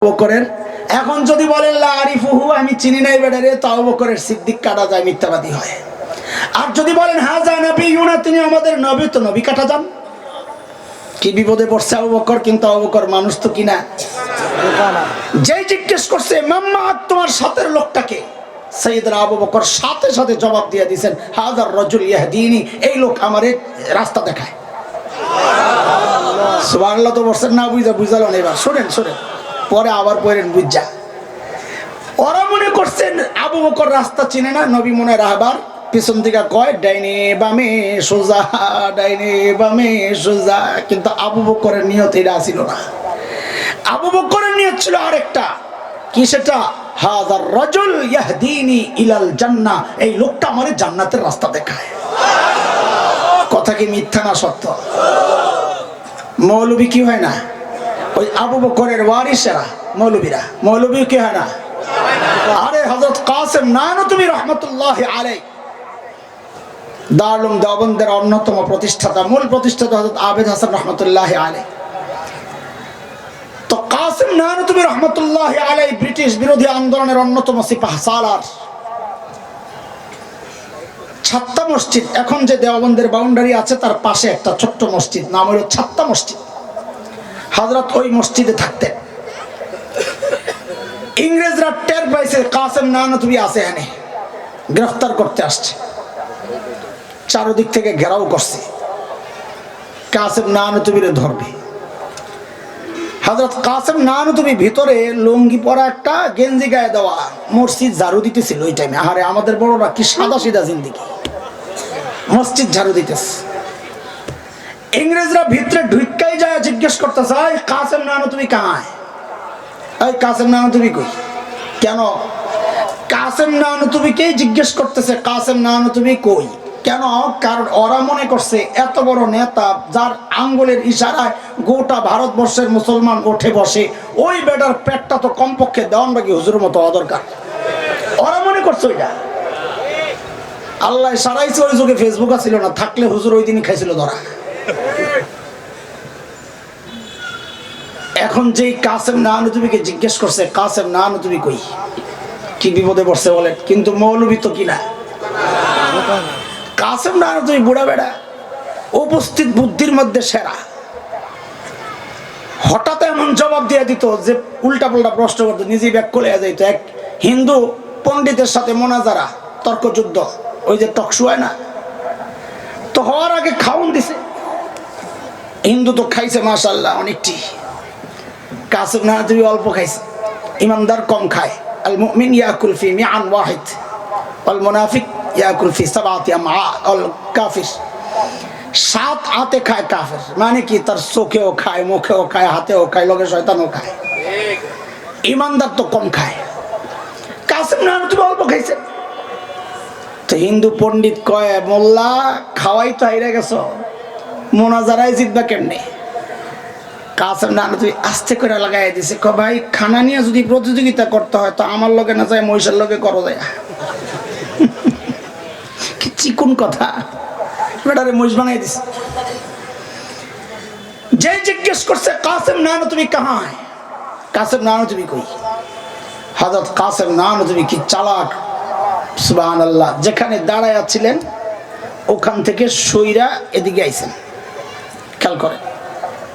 বকরের এখন যদি বলেন লা আরিফুহু আমি চিনি নাই বেটারে, তো আবু বকরের সিদ্দিক কাটা যায়, মিথ্যাবাদী হয়। আর যদি বলেন হাজা নবিয়ুনা তিনি আমাদের নবী, তো নবী কাটা যান। কি বিপদে পড়ছে আবু বকর, কিন্তু আবু বকর মানুষ তো কিনা। যেই জিজ্ঞেস করছে মাম্মা তোমার সাথের লোকটাকে, সাইয়েদনা আবু বকর সাথে সাথে জবাব দিয়ে দিয়েছেন হাজার রাজুল ইয়াহদিনি, এই লোক আমারে রাস্তা দেখায়। সুবহানাল্লাহ তো বলছেন না, বুঝালো না। এবার শোনেন পরে আবার পড়েন বুঝা। ওরা মনে করছেন আবু বকর রাস্তা চিনে না, নবী মনে রাহবার পিছন দিকে কয় ডাইনে বামে সোজা, ডাইনে বামে সোজা। কিন্তু আবু বকরের নিয়ত এটা ছিল না। আবু বকরের নিয়ত ছিল আরেকটা। কি সেটা? হাযার রাজুল ইয়াহদিনি ইলাল জান্নাহ, এই লোকটা আমারে জান্নাতের রাস্তা দেখায়। কথা কি মিথ্যা না সত্য? মৌলবী কি হয় না? ওই আবু বকরের ওয়ারিসেরা মৌলবীরা, মৌলবী কি হয় না? আরে হযরত কাসেম নানতুবি রাহমাতুল্লাহি আলাইহি দারুল দেওবন্দের অন্যতম প্রতিষ্ঠাতা, মূল প্রতিষ্ঠাতা হযরত আবেদ হাসান রাহমাতুল্লাহি আলাইহি। তো কাসেম নানতুবি রাহমাতুল্লাহি আলাইহি ব্রিটিশ বিরোধী আন্দোলনের অন্যতম সিপাহসালার। ছাত্তা মসজিদ, এখন যে দেওবন্দের বাউন্ডারি আছে তার পাশে একটা ছোট্ট মসজিদ, নাম হলো ছাত্তা মসজিদ। হযরত ওই মসজিদে থাকতেন। ইংরেজরা টের পাইছে কাসেম নানতুবি আছে, এনে গ্রেফতার করতে আসছে। চারদিক থেকে ঘেরাও করছে, কাসেম নানতুবিরে ধরবে। হযরত কাসেম নানতুবি ভিতরে লুঙ্গি পরা, একটা গেঞ্জি গায়ে দেওয়া, মসজিদ ঝাড়ু দিতেছিল ওই টাইমে। আরে আমাদের বড়রা কি সাদা সিধা জিন্দেগি, মসজিদ ঝাড়ু দিতেছে। ইংরেজরা ভিতরে ঢুকাই যায়, জিজ্ঞেস করতেছে কাসেম নানতুবি কাহায়, এই কাসেম নানতুবি কই? কেন? কাসেম নানতুবিকে জিজ্ঞেস করতেছে কাসেম নানতুবি কই। কেন? কারণ ওরা মনে করছে এত বড় নেতা, যার আঙ্গুলের ইশারায় গোটা ভারতবর্ষের মুসলমান উঠে বসে, ওই বেটার পেটটা তো কমপক্ষে দেওয়ানবাগি হুজুরের মতো অদরকার। ওরা মনে করছে ওইটা। আল্লাহ সারাইছে, ওই যুগে ফেসবুক ছিল না, থাকলে হুজুর ওই দিনই খাইছিল ধরা। এখন যেই কাসেম নানতুবিকে জিজ্ঞেস করছে কাসেম নানতুবি কই, কি বিপদে পড়ছে বলেন। কিন্তু মৌলবী তো কিনা। কাসেম নানতুবি বুড়া বেড়া, উপস্থিত বুদ্ধির মধ্যে সেরা। হঠাৎ এমন জবাব দিয়ে দিত যে উল্টা পাল্টা প্রশ্ন করতো, নিজেই ব্যাক করে যাইতো। এক হিন্দু পণ্ডিতের সাথে মোনাজারা, তর্কযুদ্ধ, ওই যে টকশো হয় না, তো হওয়ার আগে খাওন দিছে। হিন্দু তো খাইছে মাশাআল্লাহ অনেকটি, কাসেম নানতুবি অল্প খাইছে। ইমানদার কম খায়। আল মুমিন ইয়াকুল ফি মিআন ওয়াহিদ ওয়াল মুনাফিক ইয়াকুল ফি সাবআতি আমআ। আল কাফির 7 আতে খায় কাফের, মানে কি তার চোখেও খায়, মুখেও খায়, হাতেও খায়, লগে শয়তানও খায়। ইমানদার তো কম খায়। কাসেম নানতুবি অল্প খাইছে। তো হিন্দু পণ্ডিত কয় মোল্লা খাওয়াই তো হাইরা গেছ, মোনাজারাই জিতবা কেমনে? কাসেম নানতুবি আস্তে করে লাগাই দিছে, ক ভাই খানা নিয়ে যদি প্রতিযোগিতা করতে হয় তো আমার লগে না যায়, মহিষের লগে করো যায়। কি চিকুন কথা, বেটারে মহিষ বানাই দিছে। যে জিজ্ঞেস করছে কাসেম নানতুবি কাহায়, কাসেম নানতুবি কই, হযরত কাসেম নানতুবি কি চালাক, সুবহানাল্লাহ। যেখানে দাঁড়ায় ছিলেন ওখান থেকে সইরা এদিকে আইছেন। খেয়াল করে,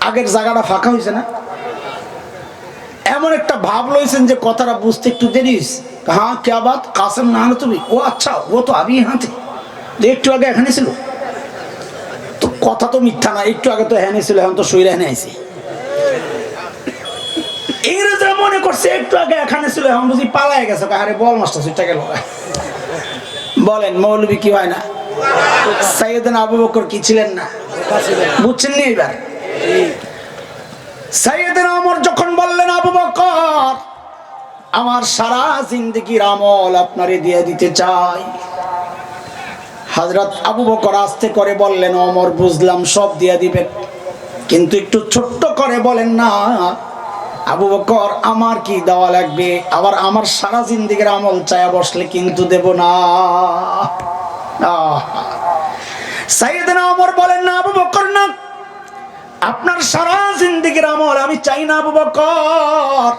আগের জায়গাটা ফাঁকা হয়েছে না, এমন একটা ভাব লইছেন যে কথাটা বুঝতে একটু দেরি হয়েছে। হ্যাঁ क्या बात, কাসেম নানতুবি, ও আচ্ছা ও তো আবি यहाँ थे, একটু আগে এখানে ছিল। তো কথা তো মিথ্যা না, একটু আগে তো এখানে ছিল, এখন তো সইরা এখানে আইছে। ইংরেজরা মনে করছে একটু আগে এখানে ছিল, এখন বুঝি পালায় গেছে। আরে বল মাস্টার সুইটা গেল। বলেন মৌলবী কি হয় না? সাইয়েদনা আবু বকর কি ছিলেন না? বুঝছেন নি এবার? সাইয়েদনা ওমর যখন বললেন আবু বকর আমার সারা জিন্দেগির আমল আপনারে দিয়ে দিতে চাই, হযরত আবু বকর আস্তে করে বললেন ওমর বুঝলাম সব দিয়ে দিবেন, কিন্তু একটু ছোট্ট করে বলেন না আবু বকর আমার কি দেওয়া লাগবে, আবার আমার সারা জিন্দেগির আমল চায়া বসলে কিন্তু দেব না। সাইয়েদনা ওমর বলেন না আবু বকর না, আপনার সারা জিন্দেগির আমল আমি চাই না আবু বকর,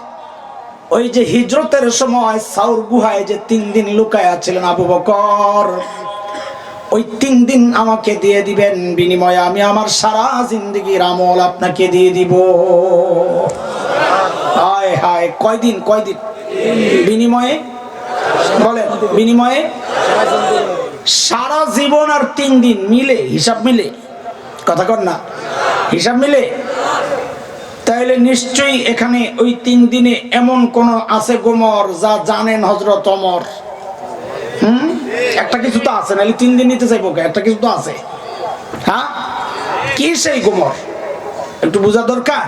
ওই যে হিজরতের সময় সাউর গুহায় যে 3 দিন লুকায়া ছিলেন আবু বকর, ওই 3 দিন আমাকে দিয়ে দিবেন, বিনিময়ে আমি আমার সারা জিন্দেগির আমল আপনাকে দিয়ে দিব। হায় হায়, কয়দিন বিনিময়ে বলেন, বিনিময়ে সারা জীবন আর 3 দিন মিলে, হিসাব মিলে, কথা কর না, হিসাব মিলে। তাইলে নিশ্চয়ই এখানে ওই 3 দিনে এমন কোন আছে গোমর যা জানেন হযরত ওমর? একটা কিছু তো আছে, নাহলে 3 দিন নিতে চাইবো, একটা কিছু তো আছে। হ্যাঁ, কি সেই গোমর একটু বোঝা দরকার।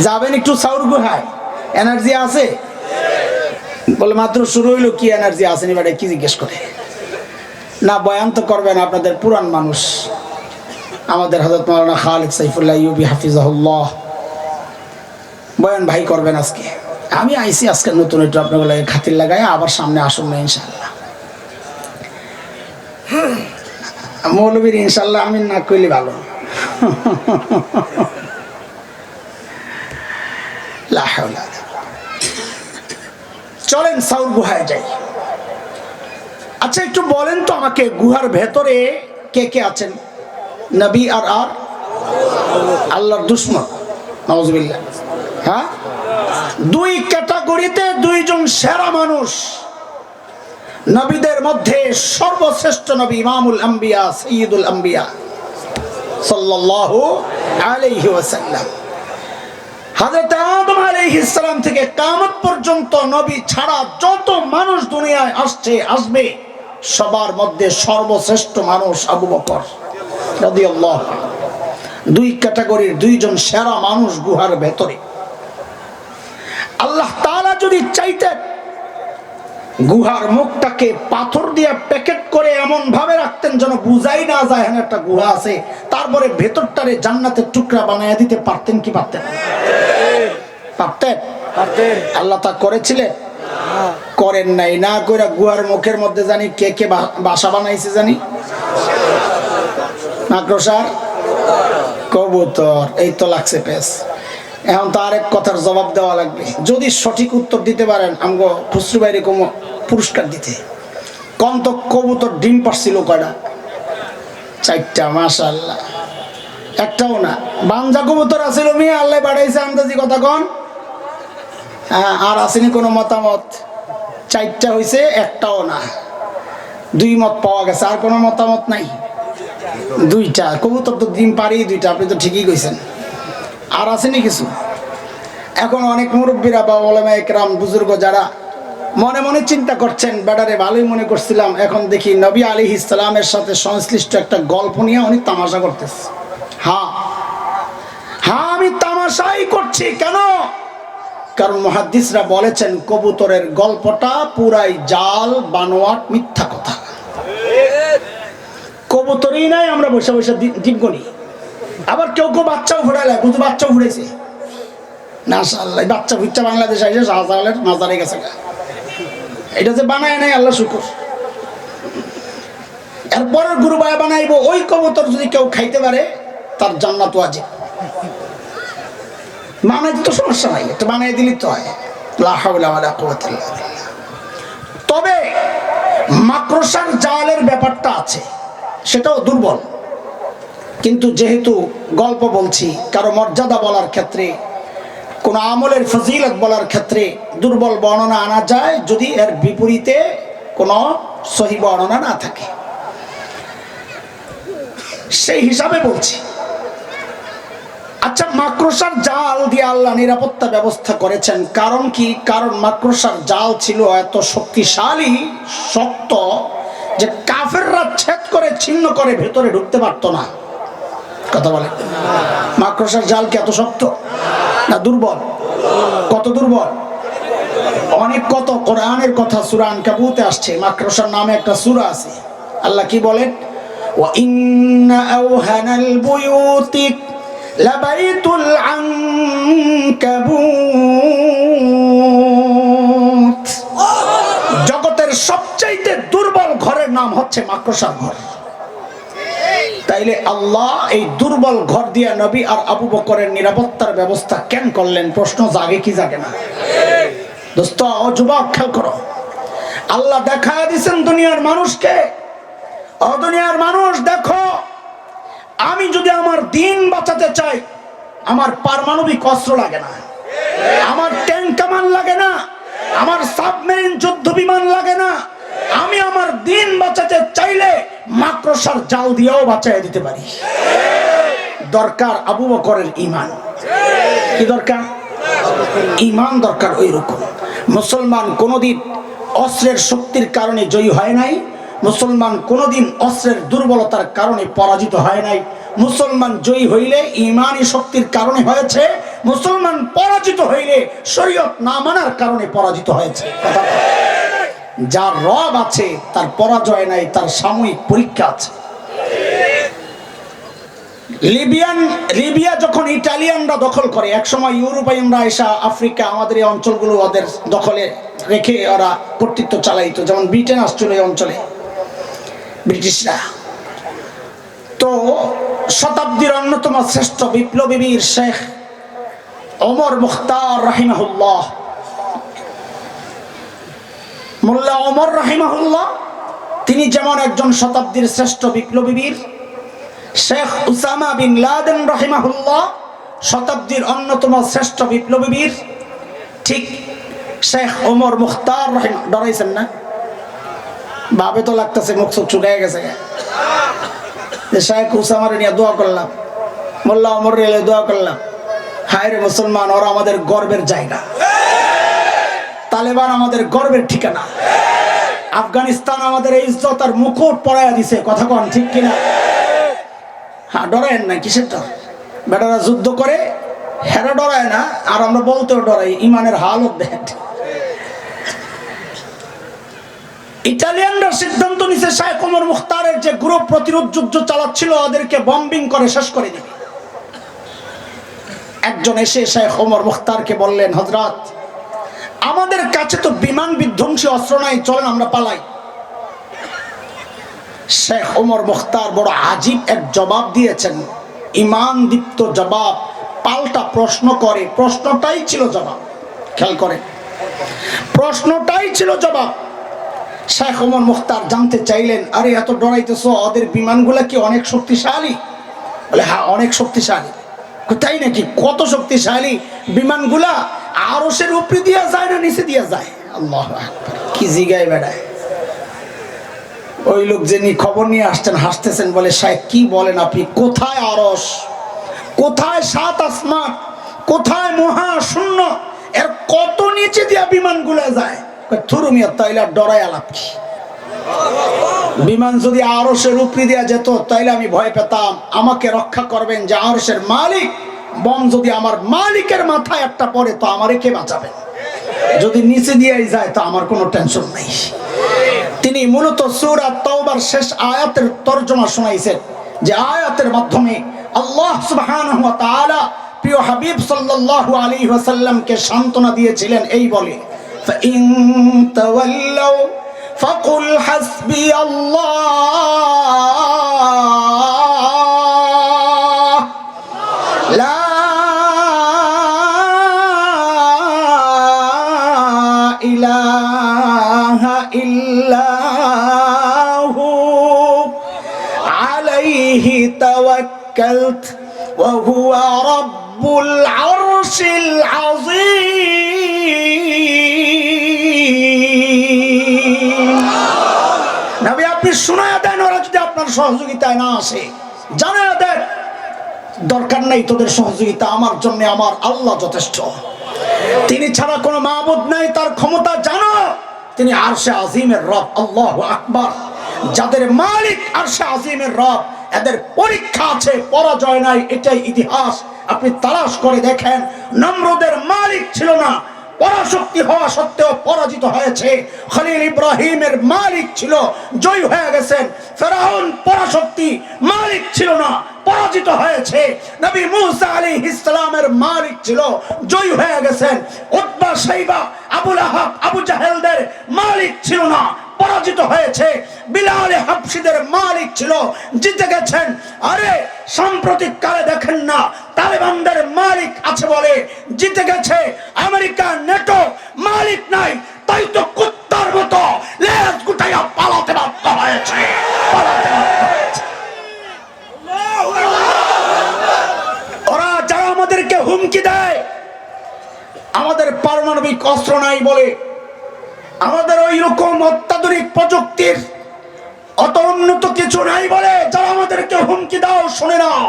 যাবেন একটু সাউর গুহায়, এনার্জি আছে বলে, মাত্র শুরু হইলো, কি এনার্জি আছে নি বাড়ি, কি জিজ্ঞেস করে না। বয়ান তো করবেন আপনাদের পুরান মানুষ, আমাদের হযরত মাওলানা খালিদ সাইফুল্লাহ আইয়ুবী হাফিজাহুল্লাহ, বয়ান ভাই করবেন আজকে। আমি আইসি আজকে নতুন একটু আপনাদের লাগে খাতির লাগাই, আবার সামনে আসুন না ইনশাআল্লাহ। মৌলবীর ইনশাআল্লাহ আমি না কইলে ভালো। লা হাওলা। চলেন সাউর গুহায় যাই। আচ্ছা একটু বলেন তো আমাকে, গুহার ভেতরে কে কে আছেন? নবী আর আল্লাহর দুশমন, নাউজুবিল্লাহ। হ্যাঁ, 2 ক্যাটাগরিতে 2 জন সেরা মানুষ। নবীদের মধ্যে সর্বশ্রেষ্ঠ নবী ইমামুল আম্বিয়া সাইয়্যিদুল আম্বিয়া সাল্লাল্লাহু আলাইহি ওয়াসাল্লাম। হযরত আদম আলাইহিস সালাম থেকে কিয়ামত পর্যন্ত নবী ছাড়া যত মানুষ দুনিয়ায় আসবে সবার মধ্যে সর্বশ্রেষ্ঠ মানুষ আবু বকর রাদিয়াল্লাহু আনহু। 2 ক্যাটাগরির 2 জন সেরা মানুষ গুহার ভেতরে। আল্লাহ তাআলা যদি চাইতেন গুহার মুখটাকে পাথর দিয়ে প্যাকেট করে এমন ভাবে রাখতেন যেন বুঝাই না যায় এখানে একটা গুহা আছে, তারপরে ভেতরটারে জান্নাতের টুকরা বানায় দিতে পারতেন কি পারতেন? পারতেন? আল্লাহ তা করেছিলেন? করেন নাই। না কইরা গুহার মুখের মধ্যে জানি কে কে বাসা বানাইছে, জানি মাকড়সার, কবুতর, এই তো লাগছে পেস। এখন তো আরেক কথার জবাব দেওয়া লাগবে, যদি সঠিক উত্তর দিতে পারেন আমগো খুচরু বাইরে কম পুরস্কার দিতে। কোন তো কবুতর ডিম পারছিল কয়টা? 4টা, মাশাআল্লাহ। একটাও না। বাঞ্জা কবুতর আছিল মিয়া, আল্লাহ বাড়াইছে আন্দাজি কথা কোন। হ্যাঁ, আর আসেনি কোনো মতামত? 4টা হইছে, একটাও না। 2 মত পাওয়া গেছে, আর কোনো মতামত নাই। 2টা কবুতর তো ডিম পারি 2টা, আপনি তো ঠিকই কইছেন। আর আসেনি কিছু? এখন অনেক মুরব্বীরা বা ওলামা একরাম বুজুর্গ যারা মনে মনে চিন্তা করছেন, বেটারে ভালোই মনে করছিলাম, এখন দেখি নবী আলাইহিস সালামের সাথে সংশ্লিষ্ট একটা গল্প নিয়ে অনেক তামাশা করতেছে। হ্যাঁ হ্যাঁ, আমি তামাশাই করছি। কেন? কারণ মুহাদ্দিসরা বলেছেন কবুতরের গল্পটা পুরাই জাল, বানোয়াট, মিথ্যা কথা। কবুতরই নাই, আমরা বসে বসে জীবগণি। আবার কেউ কেউ বাচ্চাও ফুটাইলে, কিন্তু বাচ্চাও ফুটাইছে মাশাআল্লাহ। বাচ্চা ফুটটা বাংলাদেশে এসে শাহজালালের মাজারে গেছে, এটা যে বানায় নাই আল্লাহ শুকর। এরপরের গুরু বায়া বানাইবো। ওই কবুতর যদি কেউ খাইতে পারে তার জান্নাত ওয়াজিব। বানাইতে তো সমস্যা নাই, এটা বানাই দিলি তো হয়। লা হাওলা ওয়ালা কুওয়াতা ইল্লা বিল্লাহ। তবে মাকড়সার জালের ব্যাপারটা আছে, সেটাও দুর্বল। কিন্তু যেহেতু গল্প বলছি, কারো মর্যাদা বলার ক্ষেত্রে, কোন আমলের ফজিলত বলার ক্ষেত্রে দুর্বল বর্ণনা আনা যায় যদি এর বিপরীতে কোনো সহি বর্ণনা না থাকে। সেই হিসাবে বলছি। আচ্ছা, মাকড়সার জাল দিয়ে আল্লাহ নিরাপত্তা ব্যবস্থা করেছেন, কারণ কি? কারণ মাকড়সার জাল ছিল এত শক্তিশালী, শক্ত, যে কাফেররা ছেদ করে ছিন্ন করে ভেতরে ঢুকতে পারতো না। কথা বলে, মাকড়সার জাল কি এত শক্ত না দুর্বল? কত দুর্বল? অনেক কত। কোরআনের কথা সূরা আনকাবুতে আসছে, মাকড়সার নামে একটা সূরা আছে। আল্লাহ কি বলেন? ওয়া ইন্না আওহানাল বুয়ুতি লাবাইতুল আনকাবুত। জগতের সবচাইতে দুর্বল ঘরের নাম হচ্ছে মাকড়সার ঘর। তাইলে আল্লাহ এই দুর্বল ঘর দিয়া নবী আর আবু বকরের নিরাপত্তার ব্যবস্থা কেন করলেন? প্রশ্ন জাগে কি জাগে না? দোস্ত ও যুবক খেয়াল করো, আল্লাহ দেখায় দিয়েছেন দুনিয়ার মানুষকে, ও দুনিয়ার মানুষ দেখো, আমি যদি আমার দিন বাঁচাতে চাই, আমার পারমাণবিক অস্ত্র লাগে না, আমার ট্যাঙ্ক কামান লাগে না, আমার সাবমেরিন যুদ্ধ বিমান লাগে না। আমি আমার দিন বাঁচাতে চাইলে মাকড়সার জাল দিয়েও বাঁচাই দিতে পারি। দরকার আবু বকরের ঈমান। কি দরকার? ঈমান দরকার। ওই রকম মুসলমান কোনদিন অস্ত্রের শক্তির কারণে জয়ী হয় নাই, মুসলমান কোনদিন অস্ত্রের দুর্বলতার কারণে পরাজিত হয় নাই। মুসলমান জয়ী হইলে ঈমানী শক্তির কারণে হয়েছে, মুসলমান পরাজিত হইলে শরীয়ত না মানার কারণে পরাজিত হয়েছে। কথা, যার রব আছে তার পরাজয় নাই, তার সাময়িক পরীক্ষা আছে। লিবিয়া যখন ইটালিয়ানরা দখল করে, একসময় ইউরোপিয়ানরা এসে আফ্রিকা আমাদের এই অঞ্চলগুলো ওদের দখলে রেখে ওরা কর্তৃত্ব চালাইতো, যেমন ব্রিটেন আসছিল এই অঞ্চলে, ব্রিটিশরা। তো শতাব্দীর অন্যতম শ্রেষ্ঠ বিপ্লবী বীর শেখ ওমর মুখতার রাহিমাহুল্লাহ, মোল্লা ওমর রাহিমাহুল্লাহ, তিনি যেমন একজন শতাব্দীর শ্রেষ্ঠ বিপ্লবী বীর, শেখ উসামা বিন লাদেন রাহিমাহুল্লাহ শতাব্দীর অন্যতম শ্রেষ্ঠ বিপ্লবী বীর, ঠিক শেখ ওমর মুখতার রাহিমা। ডরাইছেন না? ভাবে তো লাগতেছে মুখ চোখ চুকায় গেছে। শেখ উসামার নিয়ে দোয়া করলাম, মোল্লা ওমর রেলে দোয়া করলাম। হায় রে মুসলমান, ওরা আমাদের গর্বের জায়গা, তালেবান আমাদের গর্বের ঠিকানা, আফগানিস্তান আমাদের ইজ্জত আর মুকুট পরাইয়া দিছে। কথা কন ঠিক কিনা? হ্যাঁ, ডরায়েন না। কিসের ডর? বেটারা যুদ্ধ করে, হেরা ডরায় না, আর আমরা বলতেও ডরাই। ইমানের হালত দেখেন। ইটালিয়ানরা সিদ্ধান্ত নিছে শেখ ওমর মুখতারের যে গ্রুপ প্রতিরোধ যুদ্ধ চালাচ্ছিল ওদেরকে বম্বিং করে শেষ করে দিবে। একজন এসে শেখ ওমর মুখতারকে বললেন, হযরত, আমাদের কাছে তো বিমান বিধ্বংসী অস্ত্র নাই, চলেন আমরা পালাই। শেখ ওমর মুখতার বড় আজীব এক জবাব দিয়েছেন, ঈমান দীপ্ত জবাব, পাল্টা প্রশ্ন করে। প্রশ্নটাই ছিল জবাব। খেয়াল করে, প্রশ্নটাই ছিল জবাব। শেখ ওমর মুখতার জানতে চাইলেন, আরে এত ডরাইতেছ, ওদের বিমানগুলা কি অনেক শক্তিশালী? বলে, হ্যাঁ অনেক শক্তিশালী। তাই নাকি? কত শক্তিশালী বিমানগুলা? আরশের উপরে দিয়া যায় না নিচে দিয়া যায়? আল্লাহু আকবার। কি জিগায় বেড়ায়। ওই লোক যিনি খবর নিয়ে আসছেন হাসতেছেন, বলে, সাহেব কি বলেন আপনি? কোথায় আরশ, কোথায় সাত আসমান, কোথায় মহাশূন্য, এর কত নিচে দিয়া বিমানগুলা যায়? থুরুমিয়া, তাইলে ডরাই আলাপ কি? বিমান যদি আরশের উপরে দিয়া যেত তাইলে আমি ভয় পেতাম। আমাকে রক্ষা করবেন যে আরশের মালিক। বম যদি আমার মালিকের মাথায় একটা পড়ে তো আমারে কে বাঁচাবেন? যদি নিচে দিয়েই যায় তো আমার কোনো টেনশন নাই। তিনি মূলত সূরা তাওবার শেষ আয়াতের তরজমা শোনাইছেন, যে আয়াতের মাধ্যমে আল্লাহ সুবহানাহু ওয়া তাআলা প্রিয় হাবিব সাল্লাল্লাহু আলাইহি ওয়াসাল্লামকে সান্ত্বনা দিয়েছিলেন এই বলে, ফাইন তাওয়াল্লাউ ফাকুল হাসবিয়াল্লাহ লা ইলাহা ইল্লাহু আলাইহি তাওয়াক্কালত ওয়া হুয়া রাব্বুল আরশিল আযীম। নবী, আপনি শোনায়া দেন, ওরা যদি আপনার সহযোগিতায় না আসে জানায়া দেন, দরকার নাই তোদের সহযোগিতা, আমার জন্য আমার আল্লাহ যথেষ্ট। তিনি ছাড়া কোনো মাবুদ নাই, তার ক্ষমতা জানো। তিনি আরশে আজিমের রব। আল্লাহু আকবার। যাদের মালিক আরশে আজিমের রব, এদের পরীক্ষা আছে, পরাজয় নাই, এটাই ইতিহাস। আপনি তালাশ করে দেখেন, নমরুদের মালিক ছিল না, পরাশক্তি হওয়া সত্ত্বেও পরাজিত হয়েছে। খলিল ইব্রাহিমের মালিক ছিল, জয় হয়ে গেছেন। ফেরাউন পরাশক্তি, মালিক ছিল না, পরাজিত হয়েছে। নবী মুসা আলাইহিস সালামের মালিক ছিল, জয় হয়ে গেছেন। উতবা, শাইবা, আবু লাহাব, আবু জাহেলদের মালিক ছিল না, পরাজিত হয়েছে। বিলাল হাবশীদের মালিক ছিল, জিতে গেছেন। আরে সাম্প্রতিক কালে দেখেন না, তালেবানদের মালিক আছে বলে জিতে গেছে। আমেরিকা, নেটো মালিক না পারমাণবিক অস্ত্র নাই বলে, আমাদের ওই রকম অত্যাধুনিক প্রযুক্তির অত উন্নত কিছু নাই বলে যারা আমাদেরকে হুমকি দাও, শুনে নাও,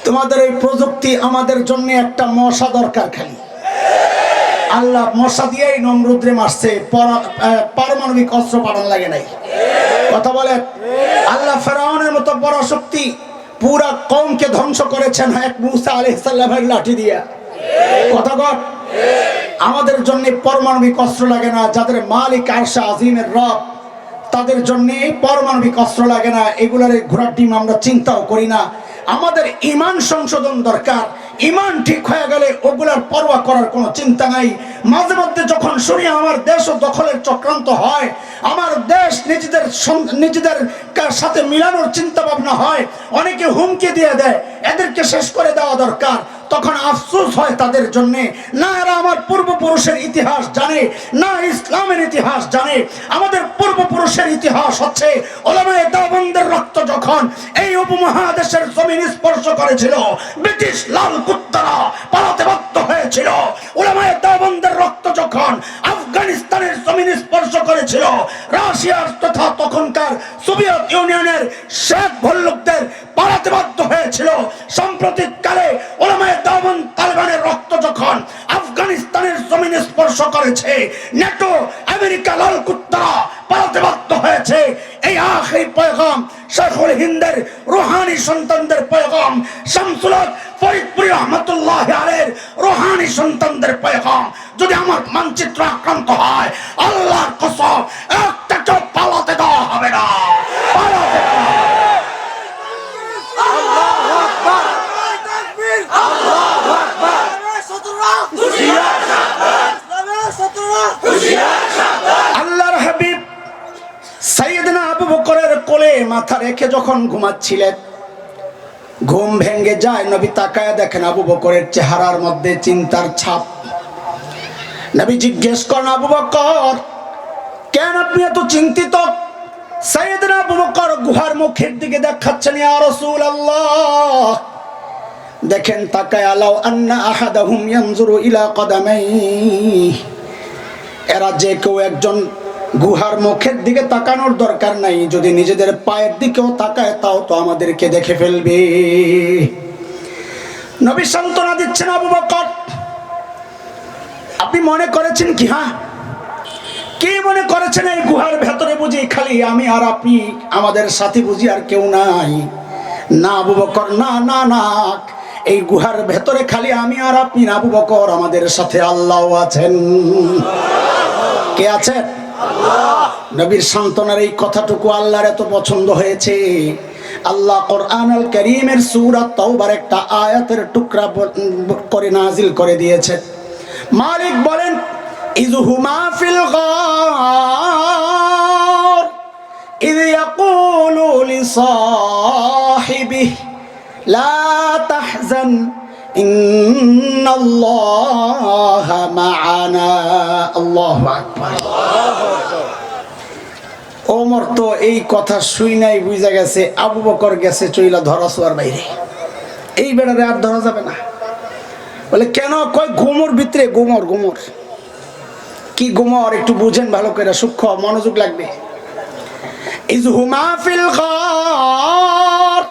তোমাদের এই প্রযুক্তি আমাদের জন্য একটা মশা দরকার। খালি আল্লাহ মশা দিয়েই নমরুদরে মারছে, পারমাণবিক অস্ত্র পাঠান লাগে নাই। কথা বলে, আল্লাহ ফেরাউনের মতো বড় শক্তি পুরা কওমকে ধ্বংস করেছেন এক মূসা আলাইহিস সালামের লাঠি দিয়া। কথা বল, আমাদের জন্য পারমাণবিক অস্ত্র লাগে না। যাদের মালিক আরশ আজিমের রব, তাদের জন্য পারমাণবিক অস্ত্র লাগে না। এগুলার ঘোড়ার ডিম আমরা চিন্তাও করি না। আমাদের ঈমান সংশোধন দরকার। ঈমান ঠিক হয়ে গেলে ওগুলার পরোয়া করার কোনো চিন্তা নাই। মাঝে মধ্যে যখন শুনি আমার দেশ ও দখলের চক্রান্ত হয়, আমার দেশ নিজেদের সাথে মিলানোর চিন্তা ভাবনা হয়, অনেকে হুমকি দিয়ে দেয় এদেরকে শেষ করে দেওয়া দরকার, তখন আফসোস হয় তাদের জন্য। না এরা আমার পূর্বপুরুষের ইতিহাস জানে, না ইসলামের ইতিহাস জানে। আমাদের পূর্বপুরুষের ইতিহাস হচ্ছে উলামায়ে দেওবন্দের রক্ত যখন এই উপমহাদেশের জমিন স্পর্শ করেছিল, ব্রিটিশ লাল কুত্তারা পালাতে বাধ্য হয়েছিল। উলামায়ে দেওবন্দের রক্ত যখন আফগানিস্তানের জমিন স্পর্শ করেছিল, রাশিয়ার তথা তখনকার সোভিয়েত ইউনিয়নের শেখ ভল্লুকদের পালাতে বাধ্য হয়েছিল। সাম্প্রতিক কালে উলামায়ে দেওবন্দ তালেবানের রক্ত যখন আফগানিস্তানের জমিনে স্পর্শ করেছে, ন্যাটো আমেরিকা লাল কুত্তারা পালাতে বাধ্য হয়েছে। এই আখিরি পয়গাম শেখুল হিন্দের রুহানি সন্তানদের পয়গাম, শামসুল হক ফরিদপুরি রহমাতুল্লাহ আলাইহির রুহানি সন্তানদের পয়গাম। যদি আমার মানচিত্র আক্রান্ত হয়, আল্লাহর কসম একটাকেও পালাতে দেওয়া হবে না, পালাতে দেওয়া হবে না। আল্লাহর হাবিব সাইয়েদনা আবু বকরের কোলে মাথা রেখে যখন ঘুমাচ্ছিলেন, ঘুম ভেঙে যায়, নবী তাকায় দেখেন আবু বকরের চেহারার মধ্যে চিন্তার ছাপ। নবী জিজ্ঞেস করেন, আবু বকর কেন আপনি এত চিন্তিত? সাইয়েদনা আবু বকর গুহার মুখের দিকে দেখাচ্ছেন, ইয়া রাসূলুল্লাহ দেখেন তাকায়, আলাউ আন্না আহাদাহুম ইয়ানজুরু ইলা কদামাইহি, এরা যে কেউ একজন গুহার মুখের দিকে তাকানোর দরকার নাই, যদি নিজেদের পায়ের দিকেও তাকায় তাও তো আমাদেরকে দেখে ফেলবে। নবী সান্ত্বনা দিচ্ছেন, আবু বকর আপনি মনে করেছেন কি? কি মনে করেছেন এই গুহার ভেতরে বুঝি খালি আমি আর আপনি, আমাদের সাথে বুঝি আর কেউ নাই? না আবু বকর, না না না, এই গুহার ভেতরে খালি আমি আর আপনি না আবু বকর, আমাদের সাথে আল্লাহ আছেন। কে আছেন? নবীর সান্ত্বনার এই কথাটুকু আল্লাহর এত পছন্দ হয়েছে, আল্লাহ কোরআনুল কারীমের সূরা তাওবার একটা আয়াতের টুকরা করে নাজিল করে দিয়েছে। মালিক বলেন, ইযহুমা ফিল গার ইয ইয়াকুলু লিসাহিবিহি লা তাহজান ইন্নাল্লাহা মা'ানা। আল্লাহু আকবার। ওমর তো এই কথা শুই নাই, বুঝা গেছে আবু বকর গেছে চইলা ধরা ছোঁয়ার বাইরে, এই বেড়ারে আর ধরা যাবে না। বলে কেন? কয় গোমর ভিতরে, গোমর। গোমর কি? গোমর একটু বুঝেন ভালো করে, সূক্ষ্ম মনোযোগ লাগবে। ইযহুমা ফিল গার,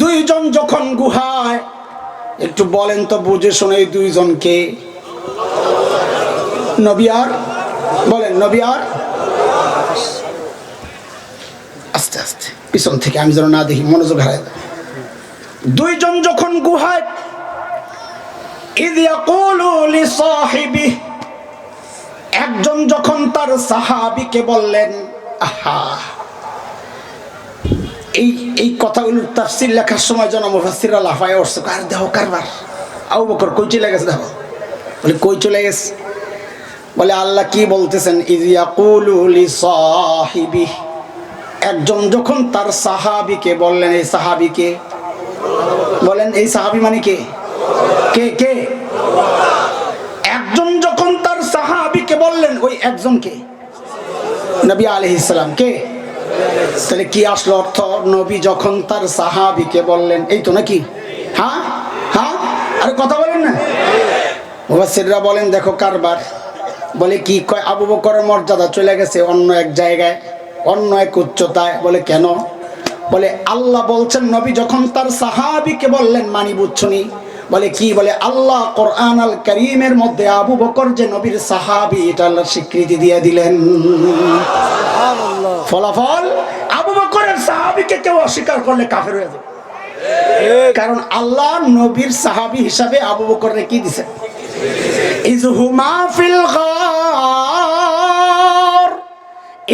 দুইজন যখন গুহায়, একটু বলেন তো বুঝে শুনে এই দুইজনকে? নবী আর বলেন, নবী আর আস্তে আস্তে পিছন থেকে আমি যেন না দেখি, মনোযোগ হারাই। দুইজন যখন গুহায়, ইয ইয়াকুলু লিসাহিবিহি, একজন যখন তার সাহাবীকে বললেন, আহা, এই কথাগুলোর তাফসীর লেখার সময় যেন মুফাসসিররা লাফায় উঠছে, কার দেহ কারবার, আবু বকর কই চলে গেছে? দেখো, বলে কই চলে গেছে? বলে আল্লাহ কি বলতেছেন, ইয ইয়াকুলু লিসাহিবিহি, একজন যখন তার সাহাবীকে বললেন। এই সাহাবীকে বলেন, এই সাহাবী মানে কে? কে কে? একজন যখন তার সাহাবীকে বললেন, ওই একজনকে নবী আলাইহিস সালাম। কে? তাহলে কি আসলো অর্থ? নবী যখন তার সাহাবীকে বললেন, এই তো নাকি? হ্যাঁ হ্যাঁ, আরে কথা বলেন না। মুফাসসিররা বলেন দেখো কারবার, বলে কি কয় আবু বকরের মর্যাদা চলে গেছে অন্য এক জায়গায়, অন্য এক উচ্চতায়। বলে কেন? বলে আল্লাহ বলছেন নবী যখন তার সাহাবীকে বললেন মানি বুঝছনি, বলে কি? বলে আল্লাহ কোরআন আল কারীমের মধ্যে আবু বকর যে নবীর সাহাবী এটা আল্লাহ স্বীকৃতি দিয়ে দিলেন। ফলাফল আবু বকরের সাহাবীকে কেউ অস্বীকার করলে কাফের হয়ে যাবে, কারণ আল্লাহ নবীর সাহাবী হিসাবে আবু বকরকে কি দিছে? ইযহুমা ফিল গার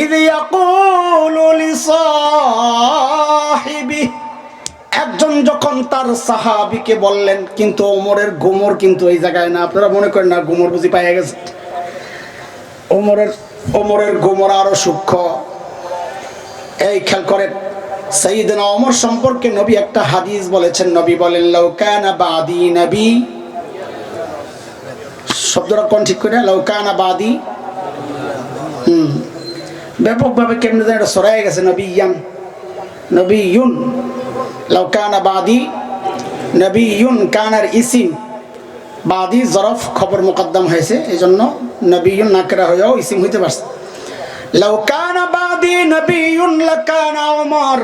ইয ইয়াকুলু লিসাহিবি, একজন যখন তার সাহাবীকে বললেন, কিন্তু ওমরের গোমর কিন্তু এই জায়গায় না। আপনারা মনে করেন না গোমর বুঝি পাইয়া গেছে? ওমরের গোমর আরো সূক্ষ্ম। এই খেয়াল করেন, সাইয়েদনা ওমর সম্পর্কে নবী একটা হাদিস বলেছেন। নবী বলেন লাউ কানা বাদি নবী, শব্দটা কোন ঠিক করে? লাউ কানা বাদি, ব্যাপকভাবে কেমনে যেন এটা সরাই গেছে, নবিয়ুন। লাউ কানা বাদি নবিয়ুন, কানার ইসিম, বাদি জরফ খবর মুকদ্দম হয়েছে, এই জন্য নবিয়ুন নাকরা হয়েও ইসিম হইতে পারছে। লাউ কানা বাদি নবিয়ুন লাকানা ওমর,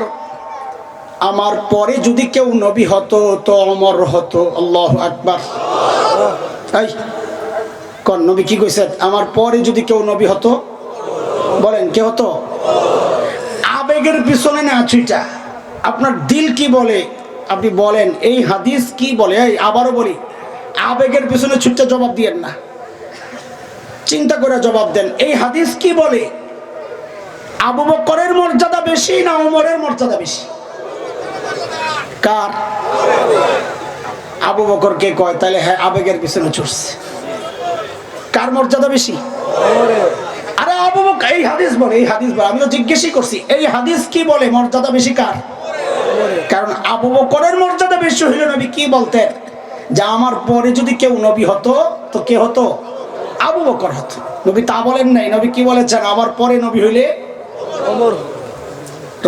আমার পরে যদি কেউ নবী হতো তো ওমর হতো। আল্লাহু আকবার। এই কোন নবী কি কইছে? আমার পরে যদি কেউ নবী হতো, বলেন কে হতো? আবেগের পিছনে না ছুটা, আপনার দিল কি বলে আপনি বলেন, এই হাদিস কি বলে। এই আবারও বলি, আবেগের পিছনে ছুটে জবাব দিয়েন না, চিন্তা করে জবাব দেন। এই হাদিস কি বলে? আবু বকরের মর্যাদা বেশি না ওমরের মর্যাদা বেশি? কার? আবু বকর কে কয়? তাহলে হ্যাঁ আবেগের পিছনে ছুটছে। কার মর্যাদা বেশি? আরে আবু বকর, এই হাদিস বলে, এই হাদিস বলে। আমি তো জিজ্ঞেসই করছি এই হাদিস কি বলে মর্যাদা বেশি কার? কারণ আবু বকরের মর্যাদা বেশি হইল নবী কি বলতেন? যে আমার পরে যদি কেউ নবী হতো তো কে হতো? আবু বকর হতো। নবী তা বলেন নাই। নবী কি বলেছেন? আমার পরে নবী হইলে ওমর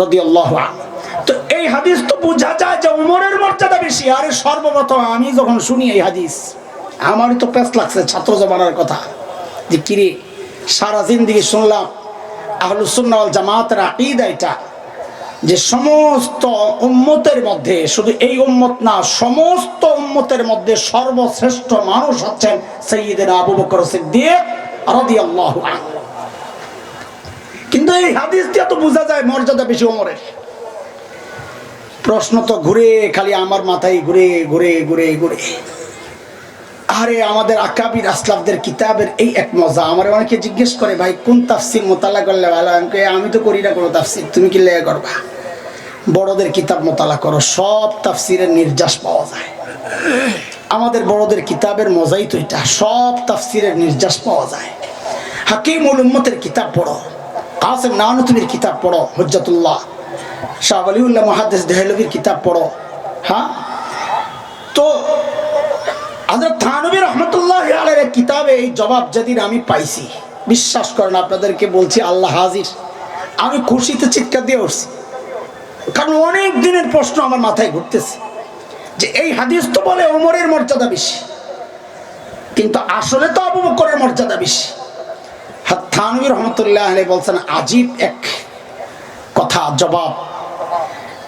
রাদিয়াল্লাহু আনহু। তো এই হাদিস তো বোঝা যায় যে ওমরের মর্যাদা বেশি। আরে সর্বপ্রথম আমি যখন শুনি এই হাদিস, আমারই তো পেঁচ লাগছে ছাত্র জমানার কথা, যে কিরে সারা জিন্দেগি শুনলাম আহলুস সুন্নাহ ওয়াল জামাতের আকীদা এটা, যে সমস্ত উম্মতের মধ্যে, শুধু এই উম্মত না সমস্ত উম্মতের মধ্যে সর্বশ্রেষ্ঠ মানুষ হচ্ছেন সাইয়্যিদুনা আবু বকর সিদ্দিক রাদিয়াল্লাহু আনহু। কিন্তু এই হাদিস দিয়ে তো বোঝা যায় মর্যাদা বেশি ওমরের। প্রশ্ন তো ঘুরে খালি আমার মাথায় ঘুরে ঘুরে ঘুরে ঘুরে। আরে আমাদের আকাবির আসলাফদের কিতাবের এই এক মজা। আমার অনেকে জিজ্ঞেস করে ভাই কোন তাফসির মোতালা করলে ভালো? আমি তো করি না কোনো তাফসির, তুমি কি লেগে করবা? বড়দের কিতাব মোতালা করো, সব তাফসিরের নির্যাস পাওয়া যায়। আমাদের বড়দের কিতাবের মজাই তো এটা, সব তাফসিরের নির্যাস পাওয়া যায়। হাকিমুল উম্মতের কিতাব পড়ো, কাসেম নানুতুবির কিতাব পড়ো, হুজ্জাতুল্লাহ শাহ ওয়ালিউল্লাহ মুহাদ্দিস দেহলভির কিতাব পড়ো। হ্যাঁ, তো হযরত থানভী রাহমাতুল্লাহি আলাইহির কিতাবে এই জবাব যেদিন আমি পাইছি, বিশ্বাস করেন আপনাদেরকে বলছি আল্লাহ হাজির, আমি খুশিতে চিৎকার দিয়ে উঠছি। কারণ অনেক দিনের প্রশ্ন আমার মাথায় ঘুরতেছে যে এই হাদিস তো বলে ওমরের মর্যাদা বেশি, কিন্তু আসলে তো আবু বকরের মর্যাদা বেশি। থানভী রাহমাতুল্লাহি আলাইহি বলছেন আজীব এক কথা জবাব,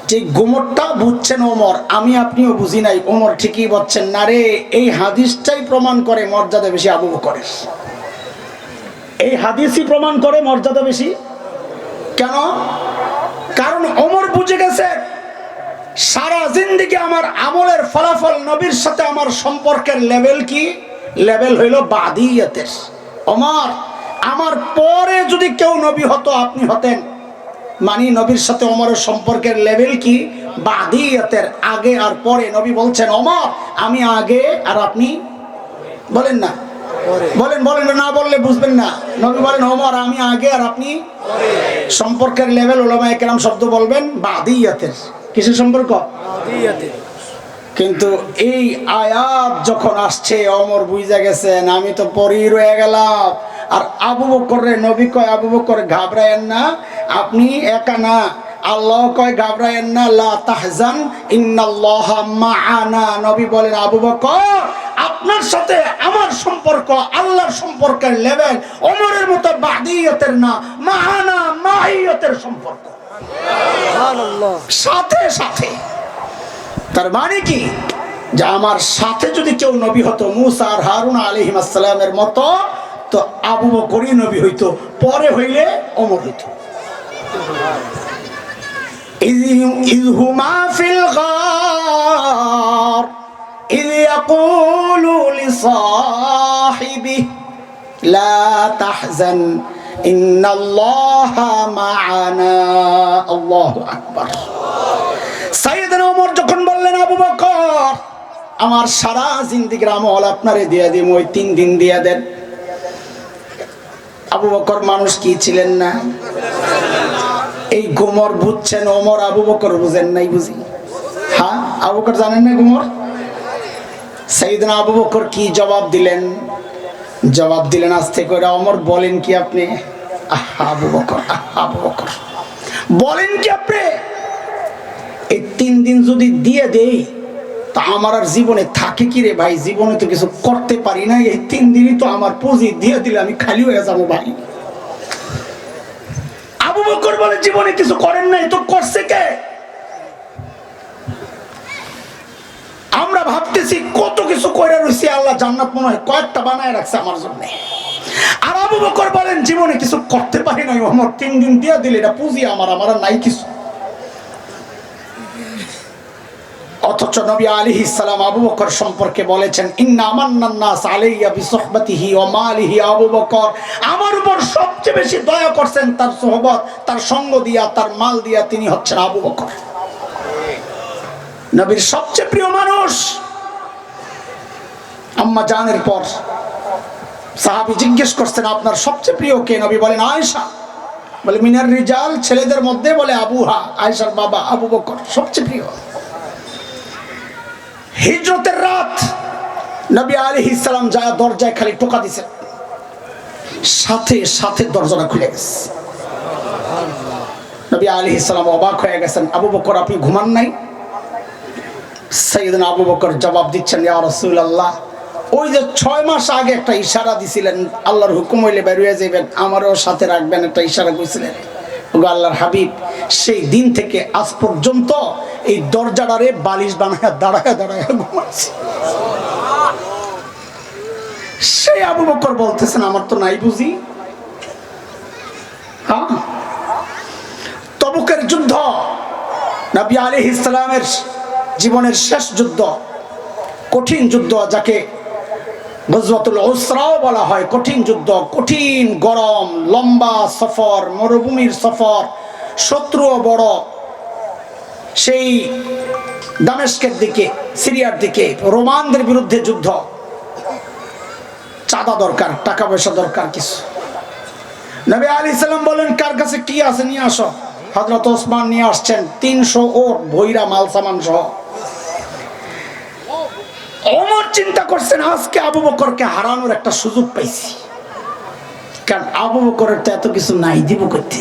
যে গোমরটা বুঝছেন ওমর, আমি আপনিও বুঝি নাই, ওমর ঠিকই বলছেন না রে। এই হাদিসটাই প্রমাণ করে মর্যাদা বেশি আবু বকরের। এই হাদিসই প্রমাণ করে মর্যাদা বেশি। কেন? কারণ ওমর বুঝে গেছে সারা জিন্দেগি আমার আমলের ফলাফল, নবীর সাথে আমার সম্পর্কের লেভেল কি? লেভেল হইল বাদিয়াতের। ওমর, আমার পরে যদি কেউ নবী হতো আপনি হতেন, মানি নবীর সাথে ওমরের সম্পর্কের লেভেল কি? বাদিয়াতের, আগে আর পরে। নবী বলছেন ওমর আমি আগে আর আপনি, বলেন না, বলেন বলেন না, বললে বুঝবেন না। নবী বলেন ওমর আমি আগে আর আপনি সম্পর্কের লেভেল উলামায়ে কেরাম শব্দ বলবেন বাদিয়াতের। কিসের সম্পর্ক? বাদিয়াতের। কিন্তু এই আয়াত যখন আসছে ওমর বুঝা গেছেন আমি তো পরেই রয়ে গেলাম। আর আবু বকর রে নবী কয় আবু বকর ঘাবড়ায়েন না, আপনি একা না, আল্লাহ কয় ঘাবড়ায়েন না, লা তাহজান ইন্নাল্লাহা মাআনা। নবী বলেন আবু বকর আপনার সাথে আমার সম্পর্ক আল্লাহর সম্পর্কের লেভেল ওমরের মতো বাদিয়তের না, মাআনা মাইয়তের সম্পর্ক। সুবহানাল্লাহ। সাথে সাথে, তার মানে কি যে আমার সাথে যদি কেউ নবী হতো মুসা আর হারুন আলাইহিস সালামের মতো, তো আবু বকরই নবী হইতো, পরে হইলে ওমর হইতো। إذ هما في الغار إذ يقول لصاحبه لا تحزن إن الله معنا। الله أكبر। সাইয়েদনা ওমর যখন বললেন আবু বকর আমার সারা জিন্দেগির আমল আপনারে দিয়ে দিই, ওই 3 দিন দিয়ে দেন। আবু বকর মানুষ কি ছিলেন না? এই গুমর বুঝছেন ওমর, আবু বকর বুঝেন নাই বুঝি? হ্যাঁ, আবু বকর জানেন না গুমর? সাইয়েদনা আবু বকর কি জবাব দিলেন? জবাব দিলেন আস্তে করে, ওমর বলেন কি আপনি? আবু বকর, আবু বকর বলেন কি আপনি? এই 3 দিন যদি দিয়ে দেই তা আমার আর জীবনে থাকে কি রে ভাই? জীবনে তো কিছু করতে পারি না, এই 3 দিনই তো আমার পুঁজি দিয়ে দিলে আমি খালি হয়ে যাবো ভাই। আবু বকর বলে জীবনে কিছু করেন নাই তো করছে কে? আমরা ভাবতেছি কত কিছু করে রয়েছি, আল্লাহ জান্নাত মনে হয় কয়েকটা বানায় রাখছে আমার জন্য। আর আবু বকর বলেন জীবনে কিছু করতে পারি নাই, আমার 3 দিন দিয়ে দিলে এটা পুঁজি আমার আর নাই কিছু। অথচ নবী আলাইহিস সালাম আবু বকর সম্পর্কে বলেছেন ইন্না আমান্নান নাস আলাইয়া বিসহবতিহি ওয়া মালিহি। আবু বকর আমার উপর সবচেয়ে বেশি দয়া করছেন তার সুহবত, তার সঙ্গ দিয়া, তার মাল দিয়া, তিনি হচ্ছেন আবু বকর, নবীর সবচেয়ে প্রিয় মানুষ। আম্মা জানের পর সাহাবী জিজ্ঞেস করছেন আপনার সবচেয়ে প্রিয় কে? নবী বলেন আয়েশা। বলে মিনার রিজাল, ছেলেদের মধ্যে বলে আবুহা, আয়েশার বাবা আবু বকর সবচেয়ে প্রিয়। হিজরতের রাত নবী আলাইহিস সালাম যায় দরজায় খালি টোকা দিছে, সাথে সাথে দরজাটা খুলে গেছে। নবী আলাইহিস সালাম অবাক হয়ে গেছেন, আবু বকর আপনি ঘুমান নাই? সাইয়েদনা আবু বকর জবাব দিচ্ছেন ইয়া রাসূলুল্লাহ, ওই যে 6 মাস আগে একটা ইশারা দিছিলেন আল্লাহর হুকুম হইলে বের হয়ে যাবেন, আমারও সাথে রাখবেন, একটা ইশারা কইছিলেন। ওগো আল্লাহর হাবিব, সেই দিন থেকে আজ পর্যন্ত এই দরজাটারে বালিশ বানায় দাঁড়ায় দাঁড়ায় ঘুমাচ্ছি। সেই আবু বকর বলতেছেন আমার তো নাই বুঝি। হ্যাঁ, তবুকের যুদ্ধ নবী আলাইহিস সালামের জীবনের শেষ যুদ্ধ, কঠিন যুদ্ধ, যাকে গজওয়াতুল উসরাও বলা হয়। কঠিন যুদ্ধ, কঠিন গরম, লম্বা সফর, মরুভূমির সফর, শত্রুও বড়। সেই দামেস্কের দিকে, সিরিয়ার দিকে রোমানদের বিরুদ্ধে যুদ্ধ। চাঁদা দরকার, টাকা পয়সা দরকার কিছু। নবী আলাইহিস সালাম বলেন কার কাছে কি আছে নিয়ে আসো। হযরত ওসমান নিয়ে আসছেন 300 ওট ভৈরা মাল সামান সহ। ওমর চিন্তা করছেন আজকে আবু বকরকে হারানোর একটা সুযোগ পাইছি, কারণ আবু বকরের তো এত কিছু নাই, দিব করতে।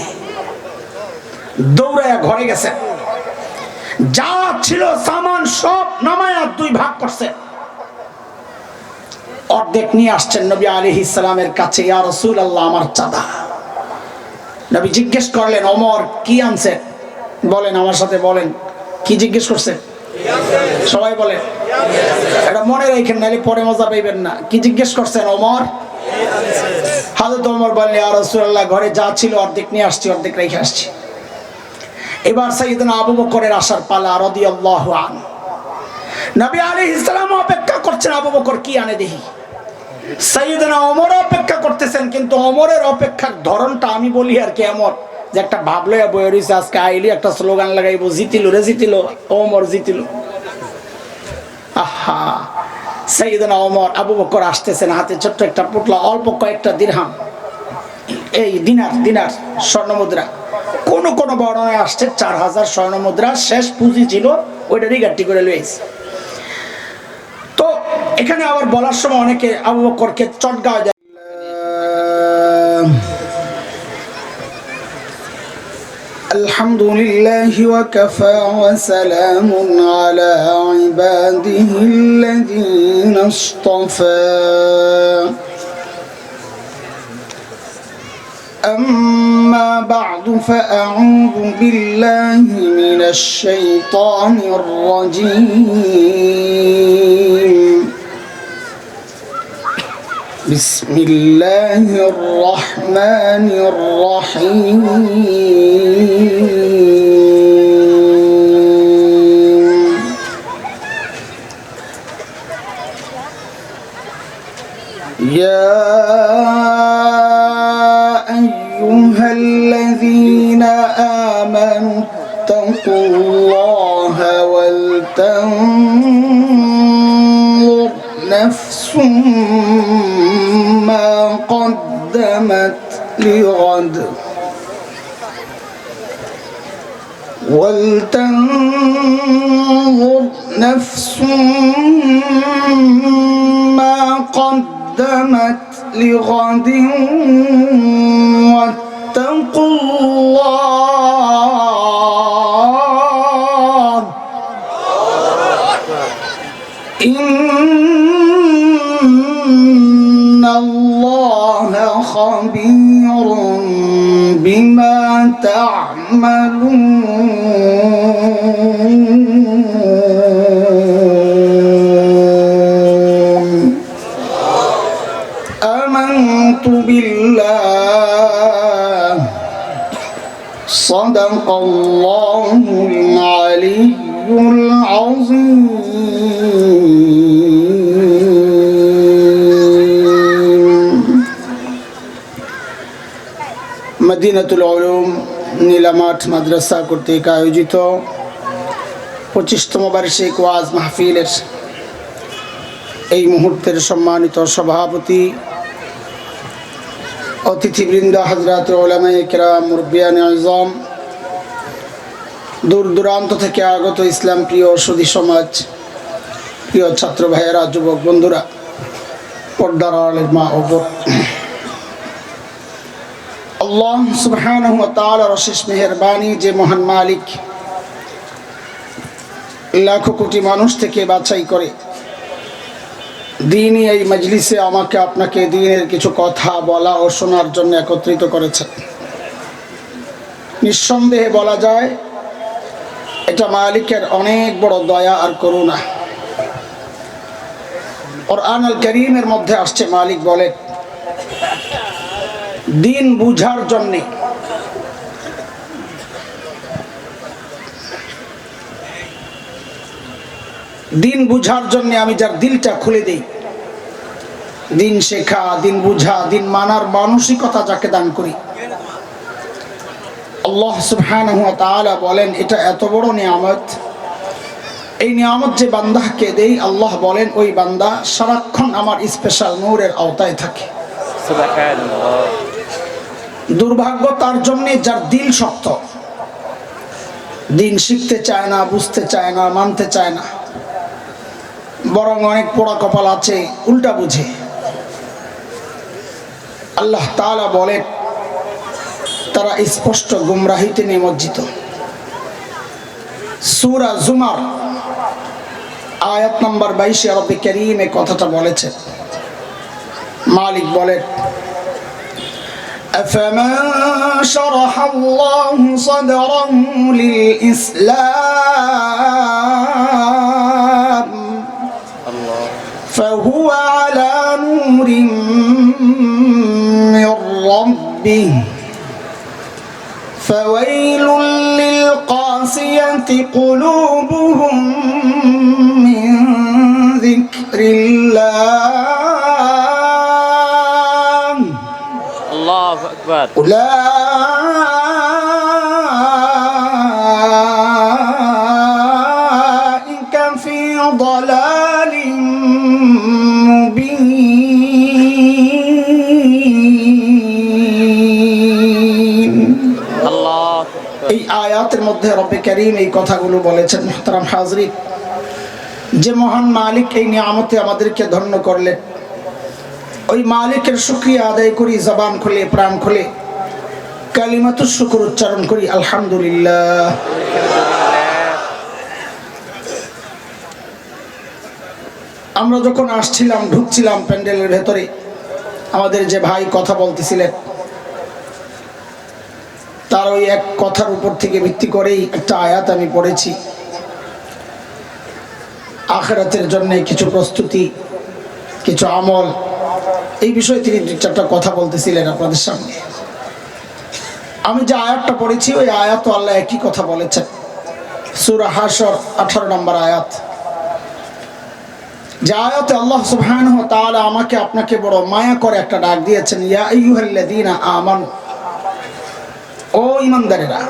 দৌড়ায়া ঘরে গেছে, যা ছিল সামান সব নামায়া 2 ভাগ করছে, অর্ধেক নিয়ে আসছেন নবী আলাইহিস সালামের কাছে। ইয়া রাসূলুল্লাহ আমার চাঁদা। নবী জিজ্ঞেস করলেন ওমর কি আনছে? বলেন আমার সাথে বলেন কি জিজ্ঞেস করছেন? সবাই বলেন, এটা মনে রাখেন নাহলে পরে মজা পাইবেন না। কি জিজ্ঞেস করছেন ওমর? হযরত ওমর বললেন ইয়া রাসূলুল্লাহ ঘরে যা ছিল অর্ধেক নিয়ে আসছি, অর্ধেক রেখে আসছি। এবার সাইয়েদনা আবু বকরের আসার পালা রাদিয়াল্লাহু আনহু। নবী আলাইহিস সালাম অপেক্ষা করছেন আবু বকর কি আনে দেখি। সাইয়েদনা ওমর অপেক্ষা করতেছেন, কিন্তু ওমরের অপেক্ষার ধরনটা আমি বলি আর কি এমন যে একটা ভাবলয়া বই রইছে, আজকে আইলি একটা স্লোগান লাগাইবো, জিতিল রে জিতিল, ওমর জিতিল। আহা, সাইয়েদনা ওমর আবু বকর আসতেছেন, হাতে ছোট্ট একটা পুটলা, অল্প কয়েকটা দিরহাম, এই দিনার স্বর্ণ মুদ্রা। কোন কোন বর্ণনায় আসছে 4000 স্বর্ণ মুদ্রা শেষ পুঁজি ছিল, ওইটা রিগাটি করে লইছে। তো এখানে আবার বলার সময় অনেকে আবু বকরকে চটগায় দেয়। الحمد لله وكفى وسلام على عباده الذين اصطفى أما بعد فأعوذ بالله من الشيطان الرجيم بسم الله الرحمن الرحيم يا أيها الذين آمنوا اتقوا الله ولتنظر نفس ما قدمت لغد ولتنظر نفس ما قدمت لغد واتقوا الله إن الله خبير بما تعملون آمنت بالله صدق الله العلي العظيم মদিনাতুল উলুম নীলামাঠ মাদ্রাসা কর্তৃক আয়োজিত 25তম বার্ষিক ওয়াজ মাহফিলের এই মুহূর্তের সম্মানিত সভাপতি, অতিথিবৃন্দ, হযরত উলামায়ে কেরাম, মুরব্বিয়ানে আযম, দূর দূরান্ত থেকে আগত ইসলাম প্রিয় সুধী সমাজ, প্রিয় ছাত্র ভাইয়েরা, যুবক বন্ধুরা, পর্দার আড়ালের মা ও বোন, আল্লাহ সুবহানাহু ওয়া তাআলার অশেষ মেহেরবানি যে মহান মালিক লাখো কোটি মানুষ থেকে বাছাই করে দ্বীনি এই মজলিসে আমাকে আপনাকে দ্বীনের কিছু কথা বলা ও শোনার জন্য একত্রিত করেছেন। নিঃসন্দেহে বলা যায় এটা মালিকের অনেক বড় দয়া আর করুণা। কুরআনুল কারীমের মধ্যে আসছে, মালিক বলেন দিন বুঝার জন্যে আমি যার দিলটা খুলে দেই, দিন শেখা, দিন বুঝা, দিন মানার মানসিকতা যাকে দান করি, আল্লাহ সুবহানাহু ওয়া তাআলা বলেন এটা এত বড় নিয়ামত। এই নিয়ামত যে বান্দাকে দেই, আল্লাহ বলেন ওই বান্দা সারাক্ষণ আমার স্পেশাল নূরের আওতায় থাকে। সুবহানাল্লাহ। দুর্ভাগ্য তার জন্য যার দিল শক্ত, দিন শিখতে চায় না, বুঝতে চায় না, মানতে চায় না, বরং অনেক পোড়া কপাল আছে, উল্টা বুঝে। আল্লাহ তাআলা বলেন তারা স্পষ্ট গুমরাহিতে নিমজ্জিত। সূরা জুমার আয়াত নম্বর 22 রব্বুল কারীম এই কথাটা বলেছেন। মালিক বলেন أفمن شرح الله صدره للإسلام فهو على نور من ربه فويل للقاسية قلوبهم من ذكر الله الله أكبر أولئك في ضلال مبين الله এই আয়াতের মধ্যে রব্বে কারীম এই কথাগুলো বলেছেন। মুহতারাম হাজরিন, যে মহান মালিক এই নিয়ামতে আমাদেরকে ধন্য করলেন, ওই মালিকের শুকরিয়া আদায় করি জবান খুলে, প্রাণ খুলে। কালিমাতুশ শুকর উচ্চারণ করি, আলহামদুলিল্লাহ। আমরা যখন আসছিলাম, ঢুকছিলাম প্যান্ডেলের ভেতরে, আমাদের যে ভাই কথা বলতেছিলেন, তার ওই এক কথার উপর থেকে ভিত্তি করেই একটা আয়াত আমি পড়েছি। আখিরাতের জন্য কিছু প্রস্তুতি, কিছু আমল, এই বিষয়ে তিনি দু চারটা কথা বলতেছিলেন আপনাদের সামনে। আমি যে আয়াতটা পড়েছি ওই আয়াত আল্লাহ একই কথা বলেছেন। সূরা হাশর 18 নম্বর আয়াত, যে আয়াতে আল্লাহ সুবহানাহু ওয়া তাআলা আমাকে আপনাকে বড় মায়া করে একটা ডাক দিয়েছেন, ইয়া আইয়ুহাল্লাযীনা আমানু, ও ঈমানদারেরা।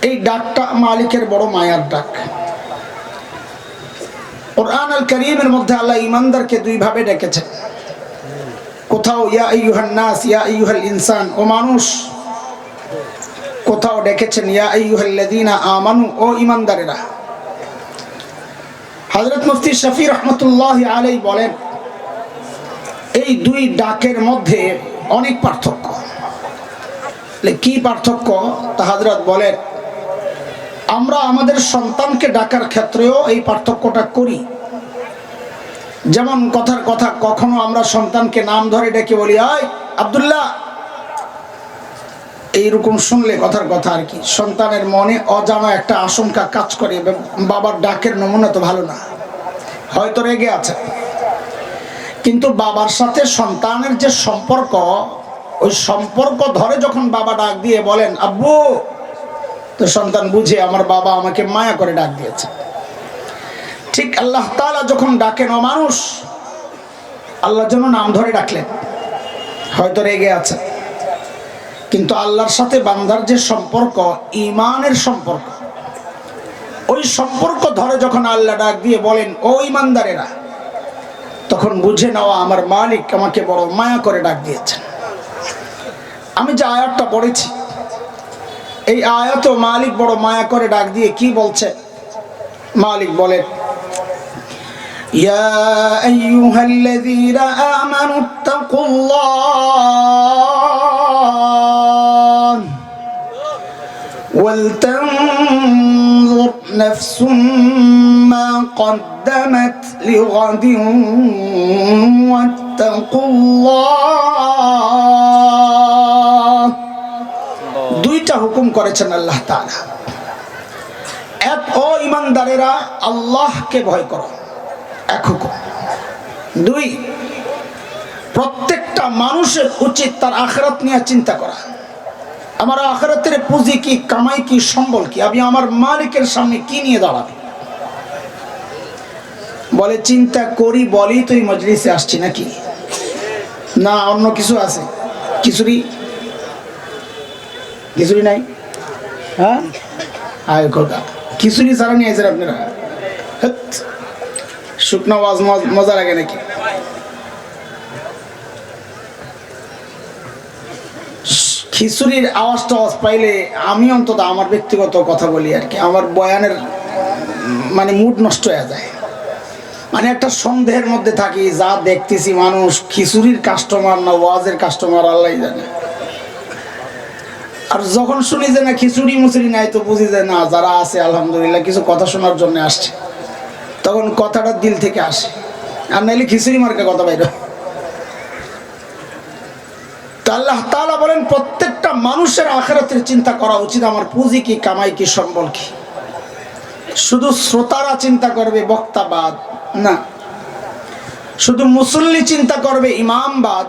এই ডাকটা মালিকের বড় মায়ার ডাক। কুরআন আল কারীমের মধ্যে আল্লাহ ঈমানদারকে দুই ভাবে ডেকেছেন। কোথাও ইয়া আইয়ুহান নাস, ইয়া আইয়ুহাল ইনসান, ও মানুষ। কোথাও ডেকেছেন ইয়া আইয়ুহাল্লাযীনা আমানু, ও ঈমানদারেরা। হযরত মুফতি শফি রহমাতুল্লাহি আলাইহি বলেন, এই দুই ডাকের মধ্যে অনেক পার্থক্য। কি পার্থক্য? তা হযরত বলেন, আমরা আমাদের সন্তানকে ডাকার ক্ষেত্রেও এই পার্থক্যটা করি। যেমন কথার কথা, কখনো আমরা সন্তানকে নাম ধরে ডেকে বলি, আয় আব্দুল্লাহ, এইরকম শুনলে কথার কথা আর কি, সন্তানের মনে অজানা একটা আশঙ্কা কাজ করে, বাবার ডাকের নমুনা তো ভালো না, হয়তো রেগে আছে। কিন্তু বাবার সাথে সন্তানের যে সম্পর্ক, ওই সম্পর্ক ধরে যখন বাবা ডাক দিয়ে বলেন আব্বু, তো সন্তান বুঝে আমার বাবা আমাকে মায়া করে ডাক দিয়েছে। ঠিক আল্লাহ তাআলা যখন ডাকেন ও মানুষ, আল্লাহ যেন নাম ধরে ডাকলেন, হয়তো রেগে আছে, কিন্তু আল্লাহর সাথে বান্দার যে সম্পর্ক, ঈমানের সম্পর্ক, ওই সম্পর্ক ধরে যখন আল্লাহ ডাক দিয়ে বলেন ও ঈমানদারেরা, তখন বুঝে নেওয়া আমার মালিক আমাকে বড় মায়া করে ডাক দিয়েছেন। আমি যে আয়াতটা পড়েছি, এই আয়াতে মালিক বড় মায়া করে ডাক দিয়ে কি বলছে? মালিক বলেন, ইয়া আইয়ুহাল্লাযীনা আমানুত্তাকুল্লাহ ওয়াল তানজুর নাফসুম মা কদ্দামাত লিগাদিন ওয়াত্তাকুল্লাহ। দুইটা হুকুম করেছেন আল্লাহ তাআলা। এক, ও ঈমানদারেরা আল্লাহকে ভয় করো, এক হুকুম। দুই, প্রত্যেকটা মানুষের উচিত তার আখিরাত নিয়ে চিন্তা করা। আমার আখিরাতের পুঁজি কি, কামাই কি, সম্বল কি, আমি আমার মালিকের সামনে কি নিয়ে দাঁড়াবো। বলে চিন্তা করি বলেই তো এই মজলিসে আসছি, নাকি না অন্য কিছু আছে? খিচুড়ি খিচুড়ি নাই? হ্যাঁ, আয় খোদা, খিচুড়ি ছাড়া নিয়ে আছেন আপনারা? শুকনো আওয়াজ মজা লাগে নাকি? খিচুড়ির আওয়াজ টাওয়াজ পাইলে আমি অন্তত আমার ব্যক্তিগত কথা বলি আর কি, আমার বয়ানের মানে মুড নষ্ট হয়ে যায়। মানে একটা সন্দেহের মধ্যে থাকি, যা দেখতেছি মানুষ খিচুড়ির কাস্টমার না ওয়াজের কাস্টমার আল্লাহ জানে। আর যখন শুনি যে না খিচুড়ি মুচুড়ি নাই, তো বুঝি যে না, যারা আছে আলহামদুলিল্লাহ কিছু কথা শোনার জন্য আসছে, তখন কথাটা দিল থেকে আসে। আর নাইলে খিচুড়ি মার্কা কথা বাইরে। আল্লাহ তাআলা বলেন প্রত্যেকটা মানুষের আখিরাতের চিন্তা করা উচিত, আমার পুঁজি কি, কামাই কি, সম্বল কি। শুধু শ্রোতারা চিন্তা করবে বক্তাবাদ না, শুধু মুসল্লি চিন্তা করবে ইমামবাদ,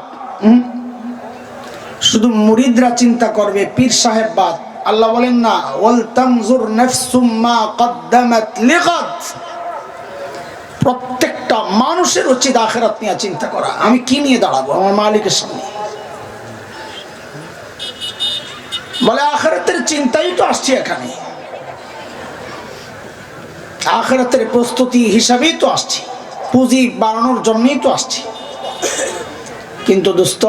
শুধু মুরিদরা চিন্তা করবে পীর সাহেববাদ। আল্লাহ বলেন না, ওয়াল তানজুর নাফসুম মা কদ্দামাত লিগাদ। প্রত্যেকটা মানুষের উচিত আখিরাত নিয়ে চিন্তা করা, আমি কি নিয়ে দাঁড়াবো আমার মালিকের সামনে। বলে আখিরাতের চিন্তাই তো আসছে এখানে, আখিরাতের প্রস্তুতি হিসাবেই তো আসছি, পুঁজি বাড়ানোর জন্যই তো আসছি। কিন্তু দোস্ত,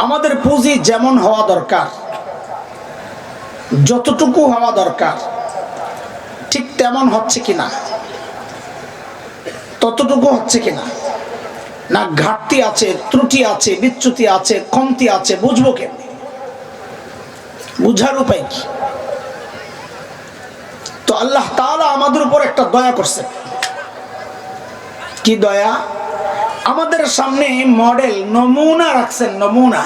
আমাদের পুঁজি যেমন হওয়া দরকার, যতটুকু হওয়া দরকার, ঠিক তেমন হচ্ছে কিনা, ততটুকু হচ্ছে কিনা। না ঘাটতি আছে, ত্রুটি আছে, বিচ্যুতি আছে, কমতি আছে, বুঝবো কেমনি? বুঝার উপায় কি? তো আল্লাহ তাআলা আমাদের উপর একটা দয়া করছে। কি দয়া? আমাদের সামনে মডেল নমুনা রাখছেন, নমুনা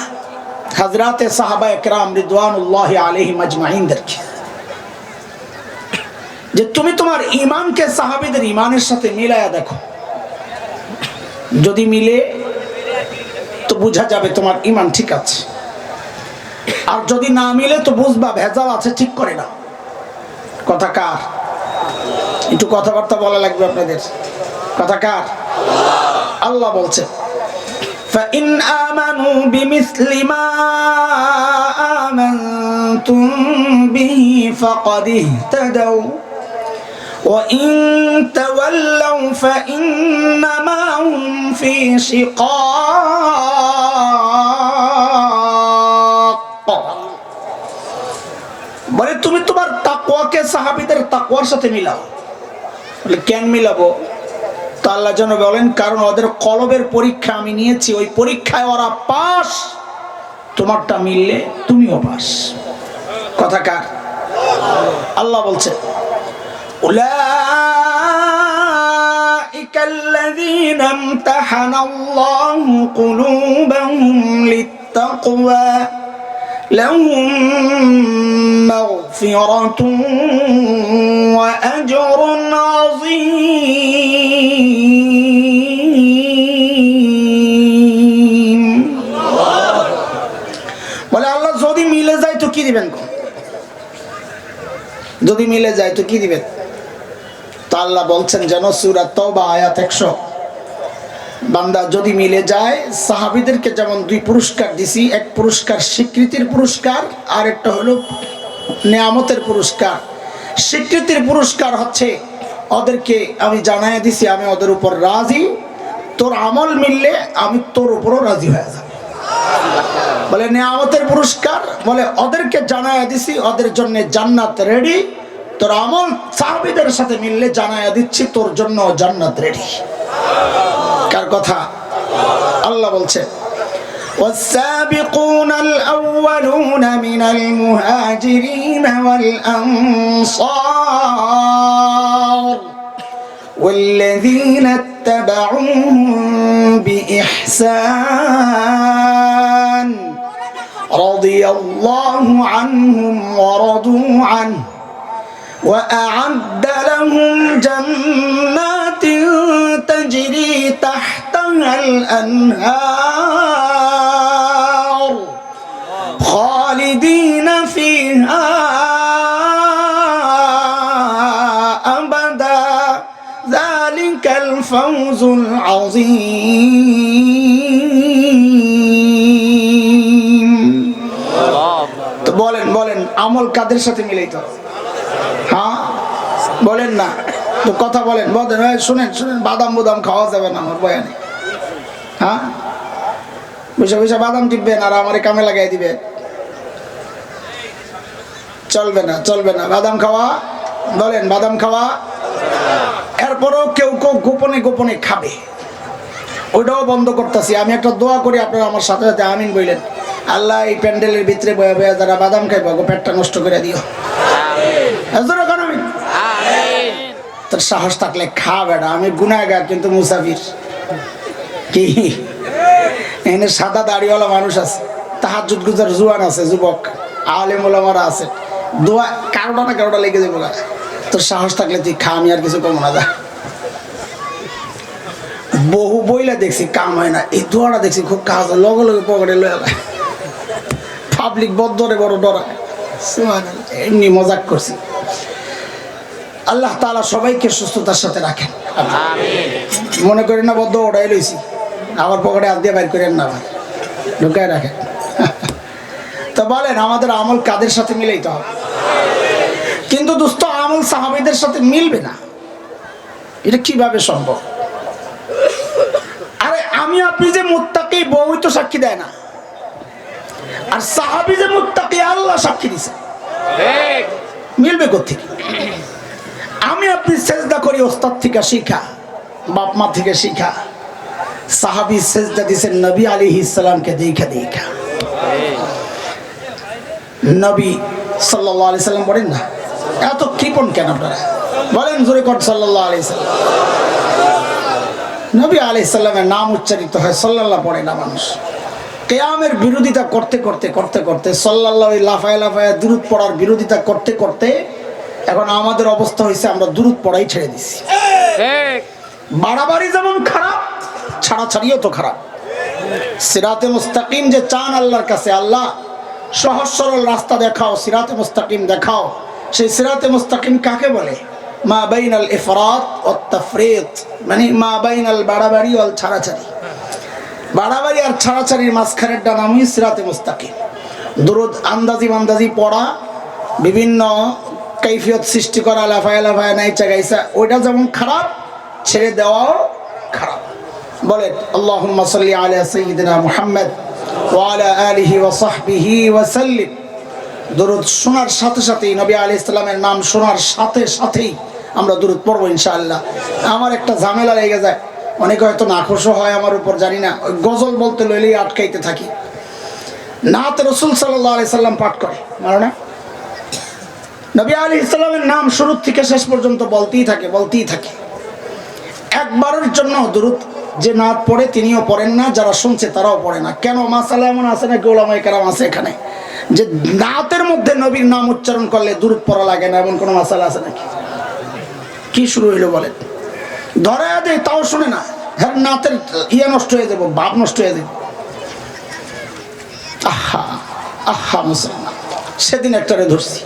হযরতে সাহাবায়ে কেরাম রিদওয়ানুল্লাহি আলাইহিম আজমাইনদেরকে, যে তুমি তোমার ঈমানকে সাহাবীদের ঈমানের সাথে মিলায়া দেখো, যদি মিলে তো বোঝা যাবে তোমার ঈমান ঠিক আছে, আর যদি না মিলে তো বুঝবা ভেজাল আছে, ঠিক করে না। কথা কার? একটু কথাবার্তা বলা লাগবে আপনাদের। কথা কার? আল্লাহ বলছে فَإِنْ آمَنُوا بِمِثْلِ مَا آمَنْتُمْ بِهِ فَقَدِ اهْتَدَوْا وَإِنْ تَوَلَّوْا فَإِنَّمَا هُمْ فِي شِقَاقٍ। বলে তুমি তোমার তাকওয়াকে সাহাবীদের তাকওয়ার সাথে মিলাও। বলে কেন মিলাবো? তো আল্লাহ যেন বলেন, কারণ ওদের কলবের পরীক্ষা আমি নিয়েছি, ওই পরীক্ষায় ওরা পাস, তোমারটা মিললে তুমিও পাস। কথা কার? আল্লাহ বলছে উলাইকাল্লাযীনা ইমতাহানাল্লাহু কুলুবাহুম লিত্তাকওয়া লাহুম মাগফিরাতুন ওয়া আজরুন আযীম। বলে আল্লাহ যদি মিলে যায় তো কি দিবেন? যদি মিলে যায় তো কি দিবেন? তো আল্লাহ বলছেন যেন সূরা তাওবা আয়াত 100, বান্দা যদি মিলে যায়, সাহাবীদেরকে যেমন 2 পুরস্কার দিছি, এক পুরস্কার স্বীকৃতির পুরস্কার, আর একটা হলো নিয়ামতের পুরস্কার। স্বীকৃতির পুরস্কার হচ্ছে ওদেরকে আমি জানাই দিছি আমি ওদের উপর রাজি, তোর আমল মিললে আমি তোর উপরও রাজি হয়ে যাব। বলে নিয়ামতের পুরস্কার, বলে ওদেরকে জানাই দিছি ওদের জন্য জান্নাত রেডি, তোর আমল সাহাবীদের সাথে মিললে জানাই দিচ্ছি তোর জন্য জান্নাত রেডি। কার কথা? আল্লাহ বলছে والسابقون الأولون من المهاجرين والأنصار والذين اتبعوهم بإحسان رضي الله عنهم ورضوا عنه وأعد لهم جنات تجري تحتها الأنهار خالدين فيها أبدا ذلك الفوز العظيم। তো বলেন আমল কাদের সাথে মিলাইতে হবে? হ্যাঁ বলেন না তো, কথা বলেন। শুনেন বাদাম বুদাম খাওয়া যাবে না আমার বয়ানে। হ্যাঁ বসে বসে বাদাম টিপবেন আর আমার কামে লাগাই দিবে, চলবে না, চলবে না। বাদাম খাওয়া, বলেন বাদাম খাওয়া। এরপরও কেউ কেউ গোপনে গোপনে খাবে, ওইটাও বন্ধ করতেছি। আমি একটা দোয়া করি, আপনারা আমার সাথে সাথে আমিন বললেন। আল্লাহ এই প্যান্ডেলের ভিতরে বয়া বয়া যারা বাদাম খাইব পেটটা নষ্ট করে দিও। তোর সাহস থাকলে খা বেটা, আমি গুনাহগার কিন্তু মুসাফির। কি এখানে সাদা দাড়িওয়ালা মানুষ আছে, তাহাজ্জুদ গুজার জুয়ান আছে, যুবক আলেম ওলামারা আছে, দোয়া কারোটা না কারোটা লেগে যাবো। তোর সাহস থাকলে তুই খা, আমি আর কিছু কমো না। যা বহু বইলা দেখছি কাম হয় না, এই দোয়াটা দেখছি খুব কাজ, লগে লগে পকেটে লয়ে যায়। পাবলিক বদ্ধরে বড় ডরা, এমনি মজাক করছি। আল্লাহ তাআলা সবাইকে সুস্থতার সাথে রাখেন। মনে করেন না বদ্ধ ওটাই লইছি, আবার পকেটে হাত দিয়ে বাইর করেন না, আবার ঢুকায় রাখেন। তো বলেন আমাদের আমল কাদের সাথে মিলাইতে হবে? কিন্তু দোস্ত আমল সাহাবীদের সাথে মিলবে না, এটা কিভাবে সম্ভব? আরে আমি আপনি যে মুত্তাকি, বউ তো সাক্ষী দেয় না, আর সাহাবী যে মুত্তাকি আল্লাহ সাক্ষী দিছে, মিলবে কোত্থেকে? আমি আপনি সেজদা করি ওস্তাদ থেকে শিখা, বাপ মা থেকে শিখা, সাহাবী সেজদা দিয়েছেন নবী আলাইহিস সালামকে দেখা দেখা। নবী সাল্লাল্লাহু আলাইহি সাল্লাম বলেন না, এত কৃপণ কেন আপনারা? বলেন জোরে কর সাল্লাল্লাহু আলাইহি সাল্লাম। নবী আলাইহিস সালামের নাম উচ্চারিত হয়, সাল্লাল্লাহু পড়ে না মানুষ। কিয়ামের বিরোধিতা করতে করতে করতে করতে সাল্লাল্লাহু লাফায় লাফায় দুরূদ পড়ার বিরোধিতা করতে করতে এখন আমাদের অবস্থা হয়েছে আমরা দুরূদ পড়াই ছেড়ে দিছি। বাড়াবাড়ি যেমন খারাপ, ছাড়াছাড়িও তো খারাপ। সিরাতে মুস্তাকিম যে চান আল্লাহর কাছে, আল্লাহ সহজ সরল রাস্তা দেখাও, সিরাতে মুস্তাকিম দেখাও, সেই সিরাতে মুস্তাকিম কাকে বলে? মা বাইনাল ইফরাত ওয়াত তাফরিত, মানে মা বাইনাল বাড়াবাড়ি ওয়াল ছাড়াছাড়ি। বাড়াবাড়ি আর ছাড়াছাড়ির মাঝখানের নামই সিরাতে মুস্তাকিম। দুরূদ আন্দাজি বান্দাজি পড়া, বিভিন্ন কাইফিয়ত সৃষ্টি করা, লাফায়া লাফায়া নাইচা গাইসা, ওইটা যেমন খারাপ, ছেড়ে দেওয়াও খারাপ। বলেন আল্লাহুম্মা সাল্লি আলা সাইয়্যিদিনা মুহাম্মদ ওয়া আলা আলিহি ওয়া সাহবিহি ওয়া সাল্লিম। দুরূদ শোনার সাথে সাথেই, নবী আলাইহিস সালামের নাম শোনার সাথে সাথেই আমরা দুরূদ পড়ব ইনশাআল্লাহ। আমার একটা ঝামেলা লেগে যায়, অনেকে হয়তো নাখোশও হয় আমার উপর, জানি না, ওই গজল বলতে লইলেই আটকাইতে থাকি। নাতে রাসূল সাল্লাল্লাহু আলাইহি সাল্লাম পাঠ করে, মানো না? নবী আলাইহিস সালামের নাম শুরু থেকে শেষ পর্যন্ত বলতেই থাকে। একবারের জন্য দুরূদ যে নাত পড়ে তিনিও পড়েন না, যারা শুনছে তারাও পড়ে না। কেন? মাসালা এমন আছে নাকি ওলামায়ে কেরাম আছে এখানে যে নাতের মধ্যে নবীর নাম উচ্চারণ করলে দুরূদ পড়া লাগে না, এমন কোনো মাসালা আছে নাকি? কি শুরু হইলো বলেন? ধরে দেয় তাও শুনে না, হ্যাঁ নাতের ইয়ে নষ্ট হয়ে যাবো, ভাব নষ্ট হয়ে যাবে। আহা আহা মুসলমান, সেদিন একটারে ধরছি,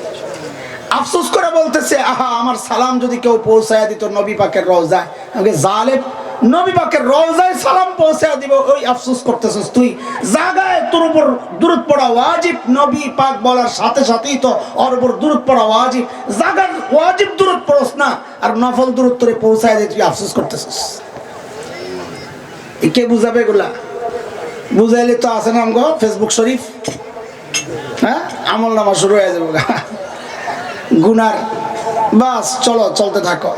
আফসোস করে বলতেছে, আহা আমার সালাম যদি কেউ পৌঁছায় দিত নবী পাকের রওজায়, আমাকে জালেম, নবী পাকের রওজায় সালাম পৌঁছায় দিব, ওই আফসোস করতেছিস তুই? জায়গায় তোর উপর দুরূদ পড়া ওয়াজিব, নবী পাক বলার সাথে সাথেই তো ওর উপর দুরূদ পড়া ওয়াজিব। জায়গার ওয়াজিব দুরূদ পড়স না, আর নফল দুরূদ তোরে পৌঁছায় দিয়ে তুই আফসোস করতেছিস। কে বুঝাবে এগুলা? বুঝাইলে তো আছে না আমগো ফেসবুক শরীফ, হ্যাঁ আমল নামা শুরু হয়ে যাবো গুনার, বাস চলো চলতে থাকো।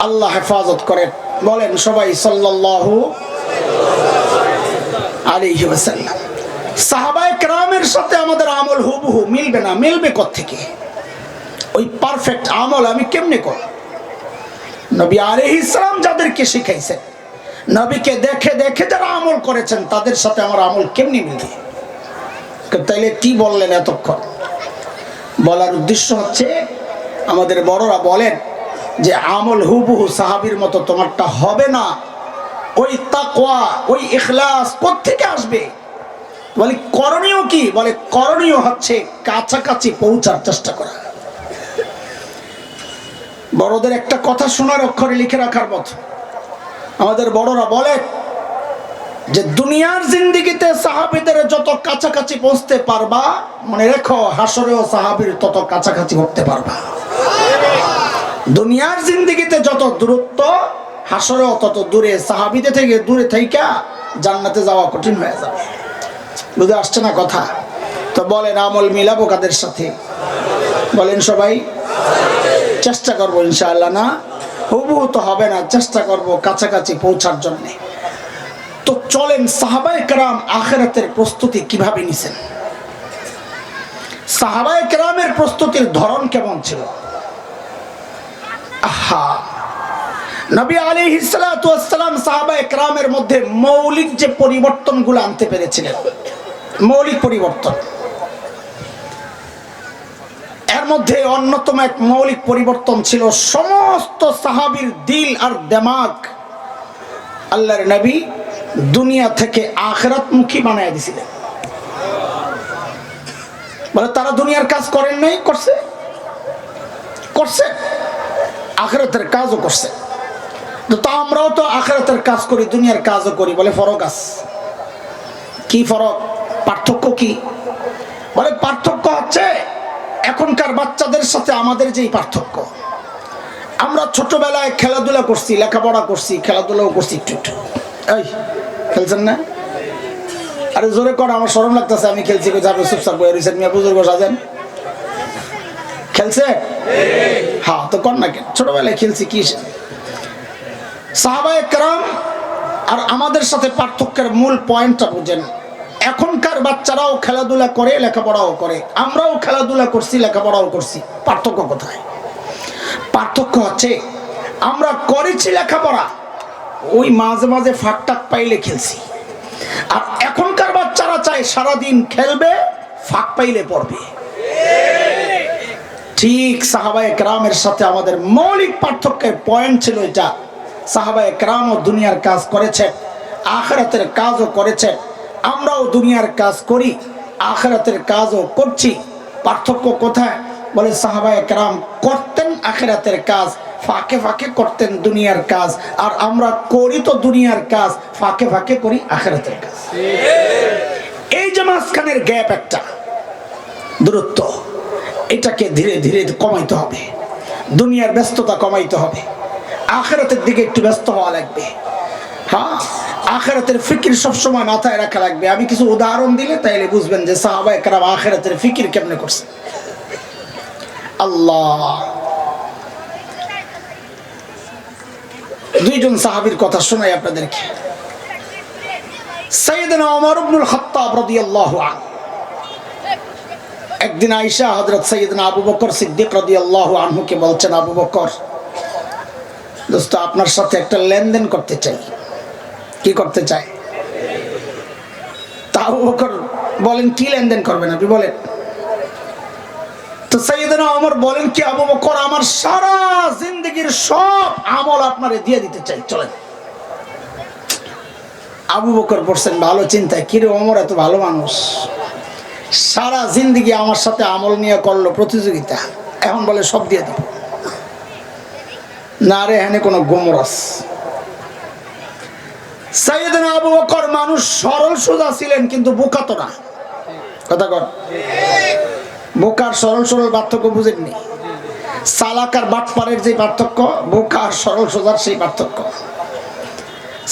আল্লাহ হেফাজত করেন। বলেন সবাই সাল্লাল্লাহু আলাইহি ওয়াসাল্লাম। সাহাবায়ে কেরামের সাথে আমাদের আমল হুবহু মিলবে না, মিলবে কোত্থেকে? ওই পারফেক্ট আমল আমি কেমনে করব? নবী আলাইহিস সালাম যাদেরকে শিখাইছেন, নবীকে দেখে দেখে যারা আমল করেছেন, তাদের সাথে আমার আমল কেমনে মিলবে? তাইলে কি বললেন এতক্ষণ? বলার উদ্দেশ্য হচ্ছে, আমাদের বড়রা বলেন যে আমল হুবহু সাহাবীর মতো তোমারটা হবে না। ওই তাকওয়া, ওই ইখলাস কোত্থেকে আসবে? বলে করণীয় কি? বলে করণীয় হচ্ছে কাছাকাছি পৌঁছার চেষ্টা করা। বড়দের একটা কথা শোনার অক্ষরে লিখে রাখার মতো। আমাদের বড়রা বলে যে দুনিয়ার জিন্দেগিতে সাহাবীদের যত কাছাকাছি পৌঁছতে পারবা, মনে রেখো হাসরেও সাহাবীর তত কাছাকাছি হতে পারবা। দুনিয়ার জিন্দেগিতে যত দূরত্ব, হাসরেও তত দূরে। সাহাবীদের থেকে দূরে থাইকা জান্নাতে যাওয়া কঠিন হয়ে যাবে। বুঝে আসছে না কথা? তো বলেন আমল মিলাবো কাদের সাথে? বলেন সবাই। চেষ্টা করবো ইনশাআল্লাহ। না হুবহু তো হবে না, চেষ্টা করবো কাছাকাছি পৌঁছার জন্য। তো চলেন সাহাবায়ে কেরাম আখিরাতের প্রস্তুতি কিভাবে নিছেন, সাহাবায়ে কেরামের প্রস্তুতির ধরন কেমন ছিল? আহা, নবী আলাইহিস সালাতু ওয়াস সালাম সাহাবায়ে কেরামের মধ্যে মৌলিক যে পরিবর্তনগুলো আনতে পেরেছিলেন, মৌলিক পরিবর্তন, এর মধ্যে অন্যতম এক মৌলিক পরিবর্তন ছিল সমস্ত সাহাবীর দিল আর দিমাগ আল্লাহর নবী দুনিয়া থেকে আখিরাতমুখী বানায় দিয়েছিলেন। বলে তারা দুনিয়ার কাজ করেন নাই? করছে, করছে, আখিরাতের কাজও করছে। তো আমরাও তো আখিরাতের কাজ করি, দুনিয়ার কাজও করি। বলে ফরক আছে। কি ফরক? পার্থক্য কি? বলে পার্থক্য হচ্ছে এখনকার বাচ্চাদের সাথে আমাদের যেই পার্থক্য, আমরা ছোটবেলায় খেলাধুলা করছি, লেখাপড়া করছি, খেলাধুলাও করছি একটু একটু। এই খেলছেন না? আরে জোরে কর, আমার শরম লাগতেছে। আমি খেলছি, চুপচাপ বয়ে রয়েছেন, মিয়া বুজুর্গ সাজেন। খেলছে? হ্যাঁ, তো কর না কেন? ছোটবেলায় খেলছি। কি সাহাবায়ে কেরাম আর আমাদের সাথে পার্থক্যের মূল পয়েন্টটা বুঝেন। এখনকার বাচ্চারাও খেলাধুলা করে, লেখাপড়াও করে, আমরাও খেলাধুলা করছি, লেখাপড়াও করছি। পার্থক্য কোথায়? পার্থক্য হচ্ছে আমরা করেছি লেখাপড়া, ওই মাঝে মাঝে ফাঁকটাক পাইলে খেলছি। আর এখনকার বাচ্চারা চায় সারাদিন খেলবে, ফাঁক পাইলে পড়বে। ঠিক সাহাবায়ে কেরামের সাথে আমাদের মৌলিক পার্থক্যের পয়েন্ট ছিল এটা। সাহাবায়ে কেরামও দুনিয়ার কাজ করেছেন, আখিরাতের কাজও করেছেন। আমরাও দুনিয়ার কাজ করি, আখিরাতের কাজও করছি। পার্থক্য কোথায়? বলে সাহাবায়ে কেরাম করতেন আখিরাতের কাজ, ফাঁকে ফাঁকে করতেন দুনিয়ার কাজ। আর আমরা করি তো দুনিয়ার কাজ, ফাঁকে ফাঁকে করি আখিরাতের কাজ। এই যে মাঝখানের গ্যাপ, একটা দূরত্ব, এটাকে ধীরে ধীরে কমাইতে হবে। দুনিয়ার ব্যস্ততা কমাইতে হবে, আখিরাতের দিকে একটু ব্যস্ত হওয়া লাগবে। হ্যাঁ, আখিরাতের ফিকির সবসময় মাথায় রাখা লাগবে। আমি কিছু উদাহরণ দিলে তাইলে বুঝবেন যে সাহাবায়ে কেরাম আখিরাতের ফিকির কেমনে করছে। আল্লাহ, দুইজন সাহাবীর কথা শোনাই আপনাদেরকে। সাইয়েদনা ওমর ইবনুল খাত্তাব রাদিয়াল্লাহু আনহু, একদিন আয়েশা হযরত সাইয়েদনা আবু বকর সিদ্দিক রাদিয়াল্লাহু আনহুকে বলছেন, আবু বকর দোস্ত, আপনার সাথে একটা লেনদেন করতে চাই। কি করতে চাই? তা আবু বকর বলেন, কি লেনদেন করবেন আপনি বলেন? তো সাইয়েদনা ওমর বলেন কি, আবু বকর আমার সারা জিন্দেগীর সব আমল আপনারে দিয়ে দিতে চাই, চলেন। আবু বকর বলছেন ভালো চিন্তা, কি রে ওমর এত ভালো মানুষ, সারা জিন্দেগি আমার সাথে আমল নিয়ে করলো প্রতিযোগিতা, এখন বলে সব দিয়ে দিব। না রে, এখানে কোনো গোমরাস। সাইয়েদনা আবু বকর মানুষ সরল সোজা ছিলেন, কিন্তু বোকা তো না। কথা কর, বোকার সরল সরল পার্থক্য বুঝেননি? চালাক আর বাটপারের যে পার্থক্য, বোকা আর সরল সোজার সেই পার্থক্য।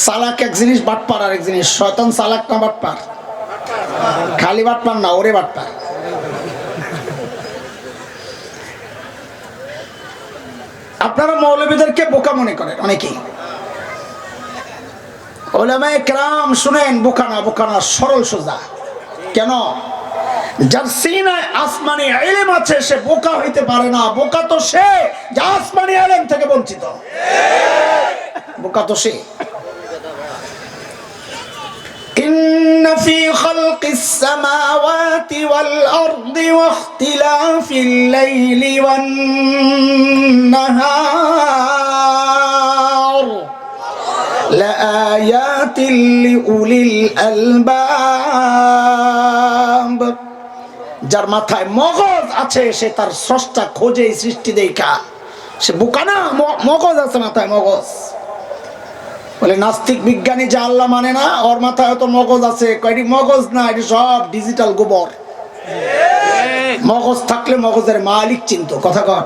চালাক এক জিনিস, বাটপার আর এক জিনিস। শয়তান চালাক না বাটপার? খালি বাটপার না, ওরে বাটপার। আপনারা মৌলবীদেরকে বোকা মনে করেন অনেকেই। উলামায়ে কেরাম শুনেন, বোকা না, বোকা না, সরল সোজা। কেন? যার সিনায় আসমানি ইলম আছে সে বোকা হইতে পারে না। বোকা তো সে যে আসমানি ইলম থেকে বঞ্চিত। বোকা তো সে। ইন্না ফি খালকিস সামাওয়াতি ওয়াল আরদি ওয়া ইখতিলাফিল লাইলি ওয়ান নাহার লাআয়াতিল লিউলিল আলবাব। যার মাথায় মগজ আছে সে তার স্রষ্টা খোঁজে, সৃষ্টি দেখা। সে বোকা না, মগজ আছে মাথায়, মগজ। বলে নাস্তিক বিজ্ঞানী যে আল্লাহ মানে না, ওর মাথায় হয়তো মগজ আছে। কয়টি মগজ না, এটি সব ডিজিটাল গোবর। মগজ থাকলে মগজের মালিক চিন্ত। কথা কর।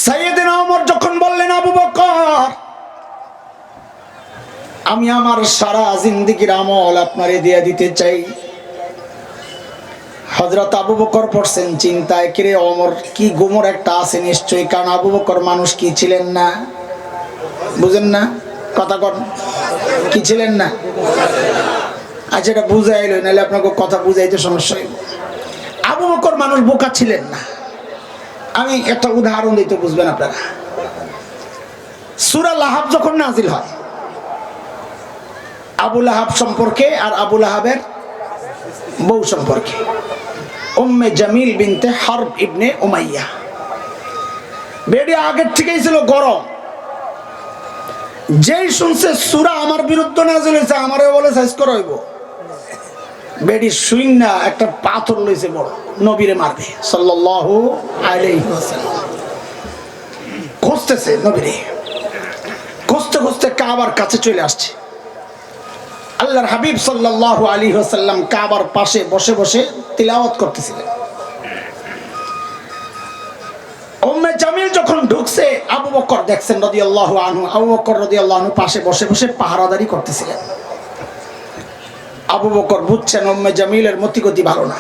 সাইয়েদনা ওমর যখন বললেন, আবু বকর আমি আমার সারা জিন্দেগীর আমল আপনারে দিয়ে দিতে চাই। হযরত আবু বকর পড়ছেন চিন্তায়, কিরে ওমর কি গোমর একটা আছে নিশ্চয়ই। কারণ আবু বকর মানুষ কি ছিলেন না? বুঝেন না? কথা কর, কি ছিলেন না? আচ্ছা, এটা বুঝাইলো, নাহলে আপনাকে কথা বুঝাইতে সমস্যা হইব। আবু বকর মানুষ বোকা ছিলেন না। আমি একটা উদাহরণ দিতে বুঝবেন আপনারা। সূরা লাহাব যখন নাজিল হয়, আবু লাহাব সম্পর্কে আর আবু লাহাবের বউ সম্পর্কে, উম্মে জামিল বিনতে হারব ইবনে উমাইয়া। বেডি আগের থেকেই ছিল গরম। যেই শুনছে সূরা আমার বিরুদ্ধে নাজিল হয়েছে, আমারে বলে সাইজ করাইব। বেডি শুইনা একটা পাথর লইছে বড়, নবীরে মারবে সাল্লাল্লাহু আলাইহি ওয়াসাল্লাম। খুঁজতেছে নবীরে, খুঁজতে খুঁজতে কাবার কাছে চলে আসছে। আল্লাহর হাবিব সাল্লাল্লাহু আলাইহি ওয়াসাল্লাম কাবার পাশে বসে বসে তিলাওয়াত করতেছিলেন। উম্মে জামিল যখন ঢুকছে, আবু বকর দেখছেন রাদিয়াল্লাহু আনহু। আবু বকর রাদিয়াল্লাহু আনহু পাশে বসে বসে পাহারাদারি করতেছিলেন। আবু বকর বুঝছেন উম্মে জামিলের মতিগতি ভালো না।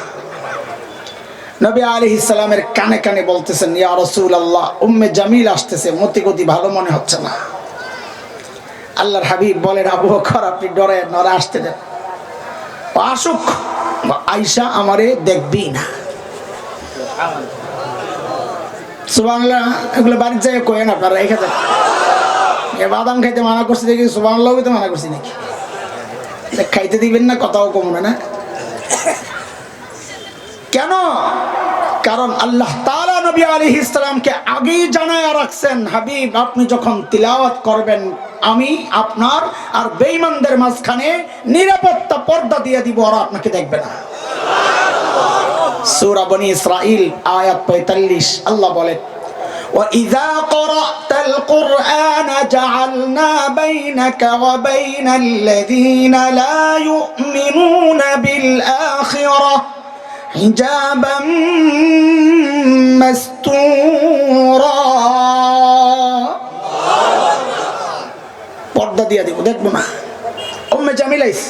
নবী আলাইহিস সালামের কানে কানে বলতেছেন, ইয়া রাসূলুল্লাহ, উম্মে জামিল আসতেছে, মতিগতি ভালো মনে হচ্ছে না। আল্লাহর হাবিব বলেন, আবু বকর আপনি ডরে নরে আসতে দেন, আসুক, আয়েশা আমারে দেখবি না। সুবহানাল্লাহ। এগুলো বাড়ির জায়গায় কয়েন আপনারা রেখে দেন। এ বাদাম খাইতে মানা করছি দেখি, সুবহানাল্লাহ তো মানা করছি নাকি? খাইতে দিবেন না, কথাও কমবে না। কেন? কারণ আল্লাহ তাআলা নবী আলাইহিস সালামকে আগেই জানায়া রাখছেন, হাবিব আপনি যখন তিলাওয়াত করবেন আমি আপনার আর বেঈমানদের মাঝখানে নিরাপত্তা পর্দা দিয়ে দিব, আর আপনাকে দেখবে না। সূরা বনী ইসরাঈল আয়াত 45 আল্লাহ বলেন, وَإِذَا قَرَأْتَ الْقُرْآنَ جَعَلْنَا بَيْنَكَ وَبَيْنَ الَّذِينَ لَا يُؤْمِنُونَ بِالْآخِرَةِ حِجَابًا مَسْتُورًا। পর্দা দিয়ে দেব, দেখবো না। উম্মে জামিলাইস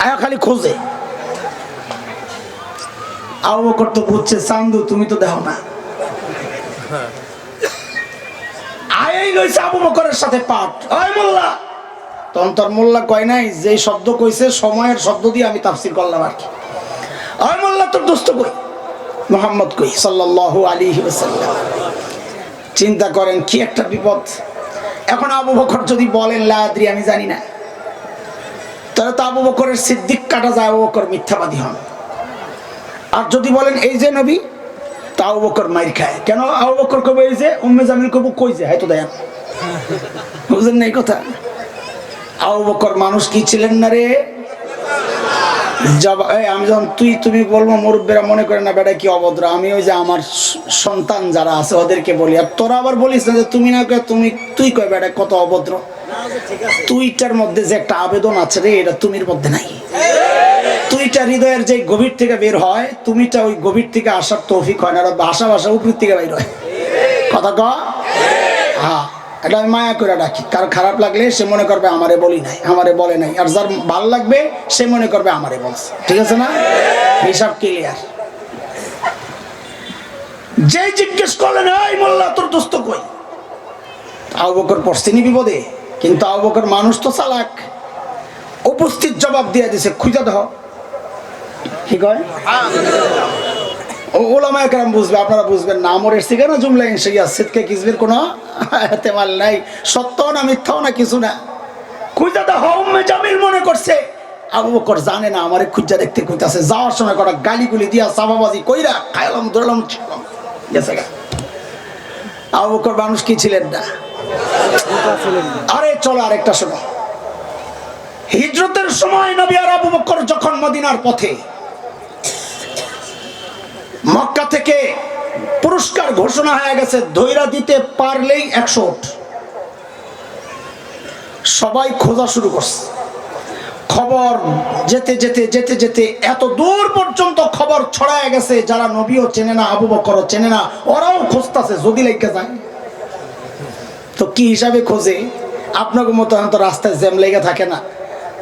আয়া খালি খোঁজে। আবু বকর তো বুঝছে, চান্দু তুমি তো দেখো না। আয়াই লইছে আবু বকরের সাথে পাঠ, ওই মোল্লা। তখন তোর মোল্লা কয় নাই, যে শব্দ কইছে সময়ের শব্দ দিয়ে আমি তাফসীর করলাম আর কি। ওই মোল্লা তোর দোস্ত কই, মুহাম্মদ কই সাল্লাল্লাহু আলাইহি ওয়াসাল্লাম। চিন্তা করেন কি একটা বিপদ। এখন আবু বকর যদি বলেন লা আদরি, আমি জানি না, তাহলে তো আবু বকরের সিদ্দিক কাটা যায়, আবু বকর মিথ্যাবাদী হন। আর যদি বলেন এই যে নবী, তা আবু বকর মাইর খায়। কেন? আবু বকর কবে এই যে, উম্মে জামিল কবে কই যে, হয়তো দেন। বুঝলেন না এই কথা? আবু বকর মানুষ কি ছিলেন না রে? আমি যখন তুমি বলবো, মুরব্বীরা মনে করে না বেটা কি অভদ্র। আমি ওই যে আমার সন্তান যারা আছে ওদেরকে বলি, আর তোরা আবার বলিস না যে তুমি না কয় তুই কয় বেটা কত অভদ্র। তুইটার মধ্যে যে একটা আবেদন আছে রে, এটা তুমির মধ্যে নাই। তুইটা হৃদয়ের যে গভীর থেকে বের হয়, তুমিটা ওই গভীর থেকে আসার তৌফিক হয় না, ভাষা উপর থেকে বের হয়। কথা কয়? হ্যাঁ, এটা আমি মায়া করে ডাকি। কারো খারাপ লাগলে সে মনে করবে আমারে বলি নাই, আমারে বলে নাই। আর যার ভালো লাগবে সে মনে করবে আমারে বলছে। ঠিক আছে না? হিসাব ক্লিয়ার। যে জিজ্ঞেস করলেন, এই মোল্লা তোর দোস্ত কই, আবু বকর পড়ছেনি বিপদে। কিন্তু আবু বকর মানুষ তো চালাক, উপস্থিত জবাব দিয়ে দিছে, খুঁজে দাও। কি কয়? ওলামায়ে কেরাম বুঝবে, আপনারা বুঝবেন না। আমরের সিগানা জুমলা ইনশাইয়া সিদকে কিসবের কোনো এহতেমাল নাই। সত্য না মিথ্যাও না, কিছু না। খুঁজে দাও। উম্মে জামিল মনে করছে আবু বকর জানে না, আমারে খুঁজা দেখতে কইতাছে। যাওয়ার সময় কটা গালিগুলি দিয়া সাবাবাজি কইরা খাইলাম ধরলাম গেছে গা। আবু বকর মানুষ কি ছিলেন না? আরে চলো আরেকটা শোনো। হিজরতের সময় নবী আর আবু বকর যখন মদিনার পথে, মক্কা থেকে পুরস্কার ঘোষণা হয়ে গেছে, ধৈরা দিতে পারলেই 100 উট। সবাই খোঁজা শুরু করছে। খবর যেতে যেতে যেতে যেতে এত দূর পর্যন্ত খবর ছড়ায় গেছে, যারা নবীও চেনে না, আবু বকরও চেনে না, ওরাও খুঁজতেছে যদি লেগে যায়। তো কি হিসাবে খোঁজে? আপনাদের মতো এখন তো রাস্তায় জ্যাম লেগে থাকে না।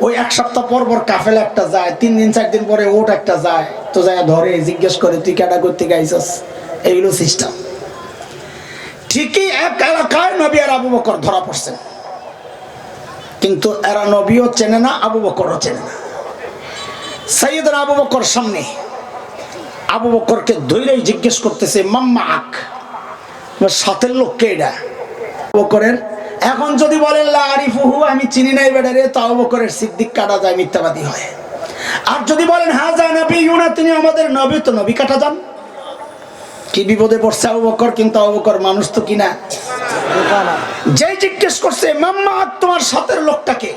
ওই এক সপ্তাহ পর পর কাফেলা একটা যায়, 3 দিন 4 দিন পরে ওট একটা যায়, তো যায় ধরে জিজ্ঞেস করে তুই কেডা করতে গাইছস। এইগুলো সিস্টেম। ঠিকই এক এলাকায় নবী আর আবু বকর ধরা পড়ছেন, কিন্তু এরা নবীও চেনে না, আবু বকরও চেনে না। সাইয়েদনা আবু বকর সামনে, আবু বকরকে ধৈরেই জিজ্ঞেস করতেছে, মাম্মা আক, সাথের লোক কে এটা? আবু বকরের এখন যদি বলেন লা আরিফুহু, আমি চিনি নাই বেটারে, তো আবু বকরের সিদ্দিক কাটা যায়, মিথ্যাবাদী হয়। আর যদি বলেন হাযা নবিয়ুনা, তিনি আমাদের নবী, তো নবী কাটা যান। কি বিপদে পড়ছে আবু বকর। কিন্তু আবু বকর মানুষ তো কিনা। যে জিজ্ঞেস করছে মাম্মা তোমার সাথের লোকটাকে,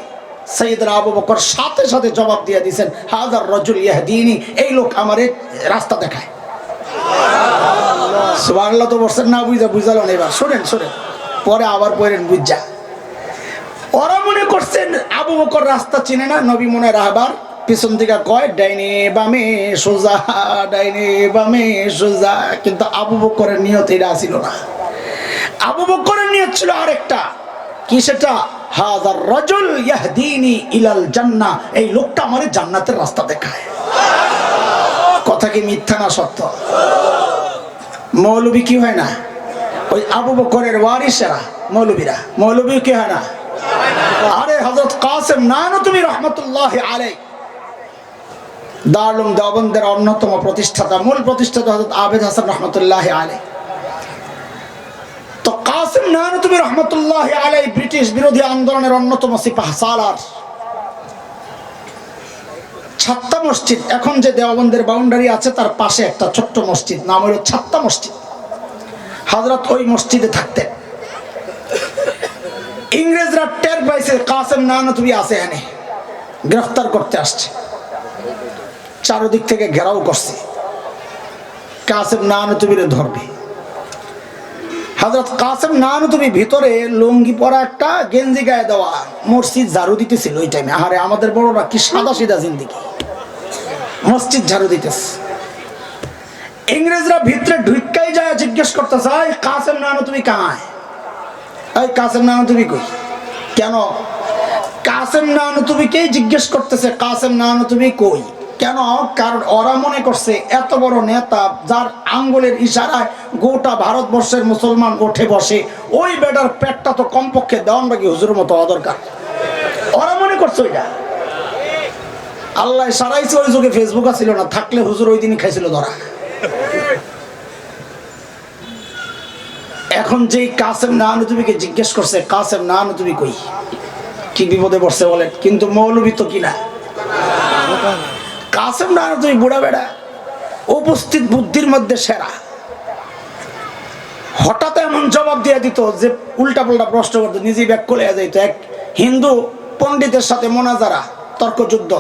সাইয়েদনা আবু বকর সাথে সাথে জবাব দিয়ে দিয়েছেন, হাযার রাজুল ইয়াহদিনি, এই লোক আমারে রাস্তা দেখায়। সুবহানাল্লাহ তো বলছেন না, বুঝালেন। এবার শোনেন পরে আবার পড়েন বুঝা। ওরা মনে করছেন আবু বকর রাস্তা চিনে না, নবী মনে রাহবার পিছন থেকে কয় ডাইনে বামে সোজা, ডাইনে বামে সোজা। কিন্তু আবু বকরের নিয়ত এটা ছিল না। আবু বকরের নিয়ত ছিল আরেকটা। কি সেটা? হাযার রাজুল ইয়াহদিনি ইলাল জান্নাহ, এই লোকটা আমারে জান্নাতের রাস্তা দেখায়। কথা কথা কি মিথ্যা না সত্য? মৌলবী কি হয় না? ওই আবু বকরের ওয়ারিসেরা মৌলবীরা, মৌলবী কি হয় না? আরে হযরত কাসেম নানতুবি রহমতুল্লাহ আলাইহি দারুল দেওবন্দের অন্যতম প্রতিষ্ঠাতা, মূল প্রতিষ্ঠাতা হযরত আবেদ হাসান রহমতুল্লাহ আলাইহি। তো কাসেম নানতুবি রহমতুল্লাহ আলাইহি ব্রিটিশ বিরোধী আন্দোলনের অন্যতম সিপাহসালার। ছাত্তা মসজিদ, এখন যে দেওবন্দের বাউন্ডারি আছে তার পাশে একটা ছোট্ট মসজিদ, নাম হলো ছাত্তা মসজিদ। হযরত ওই মসজিদে থাকতেন। ইংরেজরা টের পাইছে কাসেম নানতুবি আছে, এনে গ্রেফতার করতে আসছে। চারদিক থেকে ঘেরাও করছে, কাসেম নানতুবিরে ধরবে। হযরত কাসেম নানতুবি ভিতরে লুঙ্গি পরা, একটা গেঞ্জি গায়ে দেওয়া, মসজিদ ঝাড়ু দিতেছিল ওই টাইমে। আরে আমাদের বড়রা কি সাদা সিধা জিন্দেগি, মসজিদ ঝাড়ু দিতেছে। ইংরেজরা ভিতরে ঢুকাই যায়, জিজ্ঞেস করতেছে কাসেম নানতুবি কাহায়? এই কাসেম নানতুবি কই? কেন? কাসেম নানতুবিকেই জিজ্ঞেস করতেছে কাসেম নানতুবি কই। কেন? কারণ ওরা মনে করছে এত বড় নেতা, যার আঙ্গুলের ইশারায় গোটা ভারতবর্ষের মুসলমান উঠে বসে, ওই বেটার পেটটা তো কমপক্ষে দেওয়ানবাগী হুজুরের মতো হওয়া দরকার। ওরা মনে করছে ওইটা। আল্লাহ সারাইছে, ওই যুগে ফেসবুক ছিল না, থাকলে হুজুর ওই দিনই খাইছিল ধরা। এখন যেই কাসেম নানতুবিকে জিজ্ঞেস করছে কাসেম নানতুবি কই, কি বিপদে পড়ছে বলেন। কিন্তু মৌলবী তো কিনা, কাসেম নানতুবি বুড়া বেড়া, উপস্থিত বুদ্ধির মধ্যে সেরা। হঠাৎ এমন জবাব দিয়ে দিত যে উল্টা পাল্টা প্রশ্ন করতো, নিজেই ব্যাক করে যাইতো। এক হিন্দু পণ্ডিতের সাথে মোনাজারা, তর্কযুদ্ধ,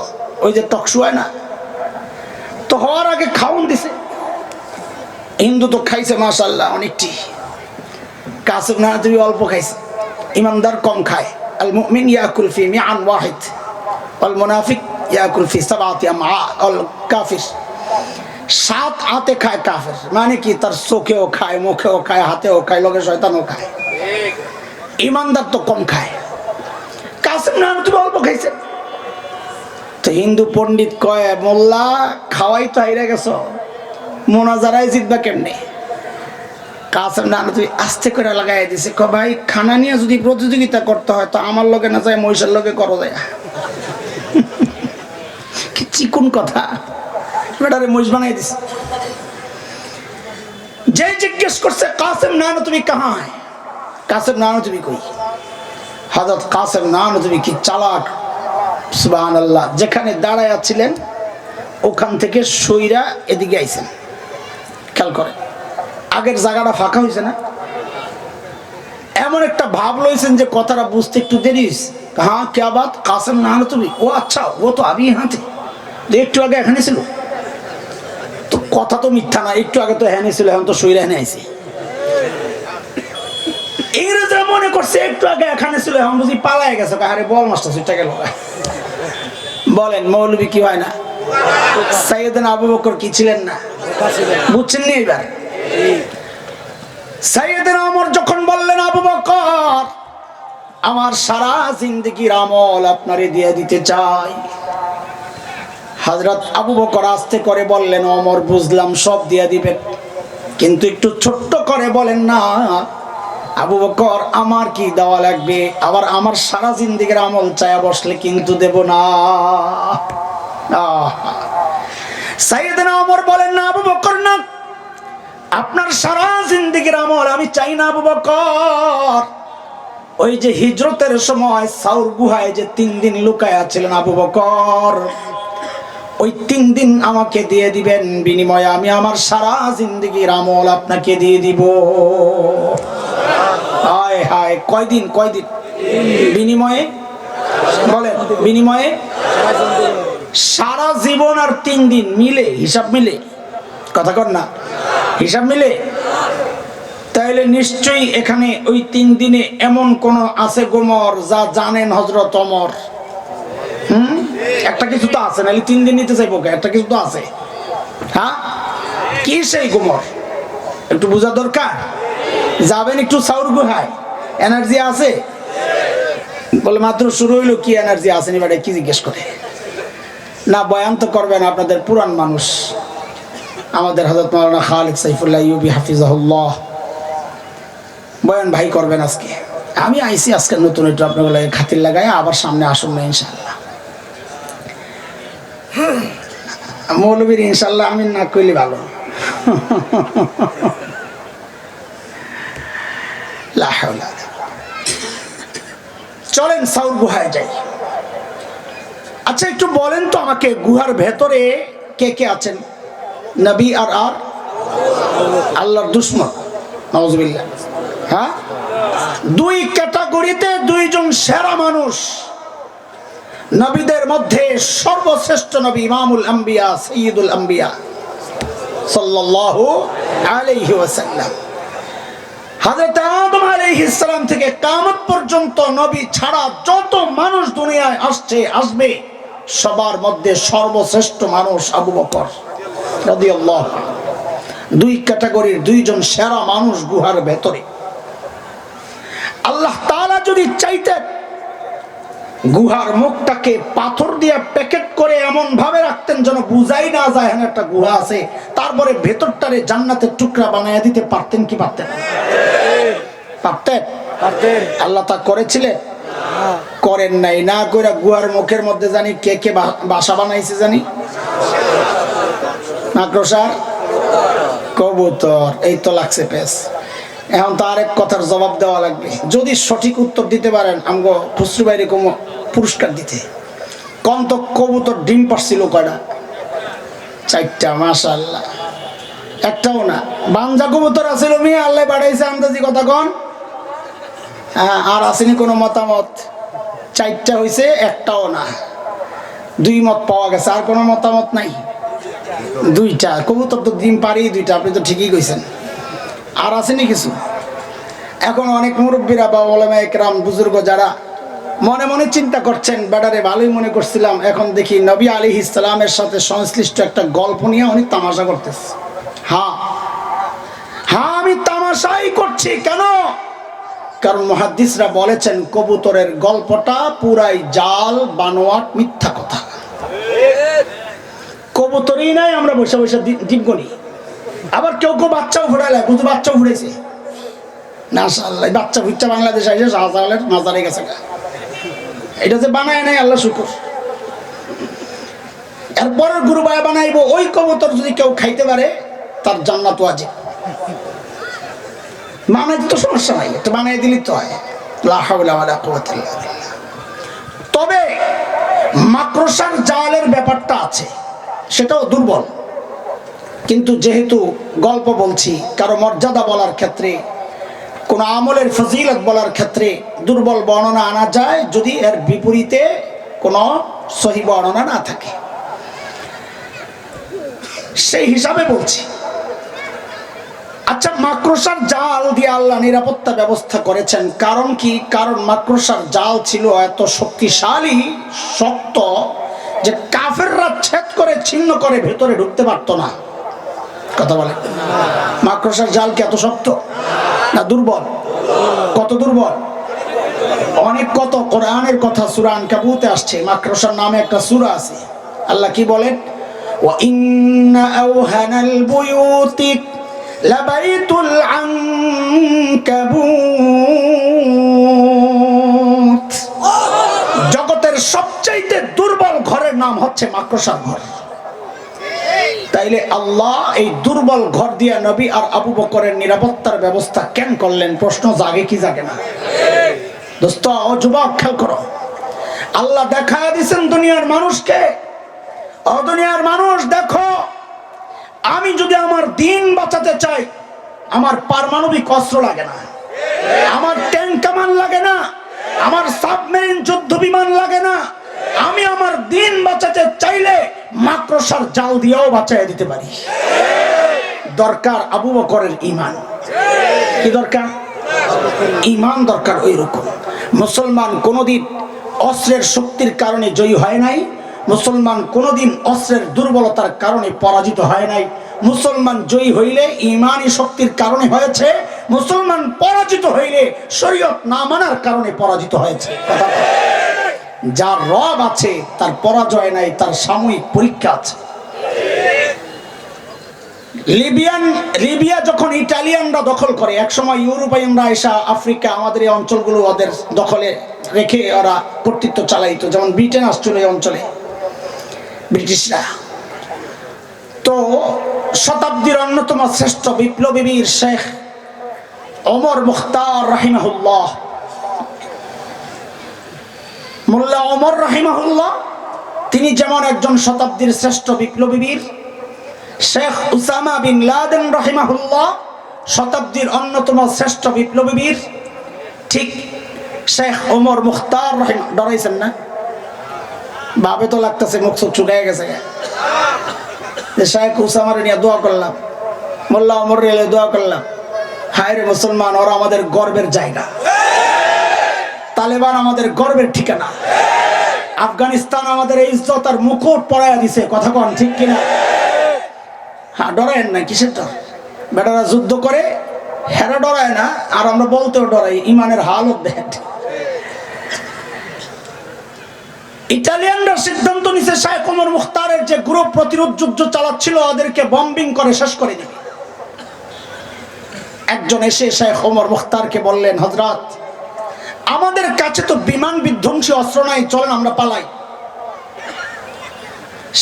ওই যে টকশো হয় না, তো হওয়ার আগে খাওন দিছে। হিন্দু তো খাইছে মাশাআল্লাহ অনেকটি, কাসেম নানতুবি অল্প খাইছে। ইমানদার কম খায়। আল মুমিন ইয়াকুল ফি মিআন ওয়াহিদ ওয়াল মুনাফিক ইয়াকুল ফি সাবআতি আমআ। আল কাফির 7 আতে খায় কাফের, মানে কি তার চোখেও খায়, মুখেও খায়, হাতেও খায়, লগে শয়তানও খায়। ইমানদার তো কম খায়। কাসেম নানতুবি অল্প খাইছে। তো হিন্দু পণ্ডিত কয়, মোল্লা খাওয়াই তো হাইরা গেছো, মোনাজারায় জিতবা কেমনে? কাসেম নানতুবি আস্তে করে লাগাই দিছে, ক ভাই খানা নিয়ে যদি প্রতিযোগিতা করতে হয় তো আমার লগে না যায়, মহিষের লগে করো যায়। কি চিকুন কথা, বেটারে মহিষ বানাই দিছে। যে জিজ্ঞেস করছে কাসেম নানতুবি কাহায়, কাসেম নানতুবি কই, হযরত কাসেম নানতুবি কি চালাক, সুবহানাল্লাহ। যেখানে দাঁড়ায় ছিলেন ওখান থেকে সইরা এদিকে আইছেন। খেয়াল করে, আগের জায়গাটা ফাঁকা হয়েছে না, এমন একটা ভাব লইছেন যে কথাটা বুঝতে একটু দেরি হয়েছে। হ্যাঁ क्या बात, কাসেম নানতুবি, ও আচ্ছা ও তো আবি यहाँ थे, একটু আগে এখানে ছিল। তো কথা তো মিথ্যা না, একটু আগে তো এখানে ছিল, এখন তো সইরা এখানে আইছে। ইংরেজরা মনে করছে একটু আগে এখানে ছিল, এখন বুঝি পালায় গেছে। আরে বল মাস্টার সুইটা গেল। বলেন মৌলবী কি হয় না? সাইয়েদনা আবু বকর কি ছিলেন না? বুঝছেন নি এবার? সাইয়েদনা ওমর যখন বললেন আবু বকর আমার সারা জিন্দেগির আমল আপনারে দিয়ে দিতে চাই, হযরত আবু বকর আস্তে করে বললেন, ওমর বুঝলাম সব দিয়ে দিবেন, কিন্তু একটু ছোট্ট করে বলেন না আবু বকর আমার কি দেওয়া লাগবে, আবার আমার সারা জিন্দেগির আমল চায়া বসলে কিন্তু দেব না। সাইয়েদনা ওমর বলেন না আবু বকর না, আপনার সারা জিন্দেগির আমল আমি চাই না আবু বকর। ওই যে হিজরতের সময় সাউর গুহায় যে 3 দিন লুকায়া ছিলেন আবু বকর, ওই 3 দিন আমাকে দিয়ে দিবেন, বিনিময়ে আমি আমার সারা জিন্দেগির আমল আপনাকে দিয়ে দিব। হায় হায়, কয়দিন কয়দিন বিনিময়ে? বলেন বিনিময়ে সারা জীবন আর 3 দিন মিলে, হিসাব মিলে, কথা কর না, হিসাব মিলে। তাইলে নিশ্চয়ই এখানে ওই 3 দিনে এমন কোন আছে গোমর যা জানেন হযরত ওমর? একটা কিছু তো আছে, নাহলে 3 দিন নিতে চাইবো, একটা কিছু তো আছে। হ্যাঁ, কি সেই গোমর একটু বোঝা দরকার। যাবেন একটু সাউর গুহায়, এনার্জি আছে? বলে মাত্র শুরু হইলো, কি এনার্জি আসেনি বাড়ি, কি জিজ্ঞেস করে? না বয়ান তো করবেন, আপনাদের পুরান মানুষ, আমাদের হযরত মাওলানা খালিদ সাইফুল্লাহ আইয়ুবী হাফিজাহুল্লাহ বয়ান ভাই করবেন আজকে। আমি আইসি আজকে নতুন একটু আপনাগুলো খাতির লাগাই, আবার সামনে আসুন না ইনশাআল্লাহ। মৌলবীর ইনশাআল্লাহ আমি না কইলে ভালো। চলেন সাউর গুহায় যাই। আচ্ছা একটু বলেন তো আমাকে, গুহার ভেতরে কে কে আছেন? নবী আর আল্লাহর দুশমন, নাউজুবিল্লাহ। হ্যাঁ, দুই ক্যাটাগরিতে দুইজন সেরা মানুষ। নবীদের মধ্যে সর্বশ্রেষ্ঠ নবী ইমামুল আম্বিয়া সাইয়্যিদুল আম্বিয়া সাল্লাল্লাহু আলাইহি ওয়াসাল্লাম। হযরত আদম আলাইহিস সালাম থেকে কিয়ামত পর্যন্ত নবী ছাড়া যত মানুষ দুনিয়ায় আসবে সবার মধ্যে সর্বশ্রেষ্ঠ মানুষ আবু বকর রাদিয়াল্লাহু আনহু। দুই ক্যাটাগরির দুইজন সেরা মানুষ গুহার ভেতরে। আল্লাহ তাআলা যদি চাইতেন গুহার মুখটাকে পাথর দিয়ে প্যাকেট করে এমন ভাবে রাখতেন যেন বুঝাই না যায় এখানে একটা গুহা আছে, তারপরে ভেতরটারে জান্নাতের টুকরা বানায় দিতে পারতেন কি পারতেন? পারতেন? আল্লাহ তা করেছিলেন? করেন নাই। না কইরা গুহার মুখের মধ্যে জানি কে কে বাসা বানাইছে জানি, মাকড়সার, কবুতর, এই তো লাগছে পেস। এখন তো আরেক কথার জবাব দেওয়া লাগবে। যদি সঠিক উত্তর দিতে পারেন আমগো খুসরু ভাইরে কম পুরস্কার দিতে। কোন তো কবুতর ডিম পারছিল কয়টা? 4টা, মাশাআল্লাহ। একটাও না। বাঞ্জা কবুতর আছিল মিয়া, আল্লাহ বাড়াইছে আন্দাজি কথা কোন। হ্যাঁ, আর আসেনি কোনো মতামত? 4টা হইছে, একটাও না। 2 মত পাওয়া গেছে, আর কোনো মতামত নাই। 2টা কবুতর তো ডিম পারি 2টা, আপনি তো ঠিকই কইছেন। আর আসেনি কিছু? এখন অনেক মুরব্বীরা বা ওলামা একরাম বুজুর্গ যারা মনে মনে চিন্তা করছেন, বেটারে ভালোই মনে করছিলাম, এখন দেখি নবী আলাইহিস সালামের সাথে সংশ্লিষ্ট একটা গল্প নিয়ে অনেক তামাশা করতেছে। হ্যাঁ হ্যাঁ, আমি তামাশাই করছি। কেন? কারণ মুহাদ্দিসরা বলেছেন কবুতরের গল্পটা পুরাই জাল, বানোয়াট, মিথ্যা কথা। কবুতরই নাই, আমরা বসে বসে জীবগণি। আবার কেউ কেউ বাচ্চাও ফুটাইলে, কিন্তু বাচ্চাও ফুটেছে মাশাআল্লাহ। বাচ্চা ফুটছে বাংলাদেশে এসে শাহজালালের মাজারে গেছে। এটা যে বানায় নাই আল্লাহ শুকর। এরপরের গুরু ভাই বানাইবো। ওই কবুতর যদি কেউ খাইতে পারে তার জান্নাত ওয়াজিব। বানাইতে তো সমস্যা নাই, এটা বানাই দিলি তো হয়। লা হাওলা ওয়ালা কুওয়াতা ইল্লা বিল্লাহ। তবে মাকড়সার জালের ব্যাপারটা আছে, সেটাও দুর্বল। কিন্তু যেহেতু গল্প বলছি, কারো মর্যাদা বলার ক্ষেত্রে, কোন আমলের ফজিলত বলার ক্ষেত্রে দুর্বল বর্ণনা আনা যায় যদি এর বিপরীতে কোন সহি বর্ণনা না থাকে। সেই হিসাবে বলছি। আচ্ছা, মাকড়সার জাল দিয়ে আল্লাহ নিরাপত্তা ব্যবস্থা করেছেন। কারণ কি? কারণ মাকড়সার জাল ছিল এত শক্তিশালী, শক্ত, যে কাফেররা ছেদ করে ছিন্ন করে ভেতরে ঢুকতে পারতো না। কথা বলে, মাকড়সার জাল কি এত শক্ত না দুর্বল? কত দুর্বল? অনেক কত। কোরআনের কথা সূরা আনকাবুতে আসছে, মাকড়সার নামে একটা সূরা আছে। আল্লাহ কি বলেন? ওয়া ইন্না আওহানাল বুয়ুতি লাবাইতুল আনকাবুত। জগতের সবচাইতে দুর্বল ঘরের নাম হচ্ছে মাকড়সার ঘর। তাইলে আল্লাহ এই দুর্বল ঘর দিয়া নবী আর আবু বকরের নিরাপত্তার ব্যবস্থা কেন করলেন? প্রশ্ন জাগে কি জাগে না? দোস্ত ও যুবক, খেয়াল করো। আল্লাহ দেখায় দিয়েছেন দুনিয়ার মানুষকে, ও দুনিয়ার মানুষ দেখো, আমি যদি আমার দিন বাঁচাতে চাই, আমার পারমাণবিক অস্ত্র লাগে না, আমার ট্যাঙ্ক কামান লাগে না, আমার সাবমেরিন যুদ্ধ বিমান লাগে না। আমি আমার দিন বাঁচাতে চাইলে মাকড়সার জাল দিয়েও বাঁচাইয়া দিতে পারি। দরকার আবু বকরের ঈমান। কি দরকার? ঈমান দরকার। ওই রকম মুসলমান কোনদিন অস্ত্রের শক্তির কারণে জয়ী হয় নাই। মুসলমান কোনদিন অস্ত্রের দুর্বলতার কারণে পরাজিত হয় নাই। মুসলমান জয়ী হইলে ঈমানী শক্তির কারণে হয়েছে, মুসলমান পরাজিত হইলে শরীয়ত না মানার কারণে পরাজিত হয়েছে। যার রব আছে তার পরাজয় নাই, তার সাময়িক পরীক্ষা আছে। লিবিয়া যখন ইটালিয়ানরা দখল করে, একসময় ইউরোপিয়ানরা এসে আফ্রিকা আমাদের এই অঞ্চলগুলো ওদের দখলে রেখে ওরা কর্তৃত্ব চালাইতো, যেমন ব্রিটেন আসছিল এই অঞ্চলে, ব্রিটিশরা। তো শতাব্দীর অন্যতম শ্রেষ্ঠ বিপ্লবী বীর শেখ ওমর মুখতার রাহিমাহুল্লাহ, মোল্লা ওমর রাহিমাহুল্লাহ, তিনি যেমন একজন শতাব্দীর শ্রেষ্ঠ বিপ্লবী বীর, শেখ উসামা বিন লাদেন রাহিমাহুল্লাহ শতাব্দীর অন্যতম শ্রেষ্ঠ বিপ্লবী বীর, ঠিক শেখ ওমর মুখতার রাহিমা। ডরাইছেন না? ভাবে তো লাগতেছে মুখ চোখ চুকায় গেছে। শেখ উসামার নিয়ে দোয়া করলাম, মোল্লা ওমর রেলে দোয়া করলাম, হায় রে মুসলমান, ওরা আমাদের গর্বের জায়গা, তালেবান আমাদের গর্বের ঠিকানা, আফগানিস্তান আমাদের ইজ্জত আর মুকুট পরাইয়া দিছে। কথা কন ঠিক কিনা? হ্যাঁ, ডরায়েন না, কিসের ডর? বেটারা যুদ্ধ করে, হেরা ডরায় না, আর আমরা বলতেও ডরাই। ইমানের হালত দেখেন। ইটালিয়ানরা সিদ্ধান্ত নিছে শেখ ওমর মুখতারের যে গ্রুপ প্রতিরোধ যুদ্ধ চালাচ্ছিল ওদেরকে বম্বিং করে শেষ করে দিবে। একজন এসে শেখ ওমর মুখতারকে বললেন, হযরত, আমাদের কাছে তো বিমান বিধ্বংসী অস্ত্র নাই, চলেন আমরা পালাই।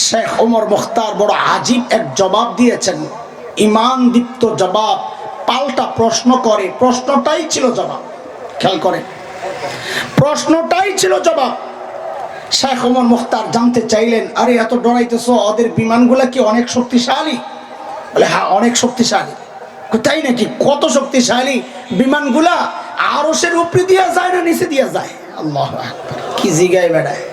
শেখ ওমর মুখতার বড় আজীব এক জবাব দিয়েছেন, ইমান দীপ্ত জবাব, পাল্টা প্রশ্ন করে, প্রশ্নটাই ছিল জবাব। খেয়াল করে, প্রশ্নটাই ছিল জবাব। শেখ ওমর মুখতার জানতে চাইলেন, আরে এত ডরাইতেছো, ওদের বিমানগুলা কি অনেক শক্তিশালী? বলে হ্যাঁ, অনেক শক্তিশালী। তাই নাকি? কত শক্তিশালী বিমানগুলা? আরশের উপরে দিয়া যায় না নিচে দিয়া যায়? আল্লাহু আকবার, কি জিগায় বেড়ায়।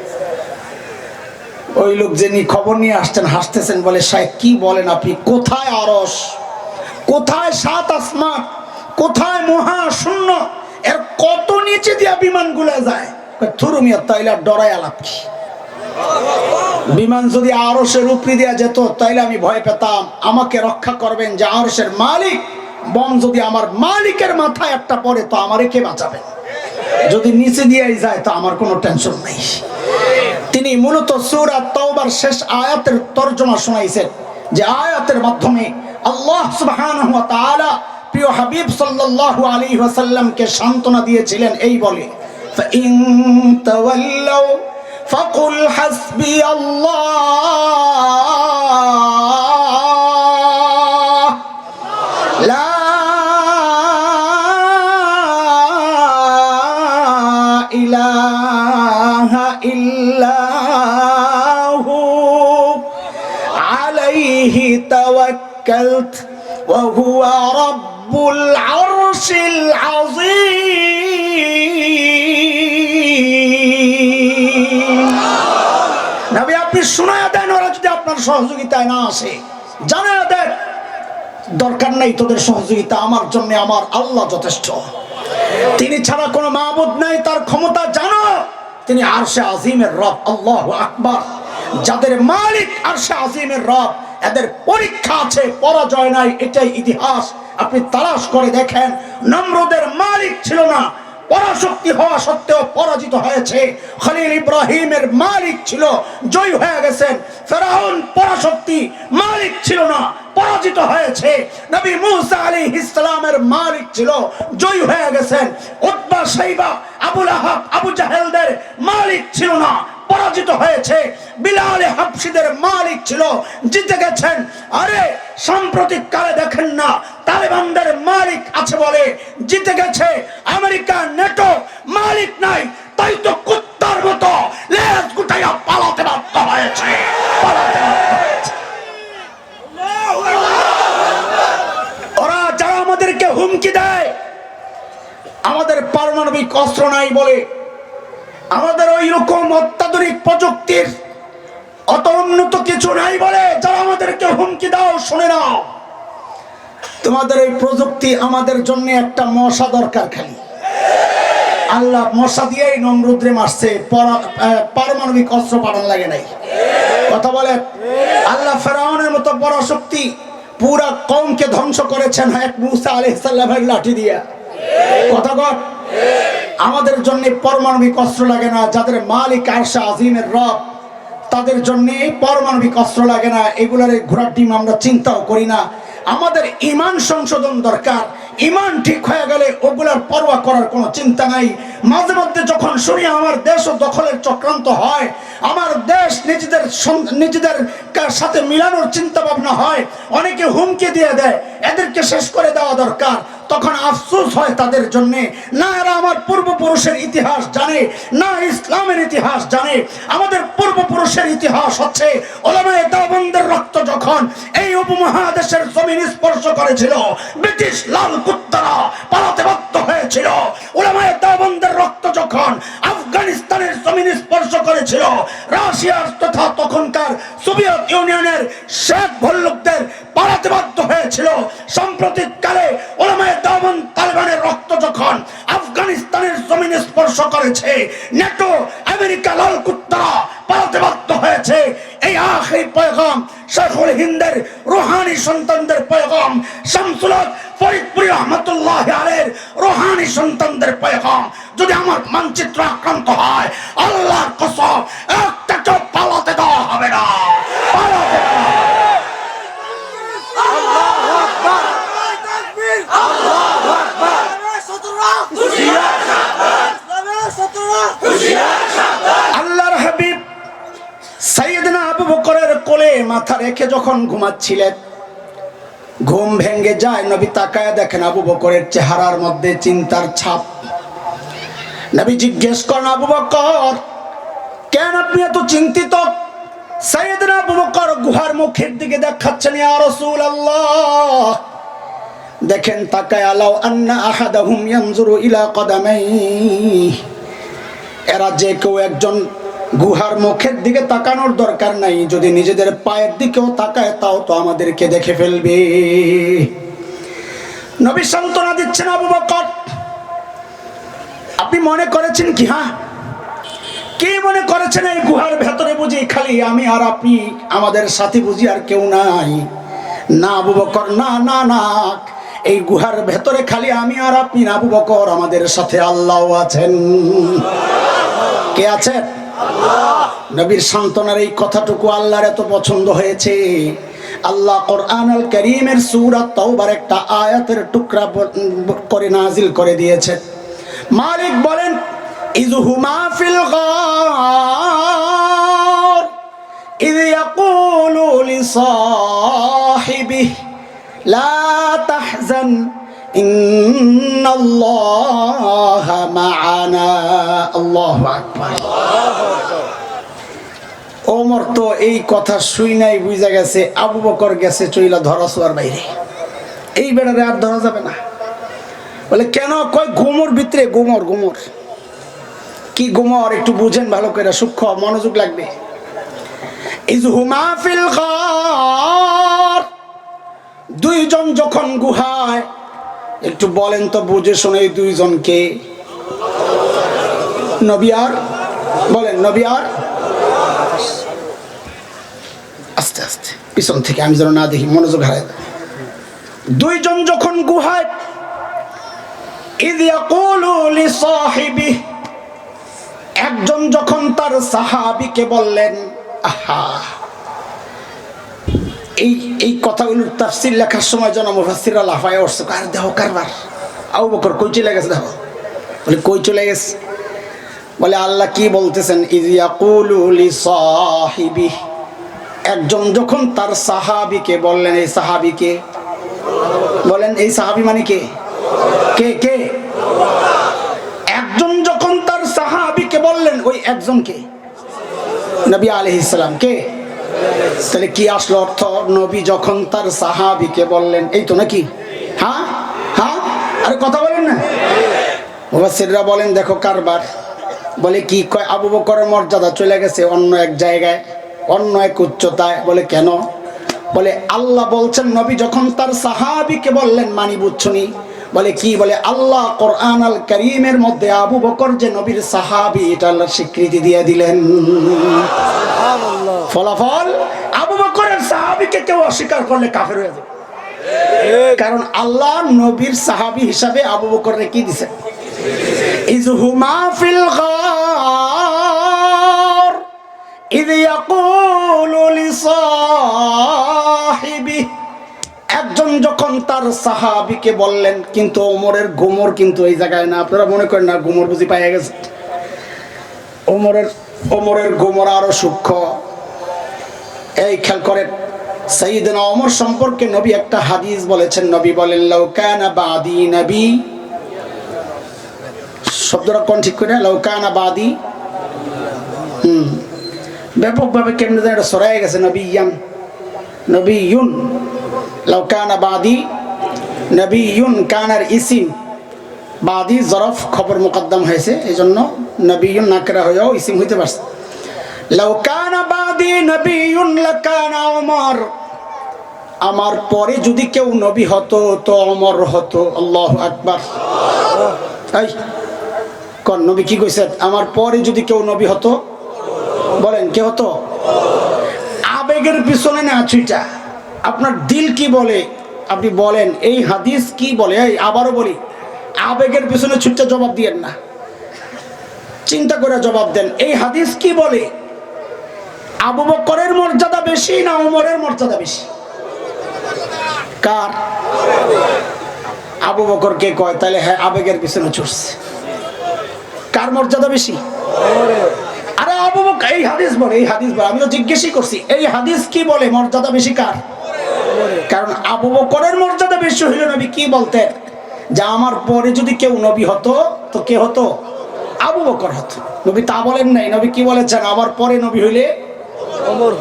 ওই লোক যিনি খবর নিয়ে আসছেন হাসতেছেন, বলে সাহেব কি বলেন আপনি? কোথায় আরশ, কোথায় সাত আসমান, কোথায় মহাশূন্য, এর কত নিচে দিয়া বিমানগুলা যায়? থুরুমিয়া, তাইলে ডরাই আলাপ কি? বিমান যদি আরশের উপরে দিয়া যেত তাইলে আমি ভয় পেতাম, আমাকে রক্ষা করবেন যে আরশের মালিক। বম যদি আমার মালিকের মাথায় একটা পড়ে তো আমারে কে বাঁচাবে? যদি নিচে দিয়েই যায় তো আমার কোনো টেনশন নেই। তিনি মূলত সূরা তাওবার শেষ আয়াতের তরজমা শোনাইছেন, যে আয়াতের মাধ্যমে আল্লাহ সুবহানাহু ওয়া তাআলা প্রিয় হাবিব সাল্লাল্লাহু আলাইহি ওয়াসাল্লামকে সান্ত্বনা দিয়েছিলেন এই বলে, ফাইন তাওয়াল্লাউ ফাকুল হাসবিয়াল্লাহ লা ইলাহা ইল্লাহু আলাইহি তাওয়াক্কালত ওয়া হুয়া রাব্বুল আরশিল আযীম। নবী, আপনি শোনায়া দেন, ওরা যদি আপনার সহযোগিতায় না আসে জানায়া দেন, দরকার নাই তোদের সহযোগিতা, আমার জন্য আমার আল্লাহ যথেষ্ট। তিনি ছাড়া কোনো মাবুদ নাই, তার ক্ষমতা জানো। তিনি আরশে আজিমের রব। আল্লাহু আকবার। যাদের মালিক আরশে আজিমের রব, এদের পরীক্ষা আছে, পরাজয় নাই, এটাই ইতিহাস। আপনি তালাশ করে দেখেন, নমরুদের মালিক ছিল না, পরাশক্তি হওয়া সত্ত্বেও পরাজিত হয়েছে। খলিল ইব্রাহিমের মালিক ছিল, জয় হয়ে গেছেন। ফেরাউন পরাশক্তি, মালিক ছিল না, পরাজিত হয়েছে। নবী মুসা আলাইহিস সালামের মালিক ছিল, জয় হয়ে গেছেন। উতবা, শাইবা, আবু লাহাব, আবু জাহেলদের মালিক ছিল না, পরাজিত হয়েছে। বিলাল হাবশীদের মালিক ছিল, জিতে গেছেন। আরে সাম্প্রতিক কালে দেখেন না, তালেবানদের মালিক আছে বলে জিতে গেছে। আমেরিকা, নেটো মালিক নাই, তাই তো কুত্তার মতো লেজ গুটাইয়া পালাতে বাধ্য হয়েছে, পালাতে বাধ্য হয়েছে। ওরা যারা আমাদেরকে হুমকি দেয়, আমাদের পারমাণবিক অস্ত্র নাই বলে, আমাদের ওই রকম অত্যাধুনিক প্রযুক্তির অত উন্নত কিছু নাই বলে যারা আমাদেরকে হুমকি দাও, শুনে নাও, তোমাদের এই প্রযুক্তি আমাদের জন্য একটা মশা দরকার। খালি আল্লাহ মশা দিয়েই নমরুদরে মারছে, পারমাণবিক অস্ত্র পাঠান লাগে নাই। কথা বলে, আল্লাহ ফেরাউনের মতো বড় শক্তি পুরা কওমকে ধ্বংস করেছেন এক মুসা আলাইহিস সালামের লাঠি দিয়া। কথা বল, আমাদের জন্য পারমাণবিক অস্ত্র লাগে না। যাদের মালিক আরশে আজিমের রব, তাদের জন্য পারমাণবিক অস্ত্র লাগে না। এগুলার ঘোড়ার ডিম আমরা চিন্তাও করি না। আমাদের ঈমান সংশোধন দরকার। ঈমান ঠিক হয়ে গেলে ওগুলার পরোয়া করার কোনো চিন্তা নাই। মাঝে মধ্যে যখন শুনি আমার দেশও দখলের চক্রান্ত হয়, আমার দেশ নিজেদের সাথে মিলানোর চিন্তা ভাবনা হয়, অনেকে হুমকি দিয়ে দেয় এদেরকে শেষ করে দেওয়া দরকার, তখন আফসোস হয় তাদের জন্য। না এরা আমার পূর্বপুরুষের ইতিহাস জানে, না ইসলামের ইতিহাস জানে। আমাদের পূর্বপুরুষের ইতিহাস হচ্ছে উলামায়ে দেওবন্দের রক্ত যখন এই উপমহাদেশের জমিন স্পর্শ করেছিল, ব্রিটিশ লাল কুত্তারা পালাতে বাধ্য হয়েছিল। উলামায়ে দেওবন্দের রক্ত যখন আফগানিস্তানের জমিন স্পর্শ করেছিল, রাশিয়ার তথা তখনকার সোভিয়েত ইউনিয়নের শেখ ভল্লুকদের পালাতে বাধ্য হয়েছিল। সাম্প্রতিক কালে উলামায়ে দেওবন্দ তালেবানের রক্ত যখন আফগানিস্তানের জমিন স্পর্শ করেছে, ন্যাটো আমেরিকা লাল কুত্তারা পালাতে বাধ্য হয়েছে। এই আখিরি পয়গাম শেখুল হিন্দের রুহানি সন্তানদের পয়গাম, শামসুল হক ফরিদপুরি রহমাতুল্লাহি আলাইহির রুহানি সন্তানদের পয়গাম। যদি আমার মানচিত্র আক্রান্ত হয়, আল্লাহর কসম একটাকে পালাতে দেওয়া হবে না, পালাতে দেওয়া হবে না। আল্লাহু আকবার, আল্লাহু আকবার। আল্লাহর হাবিব সাইয়েদনা আবু বকরের কোলে মাথা রেখে যখন ঘুমাচ্ছিলেন, ঘুম ভেঙে যায়, নবী তাকায় দেখেন আবু বকরের চেহারার মধ্যে চিন্তার ছাপ। নবী জিজ্ঞেস করেন, আবু বকর কেন আপনি এত চিন্তিত? সাইয়েদনা আবু বকর গুহার মুখের দিকে দেখাচ্ছেন, ইয়া রাসূলুল্লাহ দেখেন তাকায়, আলাউ আন্না আহাদাহুম ইয়ানজুরু ইলা কদামাইহি, এরা যে কেউ একজন গুহার মুখের দিকে তাকানোর দরকার নাই, যদি নিজেদের পায়ের দিকেও তাকায় তাও তো আমাদেরকে দেখে ফেলবে। নবী সান্ত্বনা দিচ্ছেন, আবু বকর আপনি মনে করেছেন কি? হ্যাঁ, কি মনে করেছেন এই গুহার ভেতরে বুঝি খালি আমি আর আপনি, আমাদের সাথে বুঝি আর কেউ নাই? না আবু বকর, না না না, এই গুহার ভেতরে খালি আমি আর আপনি না আবু বকর, আমাদের সাথে আল্লাহ আছেন। কে আছেন? আল্লাহ। নবীর সান্ত্বনার এই কথাটুকু আল্লাহর এত পছন্দ হয়েছে, আল্লাহ কোরআনুল কারীমের সূরা তাওবার একটা আয়াতের টুকরা করে নাজিল করে দিয়েছে। মালিক বলেন, ইযহুমা ফিল গার ইয ইয়াকুলু লিসাহিবিহি লা তাহজান ইন্নাল্লাহা মা'ানা। আল্লাহু আকবার। ওমর তো এই কথা শুই নাই, বুঝা গেছে আবু বকর গেছে চইলা ধরাছোয়ার বাইরে, এই বেড়ারে আর ধরা যাবে না। বলে কেন? কয় গুমর ভিতরে, গুমর। গুমর কি? গুমর একটু বুঝেন ভালো করে, সূক্ষ্ম মনোযোগ লাগবে। ইযহুমা ফিল গার, দুইজন যখন গুহায়, একটু বলেন তো বুঝে শুনে এই দুইজনকে? নবী আর বলেন, নবী আর আস্তে আস্তে পিছন থেকে আমি যেন না দেখি, মনোযোগ হারায়। দুইজন যখন গুহায়, ইয ইয়াকুলু লিসাহিবিহি, একজন যখন তার সাহাবীকে বললেন, আহা, এই কথাগুলোর তাফসীর লেখার সময় যেন মুফাসসিররা লাফায় উঠছে, আর দেখো কারবার আবু বকর কই চলে গেছে, দেখো। বলে কই চলে গেছে? বলে আল্লাহ কি বলতেছেন, ইয ইয়াকুলু লিসাহিবিহি, একজন যখন তার সাহাবীকে বললেন। এই সাহাবীকে বলেন, এই সাহাবী মানে কে? কে কে? একজন যখন তার সাহাবীকে বললেন, ওই একজনকে নবী আলাইহিস সালাম। কে? তাহলে কি আসলো অর্থ? নবী যখন তার সাহাবীকে বললেন, এই তো নাকি? হ্যাঁ হ্যাঁ, আরে কথা বলেন না। মুফাসসিররা বলেন দেখো কারবার। বলে কি? কয় আবু বকরের মর্যাদা চলে গেছে অন্য এক জায়গায়, অন্য এক উচ্চতায়। বলে কেন? বলে আল্লাহ বলছেন নবী যখন তার সাহাবীকে বললেন, মানি বুঝছনি? বলে কি? বলে আল্লাহ কোরআনুল কারীমের মধ্যে আবু বকর যে নবীর সাহাবী, এটা আল্লাহ স্বীকৃতি দিয়ে দিলেন। সুবহানাল্লাহ। ফলাফল আবু বকরের সাহাবীকে কেউ অস্বীকার করলে কাফের হয়ে যাবে, কারণ আল্লাহ নবীর সাহাবী হিসাবে আবু বকরকে কি দিয়েছে? ইযহুমা ফিল গার ইয ইয়াকুলু লিসাহিবিহি, একজন তখন তার সাহাবীকে বললেন, কিন্তু ওমরের গোমর কিন্তু এই জায়গায় না। আপনারা মনে করেন না গোমর বুঝি পাইয়া গেছে? ওমরের গোমর আরো সূক্ষ্ম। এই খেয়াল করেন, সাইয়েদনা ওমর সম্পর্কে নবী একটা হাদিস বলেছেন। নবী বলেন, লাউ কানা বাদি নবী, শব্দটা কোন ঠিক করে, লাউ কানা বাদি, ব্যাপকভাবে কেমনে যেন এটা সরাই গেছে, নবিয়ুন, লাউ কানা বাদি নবিয়ুন, কানার ইসিম, বাদি জরফ খবর মুকদ্দম হয়েছে, এই জন্য নবিয়ুন নাকরা হয়েও ইসিম হইতে পারছে। লাউ কানা বাদি নবিয়ুন লাকানা ওমর, আমার পরে যদি কেউ নবী হতো তো ওমর হতো। আল্লাহু আকবার। এই কোন নবী কি কইছে? আমার পরে যদি কেউ নবী হতো, বলেন কে হতো? আবেগের পিছনে না ছুটা, আপনার দিল কি বলে আপনি বলেন, এই হাদিস কি বলে। এই আবারও বলি, আবেগের পিছনে ছুটে জবাব দিয়েন না, চিন্তা করে জবাব দেন। এই হাদিস কি বলে? আবু বকরের মর্যাদা বেশি না ওমরের মর্যাদা বেশি? কার? আবু বকর কে কয়? তাহলে হ্যাঁ, আবেগের পিছনে ছুটছে। কার মর্যাদা বেশি? আরে আবু বকর, এই হাদিস বলে, এই হাদিস বলে। আমি তো জিজ্ঞেসই করছি, এই হাদিস কি বলে মর্যাদা বেশি কার? কারণ আবু বকরের মর্যাদা বেশি হইল নবী কি বলতেন, যে আমার পরে যদি কেউ নবী হতো তো কে হতো? আবু বকর হতো। নবী তা বলেন নাই। নবী কি বলেছেন? আমার পরে নবী হইলে ওমর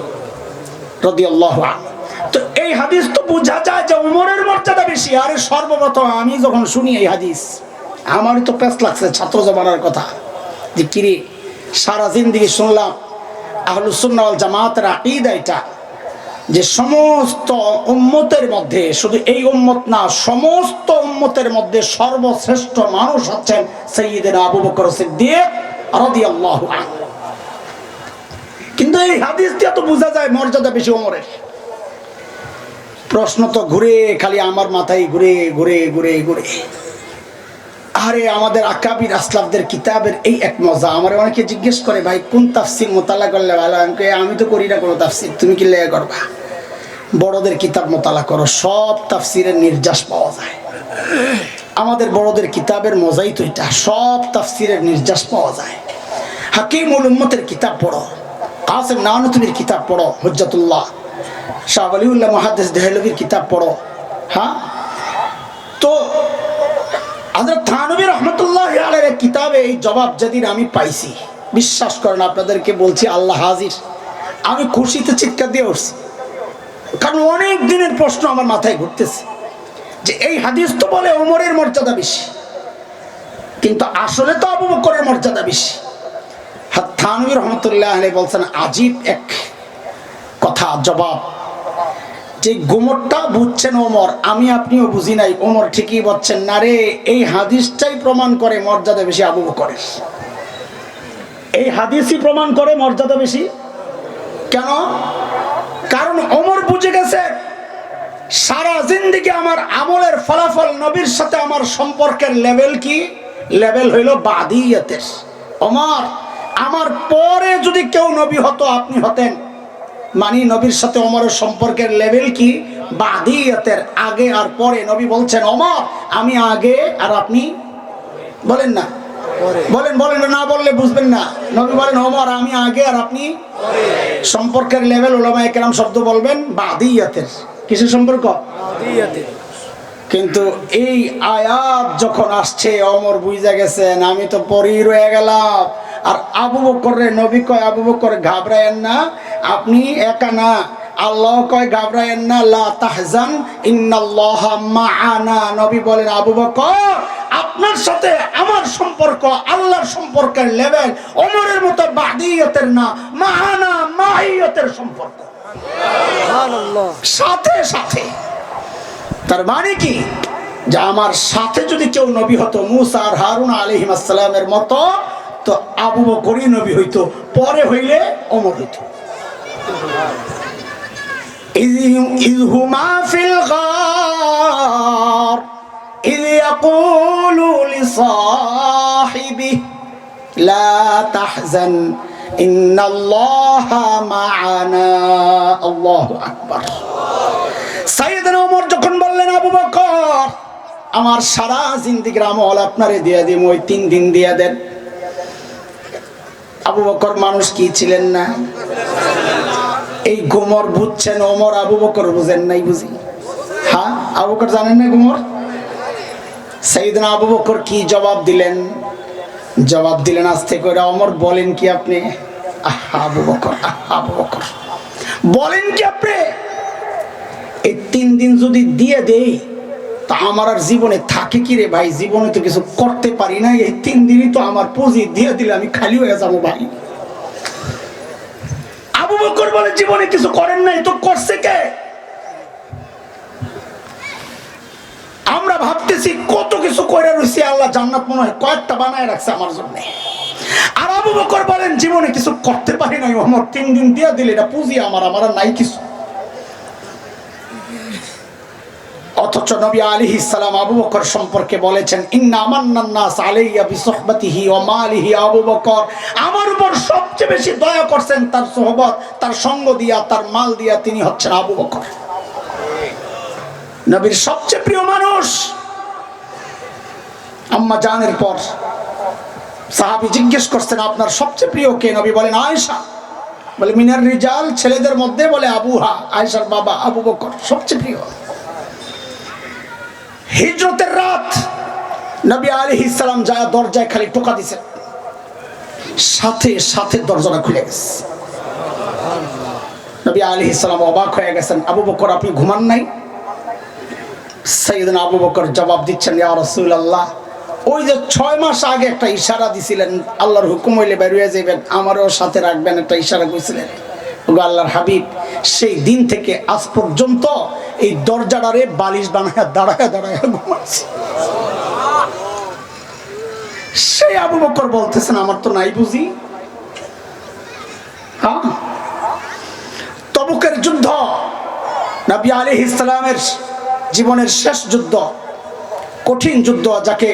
রাদিয়াল্লাহু আনহু। তো এই হাদিস তো বোঝা যায় যে ওমরের মর্যাদা বেশি। আরে সর্বপ্রথম আমি যখন শুনি এই হাদিস, আমারই তো পেঁচ লাগছে ছাত্র জমানার কথা, যে কিরে সারা জিন্দেগি শুনলাম আহলুস সুন্নাহ ওয়াল জামাতের আকীদা এটা, যে সমস্ত উম্মতের মধ্যে, শুধু এই উম্মত না, সমস্ত উম্মতের মধ্যে সর্বশ্রেষ্ঠ মানুষ হচ্ছেন সাইয়্যিদনা আবু বকর সিদ্দিক রাদিয়াল্লাহু আনহু। কিন্তু এই হাদিস দিয়ে তো বোঝা যায় মর্যাদা বেশি ওমরের। প্রশ্ন তো ঘুরে খালি আমার মাথায় ঘুরে ঘুরে ঘুরে ঘুরে। আরে আমাদের আকাবির আসলাফদের কিতাবের এই এক মজা। আমার অনেকে জিজ্ঞেস করে, ভাই কোন তাফসির মোতালা করলে ভালো? আমি তো করি না কোনো তাফসির, তুমি কি লেগে করবা? বড়দের কিতাব মোতালা করো, সব তাফসিরের নির্যাস পাওয়া যায়। আমাদের বড়দের কিতাবের মজাই তো এটা, সব তাফসিরের নির্যাস পাওয়া যায়। হাকিমুল উম্মতের কিতাব পড়ো, কাসেম নানুতুবির কিতাব পড়ো, হুজ্জাতুল্লাহ শাহ ওয়ালিউল্লাহ মুহাদ্দিস দেহলভির কিতাব পড়ো। হ্যাঁ, তো হযরত থানভী রাহমাতুল্লাহি আলাইহির কিতাবে এই জবাব যেদিন আমি পাইছি, বিশ্বাস করেন আপনাদেরকে বলছি, আল্লাহ হাজির, আমি খুশিতে চিৎকার দিয়ে উঠছি। কারণ অনেক দিনের প্রশ্ন আমার মাথায় ঘুরতেছে যে এই হাদিস তো বলে ওমরের মর্যাদা বেশি, কিন্তু আসলে তো আবু বকরের মর্যাদা বেশি। থানভী রাহমাতুল্লাহি আলাইহি বলছেন আজীব এক কথা, জবাব, যে গোমরটা বুঝছেন ওমর, আমি আপনিও বুঝি নাই। ওমর ঠিকই বলছেন, না রে, এই হাদিসটাই প্রমাণ করে মর্যাদা বেশি আবু বকরের। এই হাদিসই প্রমাণ করে মর্যাদা বেশি। কেন? কারণ ওমর বুঝে গেছে সারা জিন্দেগি আমার আমলের ফলাফল, নবীর সাথে আমার সম্পর্কের লেভেল কি? লেভেল হইল বাদিয়াতের। ওমর, আমার পরে যদি কেউ নবী হতো আপনি হতেন, মানে নবীর সাথে ওমরের সম্পর্কের লেভেল কি? বাদিয়াতের, আগে আর পরে। নবী বলছেন ওমর আমি আগে আর আপনি, বলেন না, বলেন বলেন না, বললে বুঝবেন না। নবী বলেন ওমর আমি আগে আর আপনি সম্পর্কের লেভেল, উলামায়ে কেরাম শব্দ বলবেন বাদিয়াতের। কিসের সম্পর্ক? বাদিয়াতের। কিন্তু এই আয়াত যখন আসছে ওমর বুঝা গেছেন আমি তো পরেই রয়ে গেলাম। আর আবু বকরের নবী কয়, আবু বকর ঘাবড়ায়েন না, আপনি একা না, আল্লাহ কয় ঘাবড়ায়েন না, লা তাহজান ইন্নাল্লাহা মাআনা। নবী বলেন আবু বকর আপনার সাথে আমার সম্পর্ক আল্লাহর সম্পর্কের লেভেল ওমরের মতো বাদিয়াতের না, মাআনা মাইয়াতের সম্পর্ক। সুবহানাল্লাহ। সাথে সাথে, তার মানে কি? যে আমার সাথে যদি কেউ নবী হতো মুসা আর হারুন আলাইহিস সালামের মতো, তো আবু বকরই নবী হইতো, পরে হইলে ওমর হইতো। ইয হুমা ফিল গার ইয ইয়াকুলু লিসাহিবিহি লা তাহজান ইন্নাল্লাহা মা'ানা। আল্লাহু আকবার। সাইয়েদনা ওমর যখন বললেন আবু বকর, আমার সারা জিন্দেগির আমল আপনারে দিয়ে দিম, ওই 3 দিন দিয়ে দেন। আবু বকর মানুষ কি ছিলেন না? এই গোমর বুঝছেন, ওমর আবু বকর বুঝেন নাই বুঝি? হ্যাঁ, আবু বকর জানেন না গোমর? সাইয়েদনা আবু বকর কি জবাব দিলেন? জবাব দিলেন আস্তে করে, ওমর বলেন কি আপনি? আবু বকর, আবু বকর বলেন কি আপনি? এই 3 দিন যদি দিয়ে দেই তা আমার আর জীবনে থাকে কি রে ভাই? জীবনে তো কিছু করতে পারি না, এই 3 দিনই তো আমার পুঁজি দিয়ে দিলে আমি খালি হয়ে যাবো ভাই। আবু বকর বলে, জীবনে কিছু করেন নাই তো করছে কে? আমরা ভাবতেছি কত কিছু করে রয়েছি, আল্লাহ জান্নাত মনে হয় কয়েকটা বানায় রাখছে আমার জন্য। আর আবু বকর বলেন জীবনে কিছু করতে পারি নাই, আমার 3 দিন দিয়ে দিলে এটা পুঁজি আমার আর নাই কিছু। অথচ নবী আলাইহিস সালাম আবু বকর সম্পর্কে বলেছেন, ইন্না আমান্নান নাস আলাইয়া বিসহবাতিহি ওয়া মালিহি। আবু বকর আমার উপর সবচেয়ে বেশি দয়া করছেন তার সুহবত, তার সঙ্গ দিয়া, তার মাল দিয়া। তিনি হচ্ছেন আবু বকর, নবীর সবচেয়ে প্রিয় মানুষ। আম্মা জানের পর সাহাবী জিজ্ঞেস করছেন, আপনার সবচেয়ে প্রিয় কে? নবী বলেন আয়েশা। বলে মিনার রিজাল, ছেলেদের মধ্যে বলে আবুহা, আয়েশার বাবা আবু বকর সবচেয়ে প্রিয়। হিজরতের রাত নবী আলাইহিস সালাম যায় দরজায় খালি টোকা দিয়েছেন, সাথে সাথে দরজাটা খুলে গেছে। নবী আলাইহিস সালাম অবাক হয়ে গেছেন, আবু বকর আপনি ঘুমান নাই? সাইয়েদনা আবু বকর জবাব দিচ্ছেন, ইয়া রাসূলুল্লাহ, ওই যে 6 মাস আগে একটা ইশারা দিছিলেন, আল্লাহর হুকুম হইলে বের হয়ে যাবেন, আমারও সাথে রাখবেন, একটা ইশারা কইছিলেন। ওগো আল্লাহর হাবিব, সেই দিন থেকে আজ পর্যন্ত এই দরজাটারে বালিশ বানায়া দাঁড়ায়া দাঁড়ায়া ঘুমাচ্ছি। সেই আবু বকর বলতেছেন আমার তো নাই বুঝি। হ্যাঁ, তবুকের যুদ্ধ নবী আলাইহিস সালামের জীবনের শেষ যুদ্ধ, কঠিন যুদ্ধ, যাকে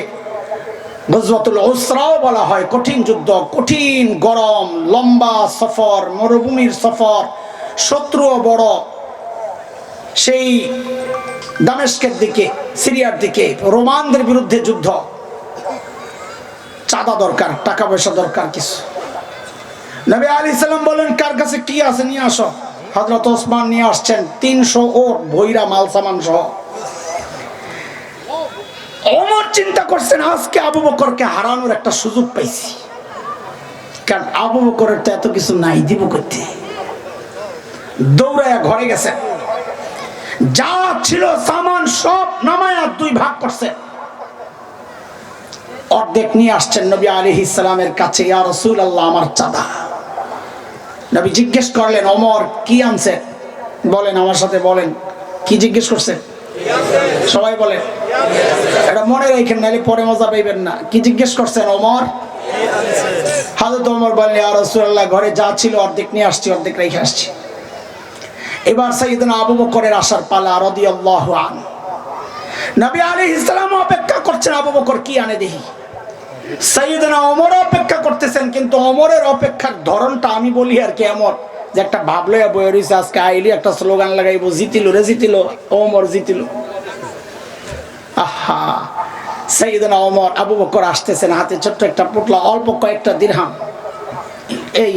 গজওয়াতুল উসরাও বলা হয়। কঠিন যুদ্ধ, কঠিন গরম, লম্বা সফর, মরুভূমির সফর, শত্রুও বড়। সেই দামেস্কের দিকে, সিরিয়ার দিকে রোমানদের বিরুদ্ধে যুদ্ধ। চাঁদা দরকার, টাকা পয়সা দরকার কিছু। নবী আলাইহিস সালাম বলেন, কার কাছে কি আছে নিয়ে আসো। হযরত ওসমান নিয়ে আসছেন 300 ওট ভৈরা মাল সামান সহ। ওমর চিন্তা করছেন, আজকে আবু বকরকে হারানোর একটা সুযোগ পাইছি, কারণ আবু বকরের তো এত কিছু নাই, দিব করতে। দৌড়ায়া ঘরে গেছে, যা ছিল সামান সব নামায়া 2 ভাগ করছে। অর্ধেক নিয়ে আসছেন নবী আলাইহিস সালামের কাছে, ইয়া রাসূলুল্লাহ আমার চাঁদা। নবী জিজ্ঞেস করলেন, ওমর কি আনছেন? বলেন, আমার সাথে বলেন কি জিজ্ঞেস করছেন? সবাই বলেন, এটা মনে রাখেন নাহলে পরে মজা পাইবেন না। কি জিজ্ঞেস করছেন ওমর? হযরত ওমর বললেন, ইয়া রাসূলুল্লাহ ঘরে যা ছিল অর্ধেক নিয়ে আসছি, অর্ধেক রেখে আসছি। এবার সাইয়েদনা আবু বকরের আসার পালা রাদিয়াল্লাহু আনহু। নবী আলাইহিস সালাম অপেক্ষা করছেন আবু বকর কি আনে দেখি। সাইয়েদনা ওমর অপেক্ষা করতেছেন, কিন্তু ওমরের অপেক্ষার ধরনটা আমি বলি আর কি এমন যে একটা ভাবলে বয়ে রয়েছে, আজকে আইলি একটা স্লোগান লাগাইবো, জিতিল রে জিতিল, ওমর জিতিল। আহা, সাইয়েদনা ওমর আবু বকর আসতেছেন, হাতে ছোট্ট একটা পুটলা, অল্প কয়েকটা দিরহাম, এই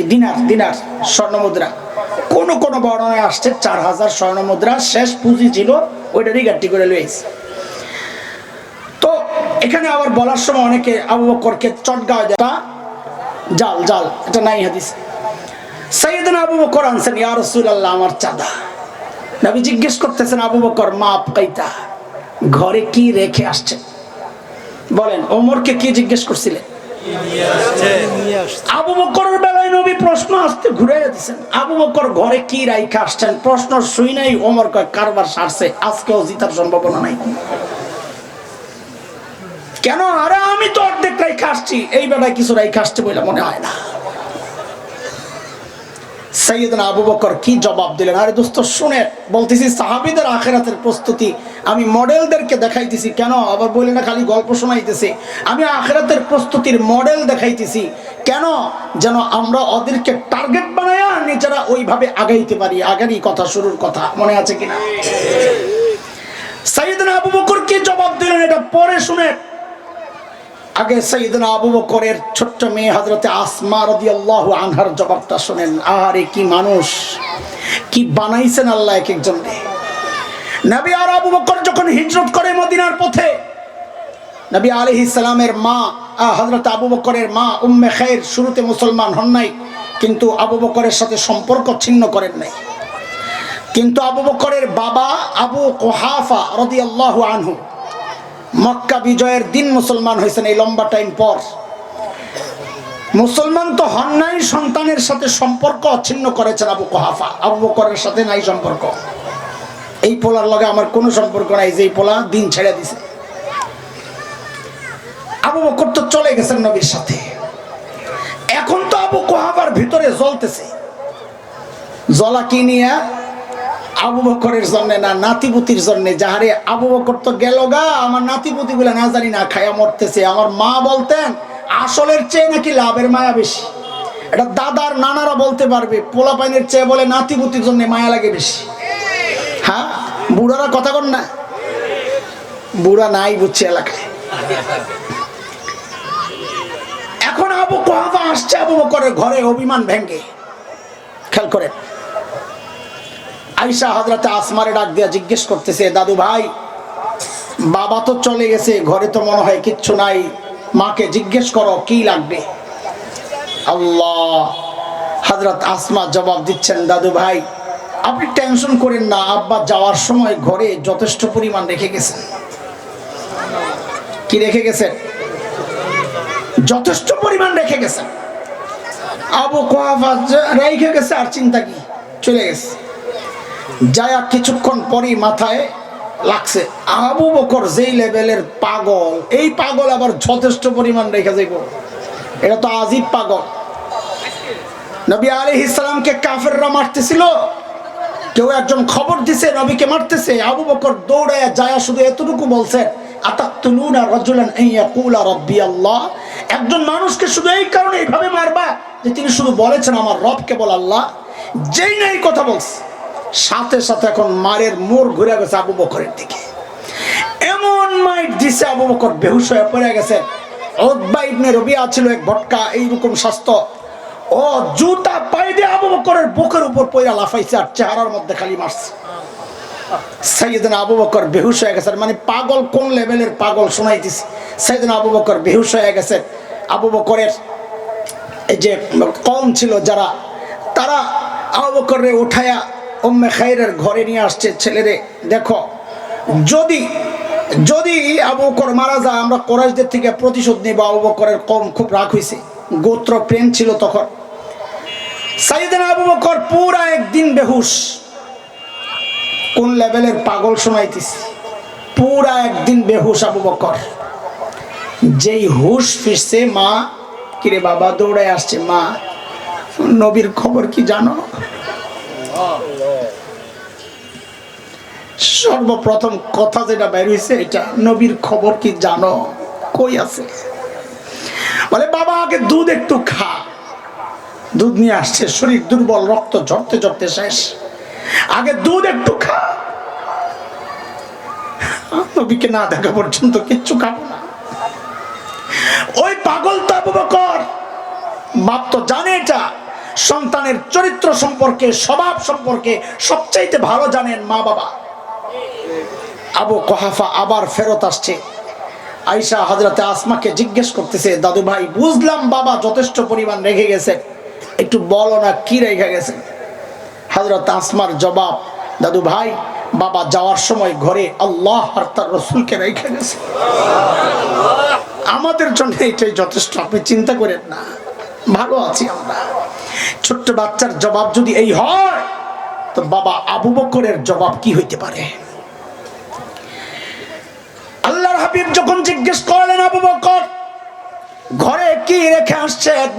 দিনার স্বর্ণমুদ্রা। কোন কোন বর্ণনায় আসছে 4000 স্বর্ণমুদ্রা শেষ পুঁজি ছিল, ওইটারই গাট্টি করে লইছে। তো এখানে আবার বলার সময় অনেকে আবু বকরকে চটগায় দেয়, জাল জাল, এটা নাই হাদিস। সাইয়েদনা আবু বকর আনছেন, ইয়া রাসূলুল্লাহ আমার চাঁদা। নবী জিজ্ঞেস করতেছেন, আবু বকর মাপ কাইতা, ঘরে কি রেখে আসছেন? বলেন, ওমরকে কি জিজ্ঞেস করছিলেন? আবু বকরের বেলায় নবী প্রশ্ন আসতে ঘুরে দিয়েছেন, আবু বকর ঘরে কি রাইখা আসছেন? প্রশ্ন শুই নাই, ওমর কয় কারবার সারছে, আজকেও জিতার সম্ভাবনা নাই। কেন? আরে আমি তো অর্ধেক রাইখা আসছি, এই বেলায় কিছু রাইখা আসছে বলে মনে হয় না। সাইয়েদনা আবু বকর কি জবাব দিলেন? আরে দোস্ত শুনে বলতেছি, সাহাবীদের আখিরাতের প্রস্তুতি আমি মডেলদেরকে দেখাইতেছি। কেন আবার বলি না খালি গল্প শোনাইতেছি, আমি আখিরাতের প্রস্তুতির মডেল দেখাইতেছি। কেন? যেন আমরা ওদেরকে টার্গেট বানায়া নিজেরা ওইভাবে আগাইতে পারি। আগেরই কথা, শুরুর কথা মনে আছে কিনা? সাইয়েদনা আবু বকর কি জবাব দিলেন এটা পরে শুনে। আগে সাইয়েদনা আবু বকরের ছোট্ট মেয়ে হযরতে আসমা রাদিয়াল্লাহু আনহার জবাবটা শুনেন। আরে কি মানুষ, কি বানাইছেন আল্লাহ এক একজনকে। নবী আর আবু বকর যখন হিজরত করে মদিনার পথে, নবী আলাইহিস সালামের মা হযরত আবু বকরের মা উম্মে খায়র শুরুতে মুসলমান হন নাই, কিন্তু আবু বকরের সাথে সম্পর্ক ছিন্ন করেন নাই। কিন্তু আবু বকরের বাবা আবু কুহাফা রাদিয়াল্লাহু আনহু মক্কা বিজয়ের দিন মুসলমান হয়েছেন। এই লম্বা টাইম পর মুসলমান তো হন নাই, সন্তানের সাথে সম্পর্ক ছিন্ন করেছেন আবু কুহাফা। আবু বকরের সাথে নাই সম্পর্ক, এই পোলার লগে আমার কোনো সম্পর্ক নাই, যে এই পোলা দিন ছেড়ে দিছে। আবু বকর তো চলে গেছেন নবীর সাথে। এখন তো আবু কুহাফার ভিতরে জ্বলতেছে। জ্বলা কি নিয়ে? আবু বকরের জন্য না, নাতিপুতির জন্য। যাহারে আবু বকর তো গেল গা, আমার নাতিপুতি গুলা না জানি না খায়া মরতেছে। আমার মা বলতেন আসলের চেয়ে নাকি লাভের মায়া বেশি। এটা দাদার নানারা বলতে পারবে, পোলাপাইনের চেয়ে বলে নাতিপুতির জন্য মায়া লাগে বেশি। হ্যাঁ, বুড়ারা কথা কন না, বুড়া নাই বুঝছে এলাকায়। এখন আবু কুহাফা আসছে আবু বকরের ঘরে অভিমান ভেঙ্গে। খেয়াল করেন, আয়েশা হযরতে আসমারে ডাক দিয়া জিজ্ঞেস করতেছে, দাদু ভাই বাবা তো চলে গেছে, ঘরে তো মনে হয় কিচ্ছু নাই, মাকে জিজ্ঞেস করো কি লাগবে। আল্লাহ, হযরত আসমা জবাব দিচ্ছেন, দাদু ভাই আপনি টেনশন করেন না, আব্বা যাওয়ার সময় ঘরে যথেষ্ট পরিমাণ রেখে গেছেন। কি রেখে গেছেন? যথেষ্ট পরিমাণ রেখে গেছেন। আবু কুহাফা রেখে গেছে আর চিন্তা কি, চলে গেছে। যায়া কিছুক্ষণ পরই মাথায় লাগছে আবু বকর যেই লেভেলের পাগল, এই পাগল আবার যথেষ্ট পরিমাণ রেখে যাইব, এটা তো আজীব পাগল। নবী আলাইহিস সালামকে কাফেররা মারতেছিল, কেউ একজন খবর দিছে নবীকে মারতেছে। আবু বকর দৌড়ায় যায় শুধু এতটুকু বলছে, আতাকতুলুনা রাজুলান আন ইয়াকুলা রাব্বি আল্লাহ। একজন মানুষকে শুধু এই কারণে এইভাবে মারবা যে তিনি শুধু বলেছেন আমার রব কেবল আল্লাহ। যেই না এই কথা বলছে, সাথে সাথে এখন মারের মোড় ঘুরে গেছে আবু বকরের দিকে। এমন মাইট দিছে আবু বকর বেহুশ হয়ে পড়ে গেছে। উতবা ইবনে রবিয়া ছিল এক ভটকা, এইরকম স্বাস্থ্য, ও জুতা পায়ে দিয়ে আবু বকরের বুকের উপর পয়রা লাফাইছে আর চেহারার মধ্যে খালি মারছে। সাইয়েদনা আবু বকর বেহুশ হয়ে গেছে। মানে পাগল কোন লেভেলের পাগল শোনাইতেছে। সাইয়েদনা আবু বকর বেহুশ হয়ে গেছে। আবু বকরের এই যে কম ছিল যারা, তারা আবু বকরে উঠায়া উম্মে খায়রের ঘরে নিয়ে আসছে। ছেলেরে দেখো, যদি যদি আবু বকর মারা যায় আমরা কুরাইশদের থেকে প্রতিশোধ নিব। আবু বকরের কম খুব রাগ হয়েছে, গোত্র প্রেম ছিল তখন। সাইয়েদনা আবু বকর পুরা একদিন বেহুশ। কোন লেভেলের পাগল শোনাইতেছি, পুরা একদিন বেহুশ আবু বকর। যেই হুশ ফিরছে, মা কিরে বাবা দৌড়ায় আসছে, মা নবীর খবর কি জানো? সর্বপ্রথম কথা যেটা বের হয়েছে এটা, নবীর খবর কি জানো? কই আছে? বলে বাবা আগে দুধ একটু খা। দুধ নিয়ে আসছে, শরীর দুর্বল, রক্ত ঝরতে ঝরতে শেষ, আগে দুধ একটু খা। নবীকে না দেখা পর্যন্ত কিচ্ছু খাবো না। ওই পাগল তো আবু বকর, বাপ তো জানে এটা, সন্তানের চরিত্র সম্পর্কে, স্বভাব সম্পর্কে সবচাইতে ভালো জানেন মা বাবা। আবু কুহাফা আবার ফেরত আসছে। আয়েশা হযরতে আসমাকে জিজ্ঞেস করতেছে, দাদু ভাই বুঝলাম বাবা যথেষ্ট পরিমাণ রেখে গেছে, একটু বলো না কি রেখে গেছে। হযরত আসমার জবাব, দাদু ভাই বাবা যাওয়ার সময় ঘরে আল্লাহ আর তার রাসূলকে রেখে গেছে। আমাদের জন্য এটাই যথেষ্ট, আপনি চিন্তা করেন না, ভালো আছি আমরা। ছোট্ট বাচ্চার জবাব যদি এই হয়, তো বাবা আবু বকরের জবাব কি হইতে পারে? আল্লাহর হাবিব যখন জিজ্ঞেস করলেন আবু বকর ঘরে কি রেখে আসছেন,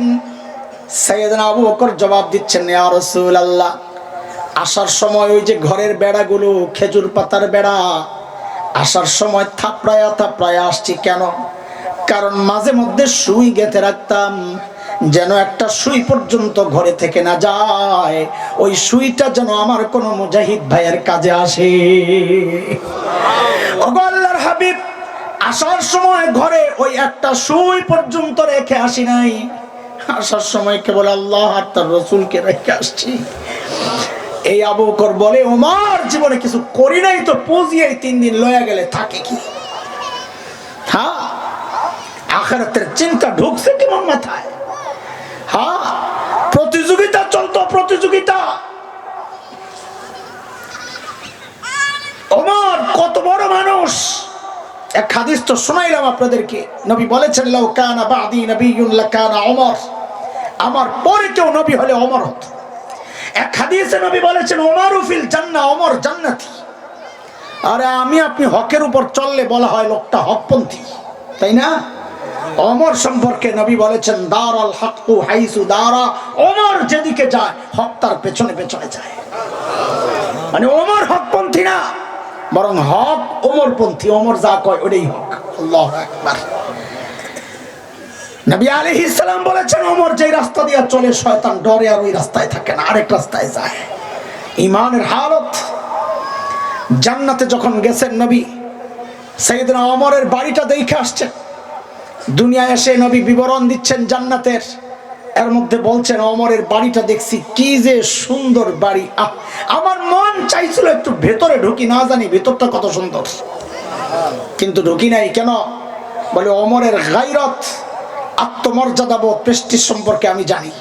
সাইয়েদনা আবু বকর জবাব দিচ্ছেন, ইয়া রাসূলুল্লাহ আসার সময় ওই যে ঘরের বেড়াগুলো খেজুর পাতার বেড়া, আসার সময় থাপড়ায়া থাপড়ায়া আসছি। কেন? কারণ মাঝে মধ্যে সুই গেঁথে রাখতাম, যেন একটা সুই পর্যন্ত ঘরে থেকে না যায়, ওই সুইটা যেন আমার কোনো মুজাহিদ ভাইয়ের কাজে আসে। ওগো আল্লাহর হাবিব, আসার সময় ঘরে ওই একটা সুই পর্যন্ত রেখে আসি নাই, আসার সময় কেবল আল্লাহ আর তার রাসূলকে রেখে আসছি। এই আবু বকর বলে, ওমর জীবনে কিছু করি নাই তো পুজিয়ে 3 দিন লয়া গেলে থাকে কি? হ্যাঁ, আখিরাতের চিন্তা ঢুকছে কি মন মাথায়? হ্যাঁ, প্রতিযোগিতা চলতো, প্রতিযোগিতা। ওমর কত বড় মানুষ। এক হাদিস তো শোনাইলাম আপনাদেরকে, নবী বলেছেন, লাউ কানা বাদি নবিয়্যুন লাকানা ওমর, আমার পরে কেউ নবী হলে ওমর হতো। এক হাদিসে নবী বলেছেন, ওমরু ফিল জান্নাহ, ওমর জান্নাতি। আরে আমি আপনি হকের উপর চললে বলা হয় লোকটা হকপন্থী, তাই না? ওমর সম্পর্কে নবী বলেছেন, দারাল হকু হাইসু দারা, ওমর যেদিকে যায় হক তার পেছনে পেছনে যায়। মানে ওমর হকপন্থী না, বরং হক ওমরপন্থী। ওমর যা কয় ওটাই হক। আল্লাহু আকবার। নবী আলাইহিস সালাম বলেছেন, ওমর যে রাস্তা দিয়ে চলে শয়তান ডরে আর ওই রাস্তায় থাকে না, আরেক রাস্তায় যায়। ঈমানের হালত। জান্নাতে যখন গেছেন নবী, সাইয়েদনা ওমরের বাড়িটা দেখে আসছেন। দুনিয়ায় এসে নবী বিবরণ দিচ্ছেন জান্নাতের, এর মধ্যে বলছেন, ওমরের বাড়িটা দেখছি কি যে সুন্দর বাড়ি, আমার মন চাইছিল একটু ভেতরে ঢুকি, না জানি ভেতরটা কত সুন্দর, কিন্তু ঢুকি নাই। কেন? বলে ওমরের গায়রত, আত্মমর্যাদা বোধ, প্রেস্টিজ সম্পর্কে আমি জানি।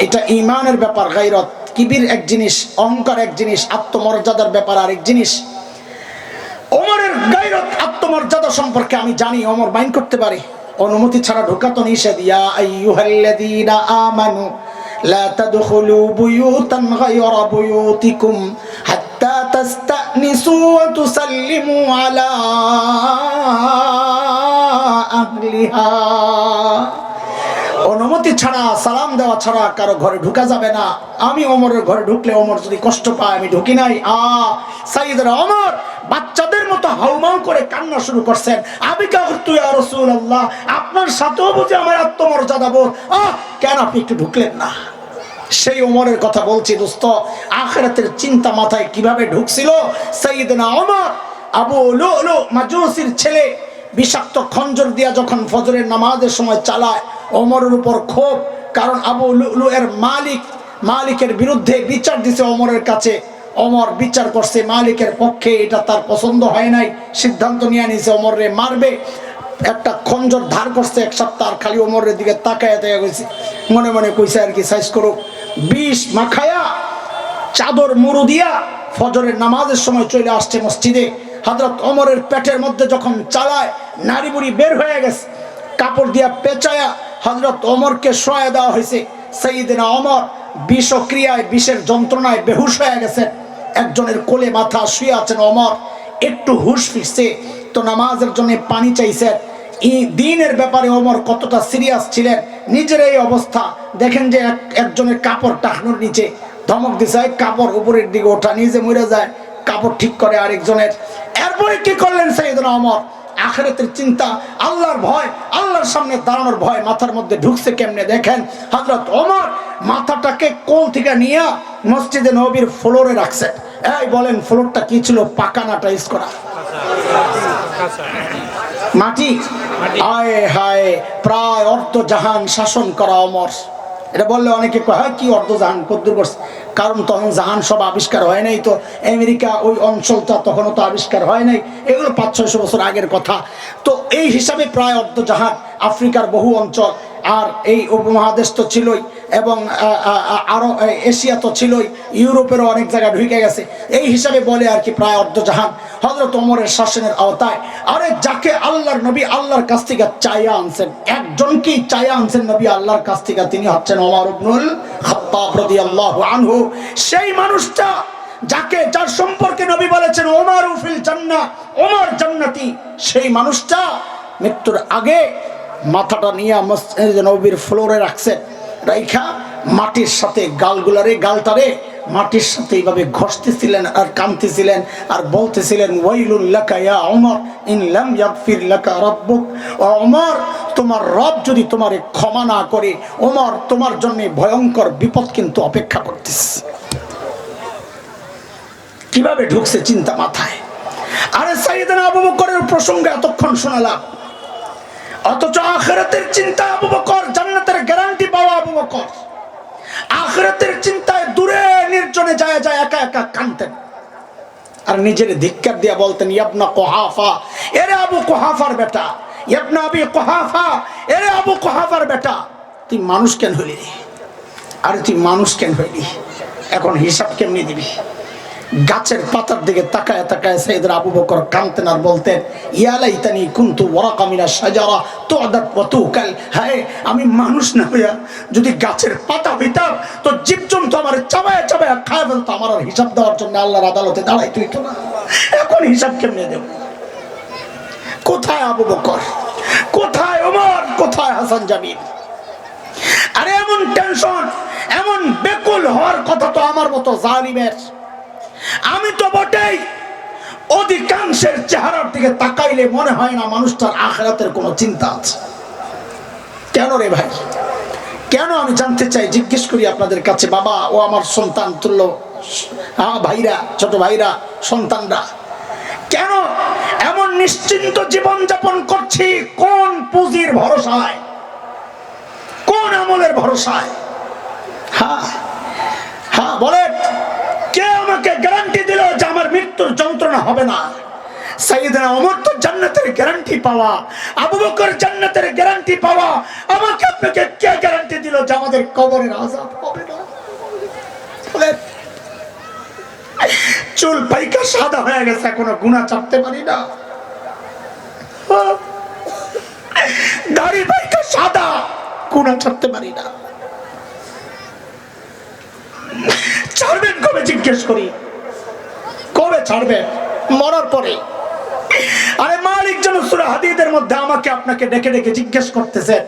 এটা ঈমানের ব্যাপার। গায়রত কিবির এক জিনিস, অহংকার এক জিনিস, আত্মমর্যাদার ব্যাপার আরেক জিনিস। ওমরের গায়রত, আত্মমর্যাদা সম্পর্কে আমি জানি। ওমর মাইন্ড করতে পারে, অনুমতি ছাড়া ঢোকা তো নিষেধ। ইয়া আইয়ুহাল্লাযীনা আমানু লা তাদখুলু বুয়ুতান গায়রা বুয়ুতিকুম হাত্তা তাস্তানিসু ওয়া তুসাল্লিমু আলা আহলিহা। অনুমতি ছাড়া, সালাম দেওয়া ছাড়া কারো ঘরে ঢোকা যাবে না। আমি ওমরের ঘরে ঢুকলে ওমর যদি কষ্ট পায়, আমি ঢুকি নাই। সাইয়েদনা ওমর বাচ্চাদের মতো হাউমাউ করে কান্না শুরু করছেন, আবিকা কুতু ইয়া রাসূলুল্লাহ, আপনার সাথেও বুঝি আমার আত্মমর্যাদা বোধ, কেন আপনি একটু ঢুকলেন না? সেই ওমরের কথা বলছি দোস্ত। আখিরাতের চিন্তা মাথায় কিভাবে ঢুকছিল সাইয়েদনা ওমর। আবু লুলু মাজুসির ছেলে বিষাক্ত খঞ্জর দিয়া যখন ফজরের নামাজের সময় চালায়, ওমরের উপর ক্ষোভ, কারণ আবু লুলু এর মালিকের বিরুদ্ধে বিচার দিছে ওমরের কাছে। ওমর বিচার করছে মালিকের পক্ষে, এটা তার পছন্দ হয় নাই, সিদ্ধান্ত নিয়ে নিছে ওমরে মারবে। একটা খঞ্জর ধার করছে 1 সপ্তাহ, খালি ওমরের দিকে তাকায় গেছে, মনে মনে কইছে আর কি সাইজ করুক। বিষ মাখায়া চাদর মুরু দিয়া ফজরের নামাজের সময় চলে আসছে মসজিদে। হযরত ওমরের পেটের মধ্যে যখন চালায়, নাড়ি বুড়ি বের হয়ে গেছে, কাপড় দিয়া পেঁচায়া হযরত ওমরকে শোয়া দেওয়া হয়েছে। সাইয়েদনা ওমর বিষক্রিয়ায়, বিষের যন্ত্রণায় বেহুশ হয়ে গেছেন। একজনের কোলে মাথা শুয়ে আছেন ওমর, একটু হুশ ফিরছে তো নামাজের জন্য পানি চাইছেন। এই দিনের ব্যাপারে ওমর কতটা সিরিয়াস ছিলেন, নিজের এই অবস্থা দেখেন যে একজনের কাপড় টাকনোর নিচে, ধমক দিছে, কাপড় উপরের দিকে ওঠা, নিজে মরে যায়, কাপড় ঠিক করে আরেকজনের। এরপরে কি করলেন সাইয়েদনা ওমর? আখিরাতের চিন্তা, আল্লাহর ভয়, আল্লাহর সামনে দাঁড়ানোর ভয় মাথার মধ্যে ঢুকছে কেমনে দেখেন। হযরত ওমর মাথাটাকে কোল থেকে নিয়ে মসজিদে নববীর ফ্লোরে রাখছে। এই বলেন ফ্লোরটা কি ছিল? পাকা না টাইলস করা? মাটি। হায় হায়, প্রায় অর্ধজাহান শাসন করা ওমর। এটা বললে অনেকে কয়, হয় কি অর্ধজাহান কদ্দুর করছে? কারণ তখন জাহান সব আবিষ্কার হয় নাই তো, আমেরিকা ওই অঞ্চলটা তখনও তো আবিষ্কার হয় নাই, এগুলো 500-600 বছর আগের কথা। তো এই হিসাবে প্রায় অর্ধজাহান, আফ্রিকার বহু অঞ্চল, আর এই উপমহাদেশ তো ছিলই, এবং আরো এশিয়া তো ছিলই, ইউরোপেরও অনেক জায়গায় ঢুকে গেছে। এই হিসাবে বলে আর কি প্রায় অর্ধজাহান হযরত ওমরের শাসনের আওতায়। আরে যাকে আল্লাহর নবী আল্লাহর কাছ থেকে চাইয়া আনছেন, একজনকেই চাইয়া আনছেন নবী আল্লাহর কাছ থেকে, তিনি হচ্ছেন ওমর ইবনুল খাত্তাব রাদিয়াল্লাহু আনহু। সেই মানুষটা যার সম্পর্কে নবী বলেছেন ওমরু ফিল জান্নাহ, ওমর জান্নাতি, সেই মানুষটা মৃত্যুর আগে মাথাটা নিয়ে মসজিদে নববীর ফ্লোরে রাখছেন, রাইখা মাটির সাথে গালটারে মাটির সাথে এইভাবে ঘষতেছিলেন আর কাঁদতেছিলেন আর বলতেছিলেন, ওয়াইলুল লাকা ইয়া ওমর ইন লাম ইয়াগফির লাকা রাব্বুক। ও ওমর, তোমার রব যদি তোমারে ক্ষমা না করে, ওমর তোমার জন্য ভয়ঙ্কর বিপদ কিন্তু অপেক্ষা করতেছে। কিভাবে ঢুকছে চিন্তা মাথায়। আরে সাইয়েদনা আবু বকরের প্রসঙ্গে এতক্ষণ শোনালাম, অথচ আখিরাতের চিন্তা আবু বকর, জান্নাতের গ্যারান্টি পাওয়া আবু বকর আখিরাতের চিন্তায় দূরে নির্জনে যায় যায় একা একা কাঁদতেন আর নিজের ধিক্কার দিয়া বলতেন, ইবনা কুহাফা, এরে আবু কুহাফার বেটা, ইবনা আবি কুহাফা, এরে আবু কুহাফার বেটা, তুই মানুষ কেন হইলি? আরে তুই মানুষ কেন হইলি? এখন হিসাব কেমনি দিবি? গাছের পাতার দিকে তাকায় তাকায় সাইয়েদনা আবু বকর কাঁদতেন আর বলতেন, ইয়া লাইতানি কুনতু ওয়ারাকা মিনাশ শাজারা তু'দাত ওয়া তুকাল। হায়, আমি মানুষ না হইয়া যদি গাছের পাতা হইতাম তো জীবজন্তু আমার চাবায়া চাবায়া খায় ফেলতো, আমার আর হিসাব দেওয়ার জন্য আল্লাহর আদালতে দাঁড়াই তুই তো না। এখন হিসাব কেমনে দেব? কোথায় আবু বকর, কোথায় ওমর, কোথায় হাসান জামিল? আরে এমন টেনশন, এমন বেকুল হওয়ার কথা তো আমার মতো জালিমের। আমি তো বটেই, অধিকাংশের চেহারার দিকে তাকাইলে মনে হয় না মানুষটার আখিরাতের কোনো চিন্তা আছে। কেন রে ভাই, কেন? আমি জানতে চাই, জিজ্ঞেস করি আপনাদের কাছে। বাবা ও আমার সন্তান তুল্য ভাইরা, ছোট ভাইরা, সন্তানরা, কেন এমন নিশ্চিন্ত জীবন যাপন করছি? কোন পুঁজির ভরসায়, কোন আমলের ভরসায়? হ্যাঁ হ্যাঁ, বলে কে আমাকে গ্যারান্টি দিল যে আমার মৃত্যুর যন্ত্রণা হবে না? সাইয়েদনা ওমর তো জান্নাতের গ্যারান্টি পাওয়া, আবু বকর জান্নাতের গ্যারান্টি পাওয়া, আমাকে আপনাকে কে গ্যারান্টি দিল যে আমাদের কবরের আযাব হবে না? চুল পাইকা সাদা হয়ে গেছে, এখনো গুনাহ চাপতে পারি না। দাড়ি পাইকা সাদা, গুনাহ চাপতে পারি না। ছাড়বেন কবে? জিজ্ঞেস করি, কবে ছাড়বেন? মরার পরে। আরে মালিক যেন সূরা হাদীদের মধ্যে আমাকে আপনাকে ডেকে ডেকে জিজ্ঞেস করতেছেন,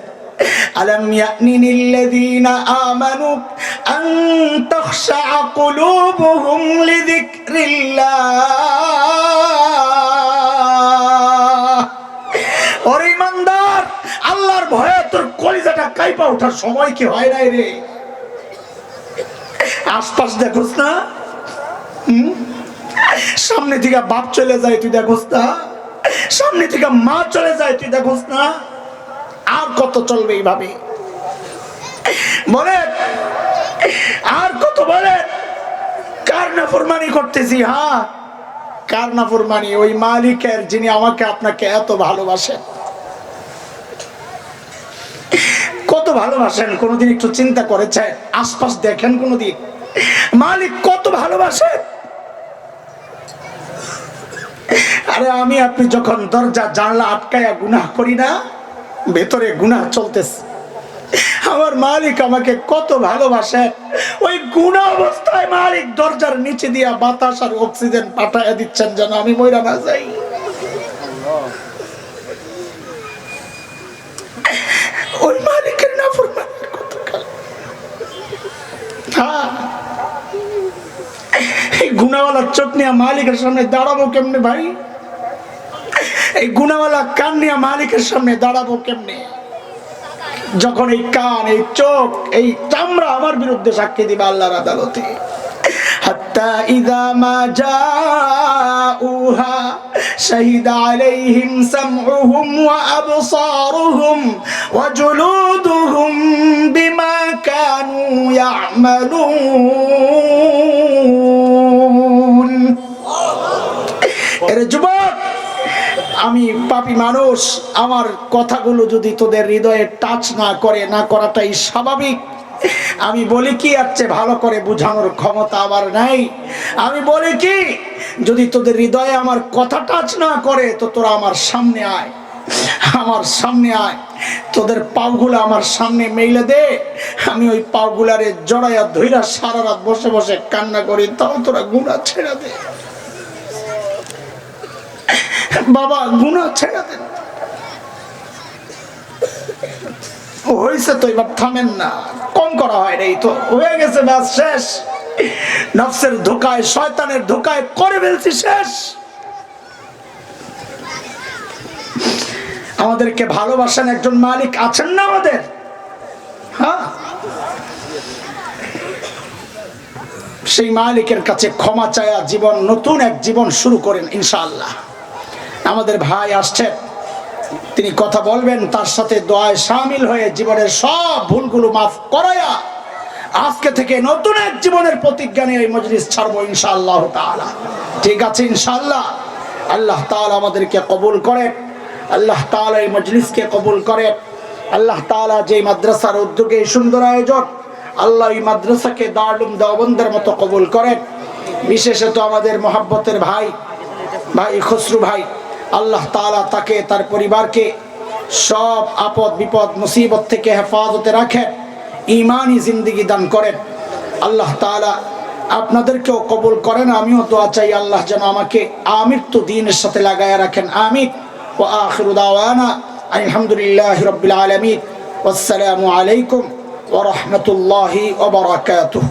আলাম ইয়ানিনিল লাযীনা আমানু আন তাখশা কুলুবুহুম লিযিকরিল্লাহ। ওরে ইমানদার, আল্লাহর ভয়ে তোর কলিজাটা কাঁপা ওঠার সময় কি হয় নাই রে? আশপাশ দেখোস না? সামনে থেকে বাপ চলে যায় তুই দেখোস না? সামনে থেকে মা চলে যায় তুই দেখোস না? আর কত চলবে এইভাবে? বলে আর কত? বলে কার নাফরমানি করতেছি? হ্যাঁ, কার নাফরমানি? ওই মালিকের, যিনি আমাকে আপনাকে এত ভালোবাসেন। কত ভালোবাসেন কোনদিন একটু চিন্তা করেছেন? আশপাশ দেখেন কোনদিন? মালিক কত ভালোবাসে। আরে আমি আপনি যখন দরজা জানলা আটকায়া গুনাহ করি না, ভেতরে গুনাহ চলতেছে, আমার মালিক আমাকে কত ভালোবাসে। ওই গুনাহ অবস্থায় মালিক দরজার নিচে দিয়া বাতাস আর অক্সিজেন পাঠাইয়া দিচ্ছেন যেন আমি মইরা না যাই। ওই মালিকের নাফরমানি কত কাল। এই গুনাহওয়ালা চোখ নিয়ে মালিকের সামনে দাঁড়াবো কেমনে ভাই? এই গুনাহওয়ালা কান নিয়ে মালিকের সামনে দাঁড়াবো কেমনে? যখন এই কান, এই চোখ, এই চামড়া আমার বিরুদ্ধে সাক্ষী দিবে আল্লাহর আদালতে। হাত্তা ইযা মা জাউহা শাহিদা আলাইহিম সামউহুম ওয়া আবসারুহুম ওয়া জুলুদুহুম বিমা কানু ইয়ামালুন। এর যুবক, আমি পাপী মানুষ, আমার কথাগুলো যদি তোদের হৃদয়ে টাচ না করে, না করাটাই স্বাভাবিক। আমি বলি কি, আর চেয়ে ভালো করে বোঝানোর ক্ষমতা আমার নাই। আমি বলি কি, যদি তোদের হৃদয়ে আমার কথা টাচ না করে তো তোরা আমার সামনে আয়, আমার সামনে আয়, তোদের পাগুলো আমার সামনে মেইলে দে, আমি ওই পাগুলারে জড়াইয়া ধইরা সারা রাত বসে বসে কান্না করি, তাও তোরা গুনাহ ছেড়ে দে। বাবা, গুনাহ ছেড়ে দেন। হয়েছে তো, এবার থামেন না, কম করা হয় নাই তো, হয়ে গেছে, ব্যাস শেষ। নফসের ধোকায়, শয়তানের ধোকায় করে ফেলছি, শেষ। আমাদেরকে ভালোবাসেন একজন মালিক আছেন না আমাদের? হ্যাঁ, সেই মালিকের কাছে ক্ষমা চায়া জীবন, নতুন এক জীবন শুরু করেন ইনশাআল্লাহ। আমাদের ভাই আসছেন, তিনি কথা বলবেন, তার সাথে দোয়ায় শামিল হয়ে জীবনের সব ভুলগুলো মাফ করায়া আজকে থেকে নতুন এক জীবনের প্রতিজ্ঞা নিয়ে এই মজলিস ছাড়বো ইনশাআল্লাহ তাআলা। ঠিক আছে ইনশাআল্লাহ। আল্লাহ তাআলা আমাদেরকে কবুল করেন, আল্লাহ তাআলা এই মজলিসকে কবুল করেন। আল্লাহ তাআলা যে মাদ্রাসার উদ্যোগে এই সুন্দর আয়োজন, আল্লাহ এই মাদ্রাসাকে দারুল দেওবন্দের মতো কবুল করেন। বিশেষত আমাদের মহব্বতের ভাই খসরু ভাই, আল্লাহ তাআলা তাকে, তার পরিবারকে সব আপদ বিপদ মুসিবত থেকে হেফাজতে রাখেন, ঈমানি জিন্দেগি দান করেন। আল্লাহ তাআলা আপনাদেরকেও কবুল করেন। আমিও দোয়া চাই আল্লাহ যেন আমাকে আমৃত্যু দ্বীনের সাথে লাগায়া রাখেন, আমিন। ওয়া আখিরু দাওয়ানা আলহামদুলিল্লাহি রাব্বিল আলামিন। ওয়াসসালামু আলাইকুম ওয়া রাহমাতুল্লাহি ওয়া বারাকাতুহু।